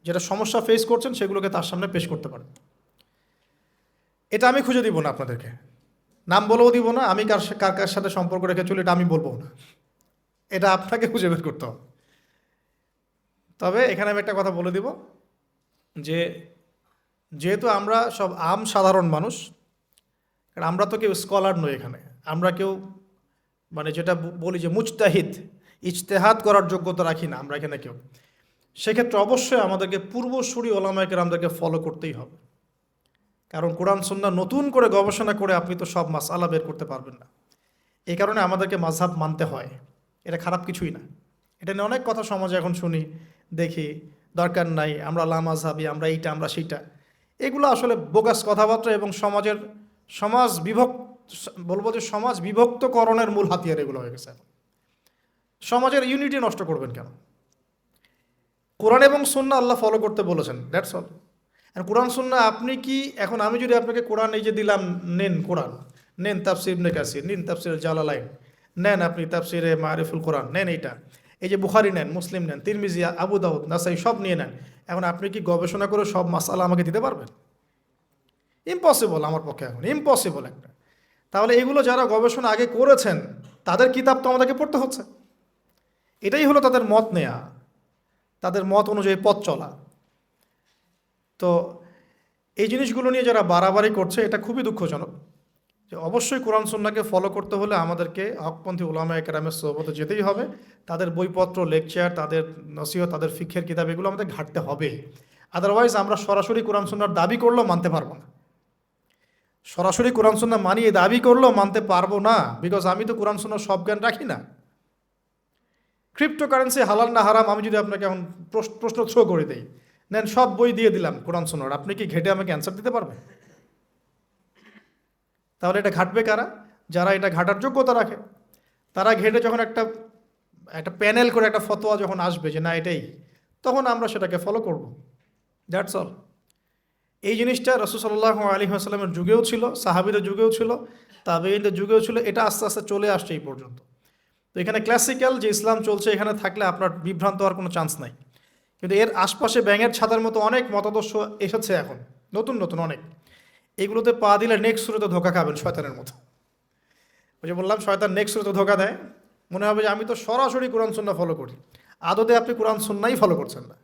যেটা সমস্যা ফেস করছেন সেগুলোকে তার সামনে পেশ করতে পারেন। এটা আমি খুঁজে দিব না আপনাদেরকে, নাম বলেও দিব না, আমি কার কার সাথে সম্পর্ক রেখে চলি এটা আমি বলবো না, এটা আপনাকে খুঁজে বের করতে হবে। তবে এখানে আমি একটা কথা বলে দিব, যেহেতু আমরা সব সাধারণ মানুষ, কারণ আমরা তো কেউ স্কলার নই এখানে, আমরা কেউ মানে যেটা বলি যে মুজতাহিদ, ইজতেহাদ করার যোগ্যতা রাখি না আমরা এখানে কেউ। সেক্ষেত্রে অবশ্যই আমাদেরকে পূর্বসূরি ওলামায়ে কেরামদেরকে ফলো করতেই হবে। কারণ কোরআন সুন্নাহ নতুন করে গবেষণা করে আপনি তো সব মাসআলা বের করতে পারবেন না। এই কারণে আমাদেরকে মাযহাব মানতে হয়, এটা খারাপ কিছুই না। এটা নিয়ে অনেক কথা সমাজে এখন শুনি, দেখি, দরকার নাই, আমরা লা মাযহাবী, আমরা এইটা, আমরা সেইটা। এগুলো আসলে বোগাস কথাবার্তা এবং সমাজ বিভক্তকরণের মূল হাতিয়ার এগুলো হয়ে গেছে। সমাজের ইউনিটি নষ্ট করবেন কেন? কোরআন এবং সুন্নাহ আল্লাহ ফলো করতে বলেছেন, দ্যাটস অল। আর কোরআন সুন্নাহ আপনি কি, এখন আমি যদি আপনাকে কোরআন এই যে দিলাম, নেন কোরআন, নেন তাফসির ইবনে কাসির, নেন তাফসির জালালাইন, নেন আপনি তাফসিরে মারিফুল কোরআন, নেন এইটা, এই যে বুখারি নেন, মুসলিম নেন, তিরমিজি, আবু দাউদ, নাসাই সব নিয়ে নেন, এখন আপনি কি গবেষণা করে সব মাসআলা আমাকে দিতে পারবেন? ইম্পসিবল আমার পক্ষে, এখন ইম্পসিবল একটা। তাহলে এগুলো যারা গবেষণা আগে করেছেন তাদের কিতাব তো আমাদেরকে পড়তে হচ্ছে। এটাই হলো তাদের মত নেয়া, তাদের মত অনুযায়ী পথ চলা। তো এই জিনিসগুলো নিয়ে যারা বাড়াবাড়ি করছে এটা খুবই দুঃখজনক। যে অবশ্যই কোরআন সুন্নাহকে ফলো করতে হলে আমাদেরকে হকপন্থী উলামায়ে কেরামের সোহবতে যেতেই হবে, তাদের বইপত্র, লেকচার, তাদের নসিহত, তাদের ফিকহের কিতাব এগুলো আমাদের ঘাঁটতে হবে। আদারওয়াইজ আমরা সরাসরি কোরআন সুন্নাহর দাবি করলেও মানতে পারবো না। সরাসরি কোরআন সুন্নাহ মানিয়ে দাবি করলেও মানতে পারবো না, বিকজ আমি তো কোরআন সুন্নাহর সব জ্ঞান রাখি না। ক্রিপ্টোকারেন্সি হালাল না হারাম আমি যদি আপনাকে এখন প্রশ্ন থ্রো করে দেই, নেন সব বই দিয়ে দিলাম কোরআন সুন্নাহর, আপনি কি ঘেটে আমাকে অ্যান্সার দিতে পারবেন? তাহলে এটা ঘাটবে কারা? যারা এটা ঘাটার যোগ্যতা রাখে। তারা ঘেটে যখন একটা একটা প্যানেল করে একটা ফতোয়া যখন আসবে যে না এটাই, তখন আমরা সেটাকে ফলো করব। That's all. এই জিনিসটা রাসূল সাল্লাল্লাহু আলাইহি ওয়াসাল্লামের যুগেও ছিল, সাহাবীদের যুগেও ছিল, তাবেঈনদের যুগেও ছিল, এটা আস্তে আস্তে চলে আসছে এই পর্যন্ত। তো এখানে ক্লাসিক্যাল যে ইসলাম চলছে এখানে থাকলে আপনার বিভ্রান্ত হওয়ার কোনো চান্স নাই। কিন্তু এর আশপাশে ব্যাঙের ছাতার মতো অনেক মতাদর্শ এসেছে এখন, নতুন নতুন অনেক। এগুলোতে পা দিলে নেক্সট শুরুতে ধোকা খাবেন শয়তানের মতো। ওই যে বললাম শয়তান নেক্সট শুরুতে ধোকা দেয়, মনে হবে যে আমি তো সরাসরি কোরআন সুন্নাহ ফলো করি, আদতে আপনি কোরআন সুন্নাহই ফলো করছেন না।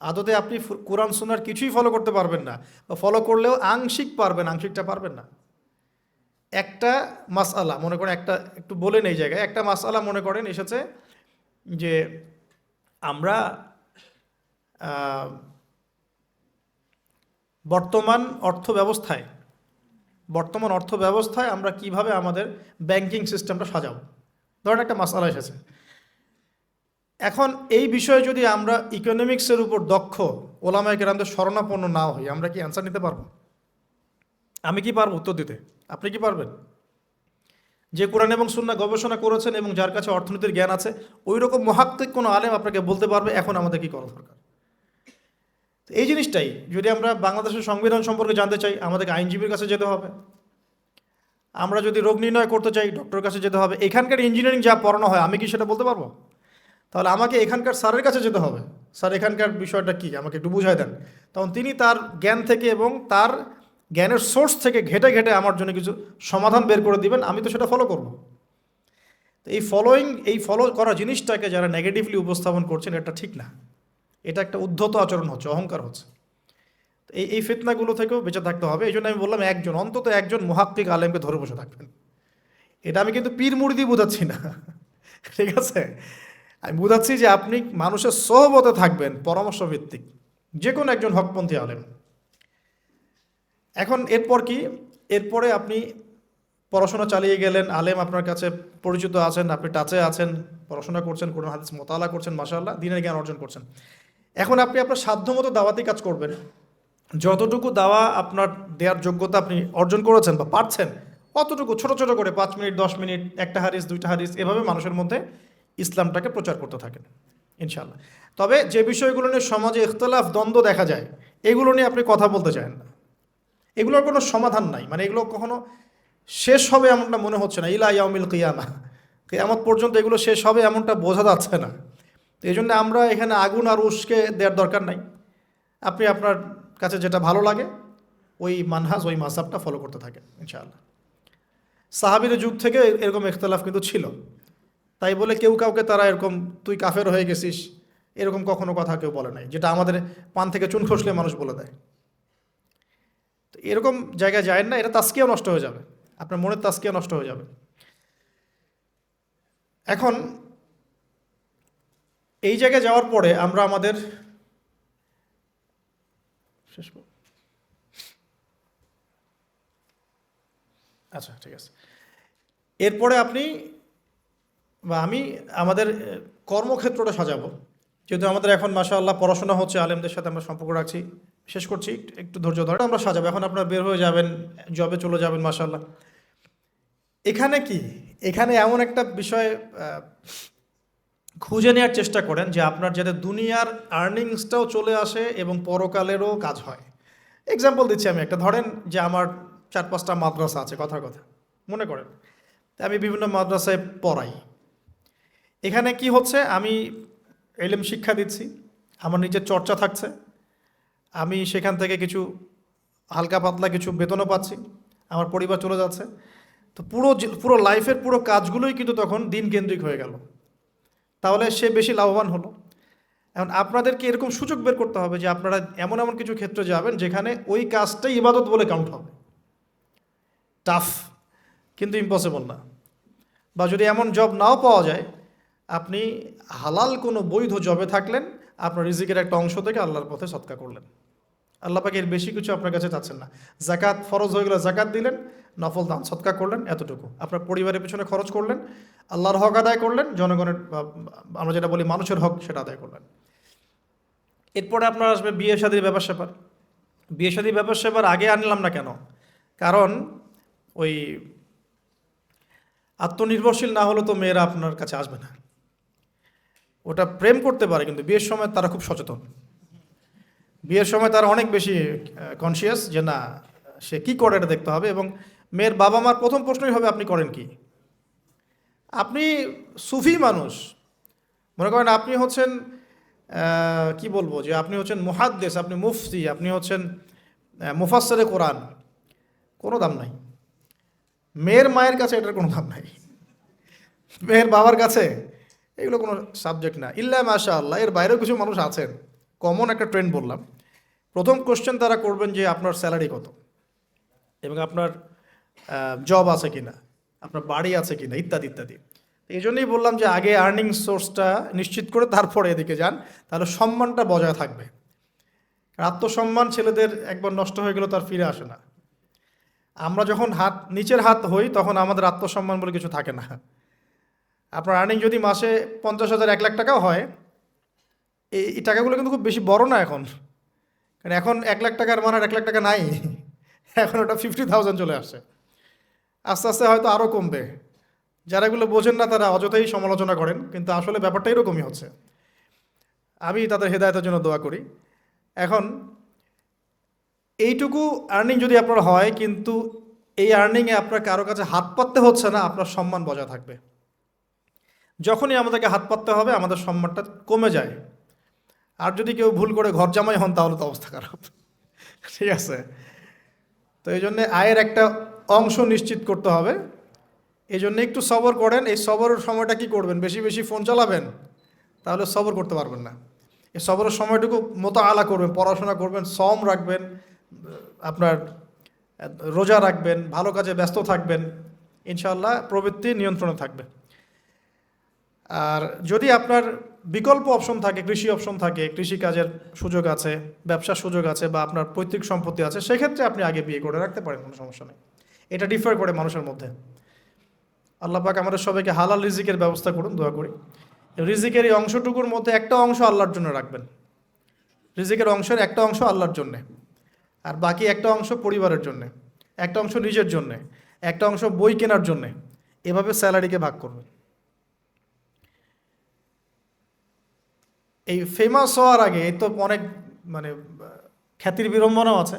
আদতে আপনি কোরআন সুন্নাহর কিছুই ফলো করতে পারবেন না, বা ফলো করলেও আংশিক পারবেন, আংশিকটা পারবেন না। একটা মাসআলা মনে করেন, একটা একটু বলেন এই জায়গায়, একটা মাসআলা মনে করেন এসেছে যে আমরা বর্তমান অর্থ ব্যবস্থায় আমরা কিভাবে আমাদের ব্যাংকিং সিস্টেমটা সাজাবো, ধরেন একটা মাসআলা এসেছে। এখন এই বিষয়ে যদি আমরা ইকোনমিক্সের উপর দক্ষ ওলামায়ে কেরামদের শরণাপন্ন না হই, আমরা কি অ্যান্সার নিতে পারবো? আমি কি পারবো উত্তর দিতে? আপনি কি পারবেন? যে কোরআন এবং সুন্নাহ গবেষণা করেছেন এবং যার কাছে অর্থনীতির জ্ঞান আছে, ওই রকম মুহাক্কিক কোনো আলেম আপনাকে বলতে পারবে এখন আমাদের কি করা দরকার। এই জিনিসটাই যদি আমরা বাংলাদেশের সংবিধান সম্পর্কে জানতে চাই, আমাদেরকে আইনজীবীর কাছে যেতে হবে। আমরা যদি রোগ নির্ণয় করতে চাই, ডক্টরের কাছে যেতে হবে। এখানকার ইঞ্জিনিয়ারিং যা পড়ানো হয় আমি কি সেটা বলতে পারবো? তাহলে আমাকে এখানকার স্যারের কাছে যেতে হবে, স্যার এখানকার বিষয়টা কি আমাকে একটু বুঝাই দেন। তখন তিনি তার জ্ঞান থেকে এবং তার জ্ঞানের সোর্স থেকে ঘেটে ঘেটে আমার জন্য কিছু সমাধান বের করে দিবেন, আমি তো সেটা ফলো করব। তো এই ফলো করা জিনিসটাকে যারা নেগেটিভলি উপস্থাপন করছেন এটা ঠিক না, এটা একটা উদ্ধত আচরণ হচ্ছে, অহংকার হচ্ছে। এই ফিতনাগুলো থেকেও বেঁচে থাকতে হবে। এই জন্য আমি বললাম অন্তত একজন মুহাক্কিক আলেমকে ধরে বসে থাকবেন। এটা আমি কিন্তু পীর মুরিদি বোঝাচ্ছি না, ঠিক আছে? আমি বোঝাচ্ছি যে আপনি মানুষের সোহবতে থাকবেন, পরামর্শ ভিত্তিক, যে কোনো একজন হকপন্থী আলেম। এখন এরপর কি? এরপরে আপনি পড়াশোনা চালিয়ে গেলেন, আলেম আপনার কাছে পরিচিত আছেন, আপনি টাচে আছেন, পড়াশোনা করছেন, কোরআন হাদিস মোতালা করছেন, মাশাআল্লাহ দ্বীনের জ্ঞান অর্জন করছেন। এখন আপনি আপনার সাধ্যমতো দাওয়াতি কাজ করবেন। যতটুকু দাওয়া আপনার দেওয়ার যোগ্যতা আপনি অর্জন করেছেন বা পারছেন, অতটুকু ছোট ছোট করে 5 মিনিট, 10 মিনিট, একটা হাদিস, 2টা হাদিস, এভাবে মানুষের মধ্যে ইসলামটাকে প্রচার করতে থাকেন ইনশাআল্লাহ। তবে যে বিষয়গুলো নিয়ে সমাজে ইখতলাফ, দ্বন্দ্ব দেখা যায়, এগুলো নিয়ে আপনি কথা বলতে চান না। এগুলোর কোনো সমাধান নাই, মানে এগুলো কখনো শেষ হবে এমনটা মনে হচ্ছে না। ইলা ইয়াউমিল কিয়ামা, কিয়ামত পর্যন্ত এগুলো শেষ হবে এমনটা বোঝা যাচ্ছে না। তো এই জন্য আমরা এখানে আগুন আর উস্কে দেওয়ার দরকার নাই। আপনি আপনার কাছে যেটা ভালো লাগে ওই মানহাজ, ওই মাযহাবটা ফলো করতে থাকেন ইনশাআল্লাহ। সাহাবীদের যুগ থেকে এরকম ইখতলাফ কিন্তু ছিল, তাই বলে কেউ কাউকে তারা এরকম তুই কাফের হয়ে গেছিস এরকম কখনো কথা কেউ বলে নাই, যেটা আমাদের পান থেকে চুন খসলে মানুষ বলে দেয়। তো এরকম জায়গায় যায় না, এটা তাসকিয়া নষ্ট হয়ে যাবে, আপনার মনের তাসকিয়া নষ্ট হয়ে যাবে। এখন এই জায়গায় যাওয়ার পরে আমরা আমাদের শেষ করব। আচ্ছা ঠিক আছে, এরপরে আপনি বা আমি আমাদের কর্মক্ষেত্রটা সাজাবো। যেহেতু আমাদের এখন মাশাআল্লাহ পড়াশোনা হচ্ছে, আলেমদের সাথে আমরা সম্পর্ক রাখছি, শেষ করছি, একটু ধৈর্য ধরে আমরা সাজাবো। এখন আপনারা বের হয়ে যাবেন, জবে চলে যাবেন মাশাআল্লাহ। এখানে কি, এখানে এমন একটা বিষয় খুঁজে নেওয়ার চেষ্টা করেন যে আপনার যাতে দুনিয়ার আর্নিংসটাও চলে আসে এবং পরকালেরও কাজ হয়। এক্সাম্পল দিচ্ছি আমি একটা, ধরেন যে আমার 4-5টা মাদ্রাসা আছে, কথার কথা মনে করেন, আমি বিভিন্ন মাদ্রাসায় পড়াই। এখানে কি হচ্ছে, আমি এলেম শিক্ষা দিচ্ছি, আমার নিজের চর্চা থাকছে, আমি সেখান থেকে কিছু হালকা পাতলা কিছু বেতনও পাচ্ছি, আমার পরিবার চলে যাচ্ছে। তো পুরো লাইফের পুরো কাজগুলোই কিন্তু তখন দিন কেন্দ্রিক হয়ে গেল। তাহলে সে বেশি লাভবান হলো। এখন আপনাদেরকে এরকম সুযোগ বের করতে হবে যে আপনারা এমন এমন কিছু ক্ষেত্রে যাবেন যেখানে ওই কাজটাই ইবাদত বলে কাউন্ট হবে। টাফ, কিন্তু ইম্পসিবল না। বা যদি এমন জব নাও পাওয়া যায়, আপনি হালাল কোনো বৈধ জবে থাকলেন, আপনার রিজিকের একটা অংশ থেকে আল্লাহর পথে সদকা করলেন। আল্লাহ পাকে এর বেশি কিছু আপনার কাছে চাচ্ছেন না। জাকাত ফরজ হয়ে গেলে জাকাত দিলেন, নফল দান সদকা করলেন, এতটুকু। আপনার পরিবারের পেছনে খরচ করলেন, আল্লাহর হক আদায় করলেন, জনগণের আমরা যেটা বলি মানুষের হক সেটা আদায় করলেন। এরপরে আপনার আসবে বিয়ে শাদীর ব্যাপার স্যাপার। বিয়ে শাদীর ব্যাপার স্যাপার আগে আনলাম না কেন? কারণ ওই আত্মনির্ভরশীল না হলে তো মেয়েরা আপনার কাছে আসবে না। ওটা প্রেম করতে পারে, কিন্তু বিয়ের সময় তারা খুব সচেতন। বিয়ের সময় তারা অনেক বেশি কনসিয়াস যে না, সে কি করে এটা দেখতে হবে। এবং মেয়ের বাবা মার প্রথম প্রশ্নই হবে আপনি করেন কি। আপনি সুফি মানুষ, মনে করেন আপনি হচ্ছেন কি বলবো, যে আপনি হচ্ছেন মুহাদ্দিস, আপনি মুফতি, আপনি হচ্ছেন মুফাসসিরে কোরআন, কোনো দাম নাই। মেয়ের মায়ের কাছে এটার কোনো দাম নাই, মেয়ের বাবার কাছে এগুলো কোনো সাবজেক্ট না। ইল্লা মাশা আল্লাহ, এর বাইরেও কিছু মানুষ আছেন, কমন একটা ট্রেন্ড বললাম। প্রথম কোশ্চেন তারা করবেন যে আপনার স্যালারি কত, এবং আপনার জব আছে কিনা, আপনার বাড়ি আছে কিনা, ইত্যাদি ইত্যাদি। এই জন্যই বললাম যে আগে আর্নিং সোর্সটা নিশ্চিত করে তারপরে এদিকে যান, তাহলে সম্মানটা বজায় থাকবে। আত্মসম্মান ছেলেদের একবার নষ্ট হয়ে গেলে তার ফিরে আসে না। আমরা যখন নিচের হাত হই তখন আমাদের আত্মসম্মান বলে কিছু থাকে না। আপনার আর্নিং যদি মাসে 50,000 1 লাখ টাকাও হয়, এই টাকাগুলো কিন্তু খুব বেশি বড় না এখন। কারণ এখন 1 লাখ টাকার মানে 1 লাখ টাকা নাই, এখন ওটা 50,000 চলে আসে। আস্তে আস্তে হয়তো আরও কমবে। যারা এগুলো বোঝেন না তারা অযথাই সমালোচনা করেন, কিন্তু আসলে ব্যাপারটা এরকমই হচ্ছে। আমি তাদের হেদায়েতের জন্য দোয়া করি। এখন এইটুকু আর্নিং যদি আপনার হয়, কিন্তু এই আর্নিংয়ে আপনার কারো কাছে হাত পাততে হচ্ছে না, আপনার সম্মান বজায় থাকবে। যখনই আমাদেরকে হাত পাততে হবে আমাদের সম্মানটা কমে যায়। আর যদি কেউ ভুল করে ঘর জামাই হন তাহলে তো অবস্থা খারাপ, ঠিক আছে? তো এই জন্যে আয়ের একটা অংশ নিশ্চিত করতে হবে। এই জন্য একটু সবর করেন। এই সবরের সময়টা কি করবেন? বেশি বেশি ফোন চালাবেন, তাহলে সবর করতে পারবেন না। এই সবরের সময়টুকু মোতাআলা করবেন, পড়াশোনা করবেন, সম রাখবেন, আপনার রোজা রাখবেন, ভালো কাজে ব্যস্ত থাকবেন, ইনশাআল্লাহ প্রবৃত্তি নিয়ন্ত্রণে থাকবে। আর যদি আপনার বিকল্প অপশন থাকে, কৃষি অপশন থাকে, কৃষিকাজের সুযোগ আছে, ব্যবসার সুযোগ আছে, বা আপনার পৈতৃক সম্পত্তি আছে, সেক্ষেত্রে আপনি আগে বিয়ে করে রাখতে পারেন, কোনো সমস্যা নেই। এটা ডিফার করে মানুষের মধ্যে। আল্লাহ পাক আমাদের সবাইকে হালাল রিজিকের ব্যবস্থা করুন, দোয়া করি। রিজিকের এই অংশটুকুর মধ্যে একটা অংশ আল্লাহর জন্য রাখবেন। রিজিকের অংশের একটা অংশ আল্লাহর জন্যে, আর বাকি একটা অংশ পরিবারের জন্যে, একটা অংশ নিজের জন্যে, একটা অংশ বই কেনার জন্যে। এভাবে স্যালারিকে ভাগ করবেন। এই ফেমাস হওয়ার আগে তো অনেক মানে খ্যাতির বিড়ম্বনাও আছে।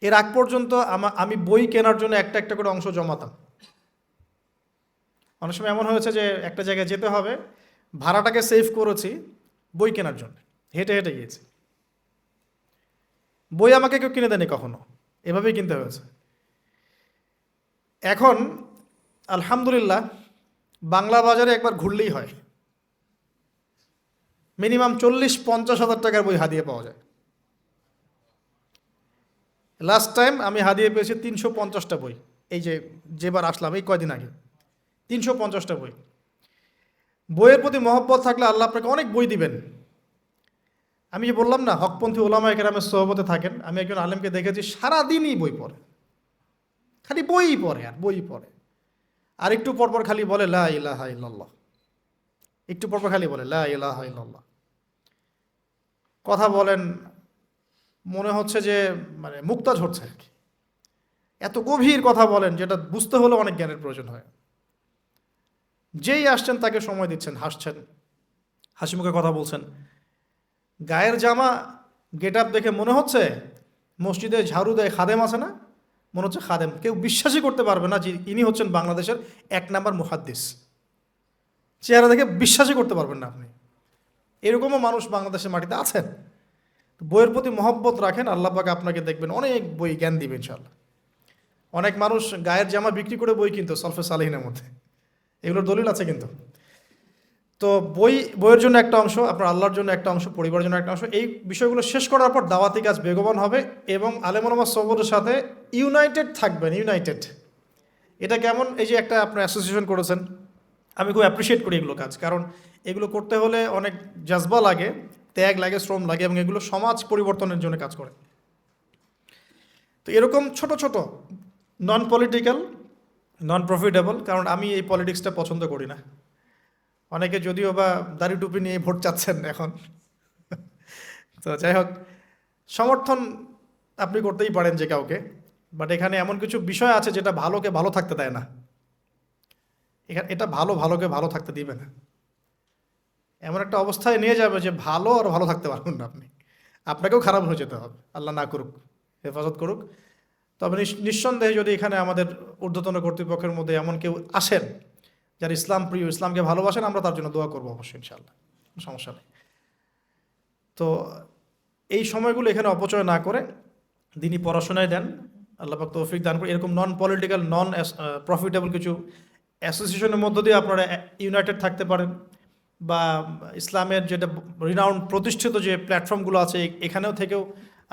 এর আগ পর্যন্ত আমি বই কেনার জন্য একটা একটা করে অংশ জমাতাম। অনেক সময় এমন হয়েছে যে একটা জায়গায় যেতে হবে, ভাড়াটাকে সেভ করেছি বই কেনার জন্য, হেঁটে হেঁটে গিয়েছি। বই আমাকে কেউ কিনে দেয়নি কখনো, এভাবেই কিনতে হয়েছে। এখন আলহামদুলিল্লাহ বাংলা বাজারে একবার ঘুরলেই হয়, মিনিমাম 40-50 হাজার টাকার বই হাদিয়ে পাওয়া যায়। লাস্ট টাইম আমি হাদিয়ে পেয়েছি 350টা বই। এই যেবার আসলাম এই কয়দিন আগে, 350টা বই। বইয়ের প্রতি মহব্বত থাকলে আল্লাহ আপনাকে অনেক বই দিবেন। আমি যে বললাম না, হকপন্থী ওলামা কেরামের সোহবতে থাকেন, আমি একজন আলেমকে দেখেছি সারাদিনই বই পড়ে, খালি বই পড়ে আর বই পড়ে। আর একটু পরপর খালি বলে লা ইলাহা ইল্লাল্লাহ, একটু পরপর খালি বলে লা ইলাহা ইল্লাল্লাহ। কথা বলেন মনে হচ্ছে যে মানে মুক্তা ঝরছে আর কি। এত গভীর কথা বলেন যেটা বুঝতে হলে অনেক জ্ঞানের প্রয়োজন হয়। যেই আসছেন তাকে সময় দিচ্ছেন, হাসছেন, হাসি মুখে কথা বলছেন। গায়ের জামা গেট আপ দেখে মনে হচ্ছে মসজিদে ঝাড়ু দেয় খাদেম আছে না, মনে হচ্ছে খাদেম। কেউ বিশ্বাসই করতে পারবে না যে ইনি হচ্ছেন বাংলাদেশের 1 নাম্বার মুহাদ্দিস। চেহারা দেখে বিশ্বাসই করতে পারবেন না আপনি। এরকমও মানুষ বাংলাদেশের মাটিতে আছেন। বইয়ের প্রতি মহব্বত রাখেন, আল্লাহ পাক আপনাকে দেখবেন অনেক বই জ্ঞান দিবে ইনশাআল্লাহ। অনেক মানুষ গায়ের জামা বিক্রি করে বই কিনতো সলফে সালেহিনের মধ্যে, এগুলোর দলিল আছে কিন্তু। তো বইয়ের জন্য একটা অংশ, আপনার আল্লাহর জন্য একটা অংশ, পরিবারের জন্য একটা অংশ। এই বিষয়গুলো শেষ করার পর দাওয়াতি কাজ বেগবান হবে এবং আলেম ওলামা সহবতের সাথে ইউনাইটেড থাকবেন। ইউনাইটেড এটা কেমন? এই যে একটা আপনার অ্যাসোসিয়েশন করেছেন, আমি খুব অ্যাপ্রিসিয়েট করি এগুলো কাজ, কারণ এগুলো করতে হলে অনেক জাজবা লাগে, ত্যাগ লাগে, শ্রম লাগে, এবং এগুলো সমাজ পরিবর্তনের জন্য কাজ করে। তো এরকম ছোট ছোট নন পলিটিক্যাল, নন প্রফিটেবল, কারণ আমি এই পলিটিক্সটা পছন্দ করি না। অনেকে যদিও বা দাড়ি টুপি নিয়ে ভোট চাচ্ছেন এখন, তো যাই হোক, সমর্থন আপনি করতেই পারেন যে কাউকে, বাট এখানে এমন কিছু বিষয় আছে যেটা ভালোকে ভালো থাকতে দেয় না। এটা ভালোকে ভালো থাকতে দিবে না, এমন একটা অবস্থায় নিয়ে যাবে যে ভালো আর ভালো থাকতে পারবেন না আপনি, আপনাকেও খারাপ হয়ে যেতে হবে। আল্লাহ না করুক, হেফাজত করুক। তবে নিঃসন্দেহে যদি এখানে আমাদের ঊর্ধ্বতন কর্তৃপক্ষের মধ্যে এমন কেউ আসেন যারা ইসলাম প্রিয়, ইসলামকে ভালোবাসেন, আমরা তার জন্য দোয়া করবো অবশ্যই ইনশাআল্লাহ, সমস্যা নেই। তো এই সময়গুলো এখানে অপচয় না করে দিনই পড়াশোনায় দেন, আল্লাহ পাক তৌফিক দান করে। এরকম নন পলিটিক্যাল, নন প্রফিটেবল কিছু অ্যাসোসিয়েশনের মধ্য দিয়ে আপনারা ইউনাইটেড থাকতে পারেন, বা ইসলামের যেটা রিনাউন্ড প্রতিষ্ঠিত যে প্ল্যাটফর্মগুলো আছে এখানেও থেকেও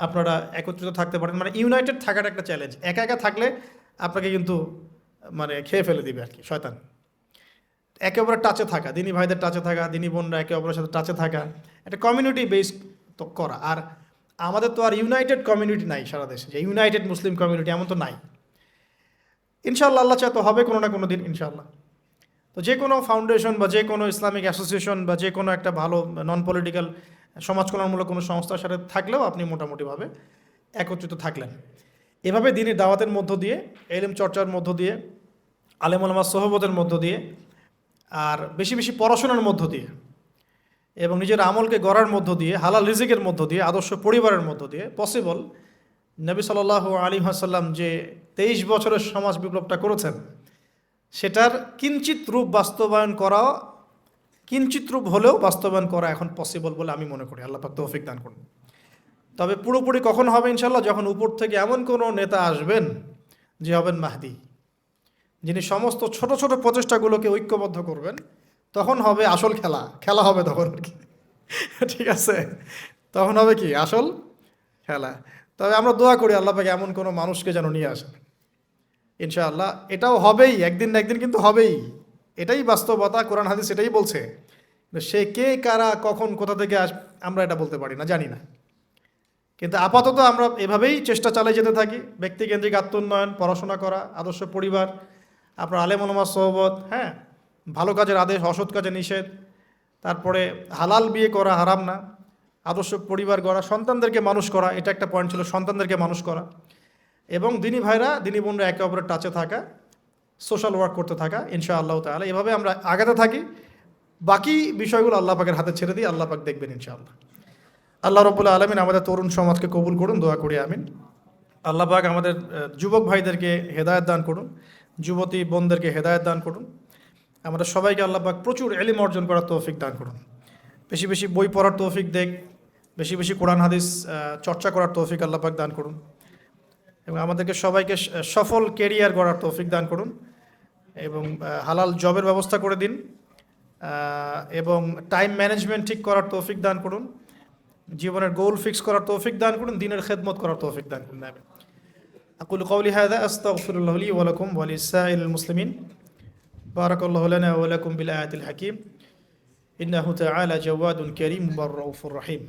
আপনারা একত্রিত থাকতে পারেন। মানে ইউনাইটেড থাকাটা একটা চ্যালেঞ্জ। একা একা থাকলে আপনাকে কিন্তু মানে খেয়ে ফেলে দিবে আর কি শয়তান। একেবারে টাচে থাকা, দিনী ভাইদের টাচে থাকা, দিনী বোনরা একে অপরের সাথে টাচে থাকা, একটা কমিউনিটি বেস করা। আর আমাদের তো আর ইউনাইটেড কমিউনিটি নাই সারা দেশে, যে ইউনাইটেড মুসলিম কমিউনিটি এমন তো নাই। ইনশাআল্লাহ আল্লাহ চায় তো হবে কোনো না কোনো দিন ইনশাআল্লাহ। তো যে কোনো ফাউন্ডেশন বা যে কোনো ইসলামিক অ্যাসোসিয়েশন বা যে কোনো একটা ভালো নন পলিটিক্যাল সমাজ কল্যাণমূলক কোনো সংস্থার সাথে থাকলেও আপনি মোটামুটিভাবে একত্রিত থাকলেন। এভাবে দিনের দাওয়াতের মধ্য দিয়ে, এলম চর্চার মধ্য দিয়ে, আলেম ওলামা সোহবতের মধ্য দিয়ে, আর বেশি বেশি পড়াশোনার মধ্য দিয়ে, এবং নিজের আমলকে গড়ার মধ্য দিয়ে, হালাল রিজিকের মধ্য দিয়ে, আদর্শ পরিবারের মধ্য দিয়ে পসিবল নবী সাল্লাল্লাহু আলাইহি ওয়াসাল্লাম যে 23 বছরের সমাজ বিপ্লবটা করেছেন সেটার কিঞ্চিত রূপ বাস্তবায়ন করা, কিঞ্চিত রূপ হলেও বাস্তবায়ন করা এখন পসিবল বলে আমি মনে করি। আল্লাহ পাক তৌফিক দান করুন। তবে পুরোপুরি কখন হবে ইনশাল্লাহ? যখন উপর থেকে এমন কোনো নেতা আসবেন যে হবেন মাহদি, যিনি সমস্ত ছোট ছোট প্রচেষ্টাগুলোকে ঐক্যবদ্ধ করবেন, তখন হবে আসল খেলা হবে তখন আর কি। ঠিক আছে, তখন হবে কি আসল খেলা। তবে আমরা দোয়া করি আল্লাহ পাক এমন কোনো মানুষকে যেন নিয়ে আসেন ইনশাআল্লাহ। এটাও হবেই, একদিন না একদিন কিন্তু হবেই, এটাই বাস্তবতা, কোরআন হাদিস এটাই বলছে। সে কে, কারা, কখন, কোথা থেকে আমরা এটা বলতে পারি না, জানি না। কিন্তু আপাতত আমরা এভাবেই চেষ্টা চালিয়ে যেতে থাকি। ব্যক্তিকেন্দ্রিক আত্মোন্নয়ন, পড়াশোনা করা, আদর্শ পরিবার, আপনার আলেম ওলামা সোহবত, হ্যাঁ, ভালো কাজের আদেশ, অসৎ কাজের নিষেধ, তারপরে হালাল বিয়ে করা, হারাম না, আদর্শ পরিবার গড়া, সন্তানদেরকে মানুষ করা, এটা একটা পয়েন্ট ছিল, সন্তানদেরকে মানুষ করা, এবং দিনী ভাইরা, দিনী বোনরা একে অপরের টাচে থাকা, সোশ্যাল ওয়ার্ক করতে থাকা ইনশাআল্লাহ তাআলা। এভাবে আমরা আগাতে থাকি, বাকি বিষয়গুলো আল্লাহ পাকের হাতে ছেড়ে দিই, আল্লাহ পাক দেখবেন ইনশাআল্লাহ। আল্লাহ রাব্বুল আলামিন আমাদের তরুণ সমাজকে কবুল করুন, দোয়া করি আমিন। আল্লাহ পাক আমাদের যুবক ভাইদেরকে হেদায়েত দান করুন, যুবতী বোনদেরকে হেদায়েত দান করুন। আমাদের সবাইকে আল্লাহ পাক প্রচুর ইলম অর্জন করার তৌফিক দান করুন, বেশি বেশি বই পড়ার তৌফিক দেখ, বেশি বেশি কোরআন হাদিস চর্চা করার তৌফিক আল্লাহ পাক দান করুন, এবং আমাদেরকে সবাইকে সফল কেরিয়ার গড়ার তৌফিক দান করুন, এবং হালাল জবের ব্যবস্থা করে দিন, এবং টাইম ম্যানেজমেন্ট ঠিক করার তৌফিক দান করুন, জীবনের গোল ফিক্স করার তৌফিক দান করুন, দিনের খেদমত করার তৌফিক দান করুন। আমিন। আকুলু কওলি হাযা আস্তাগফিরুল্লাহ লি ওয়া লাকুম ওয়া লিসাইরিল মুসলিমিন। বারাকাল্লাহু লানা ওয়া লাকুম বিল আয়াতিল হাকীম। ইন্নাহু তাআলা জাওয়াদুন কারীম ওয়া রাউফুর রহিম।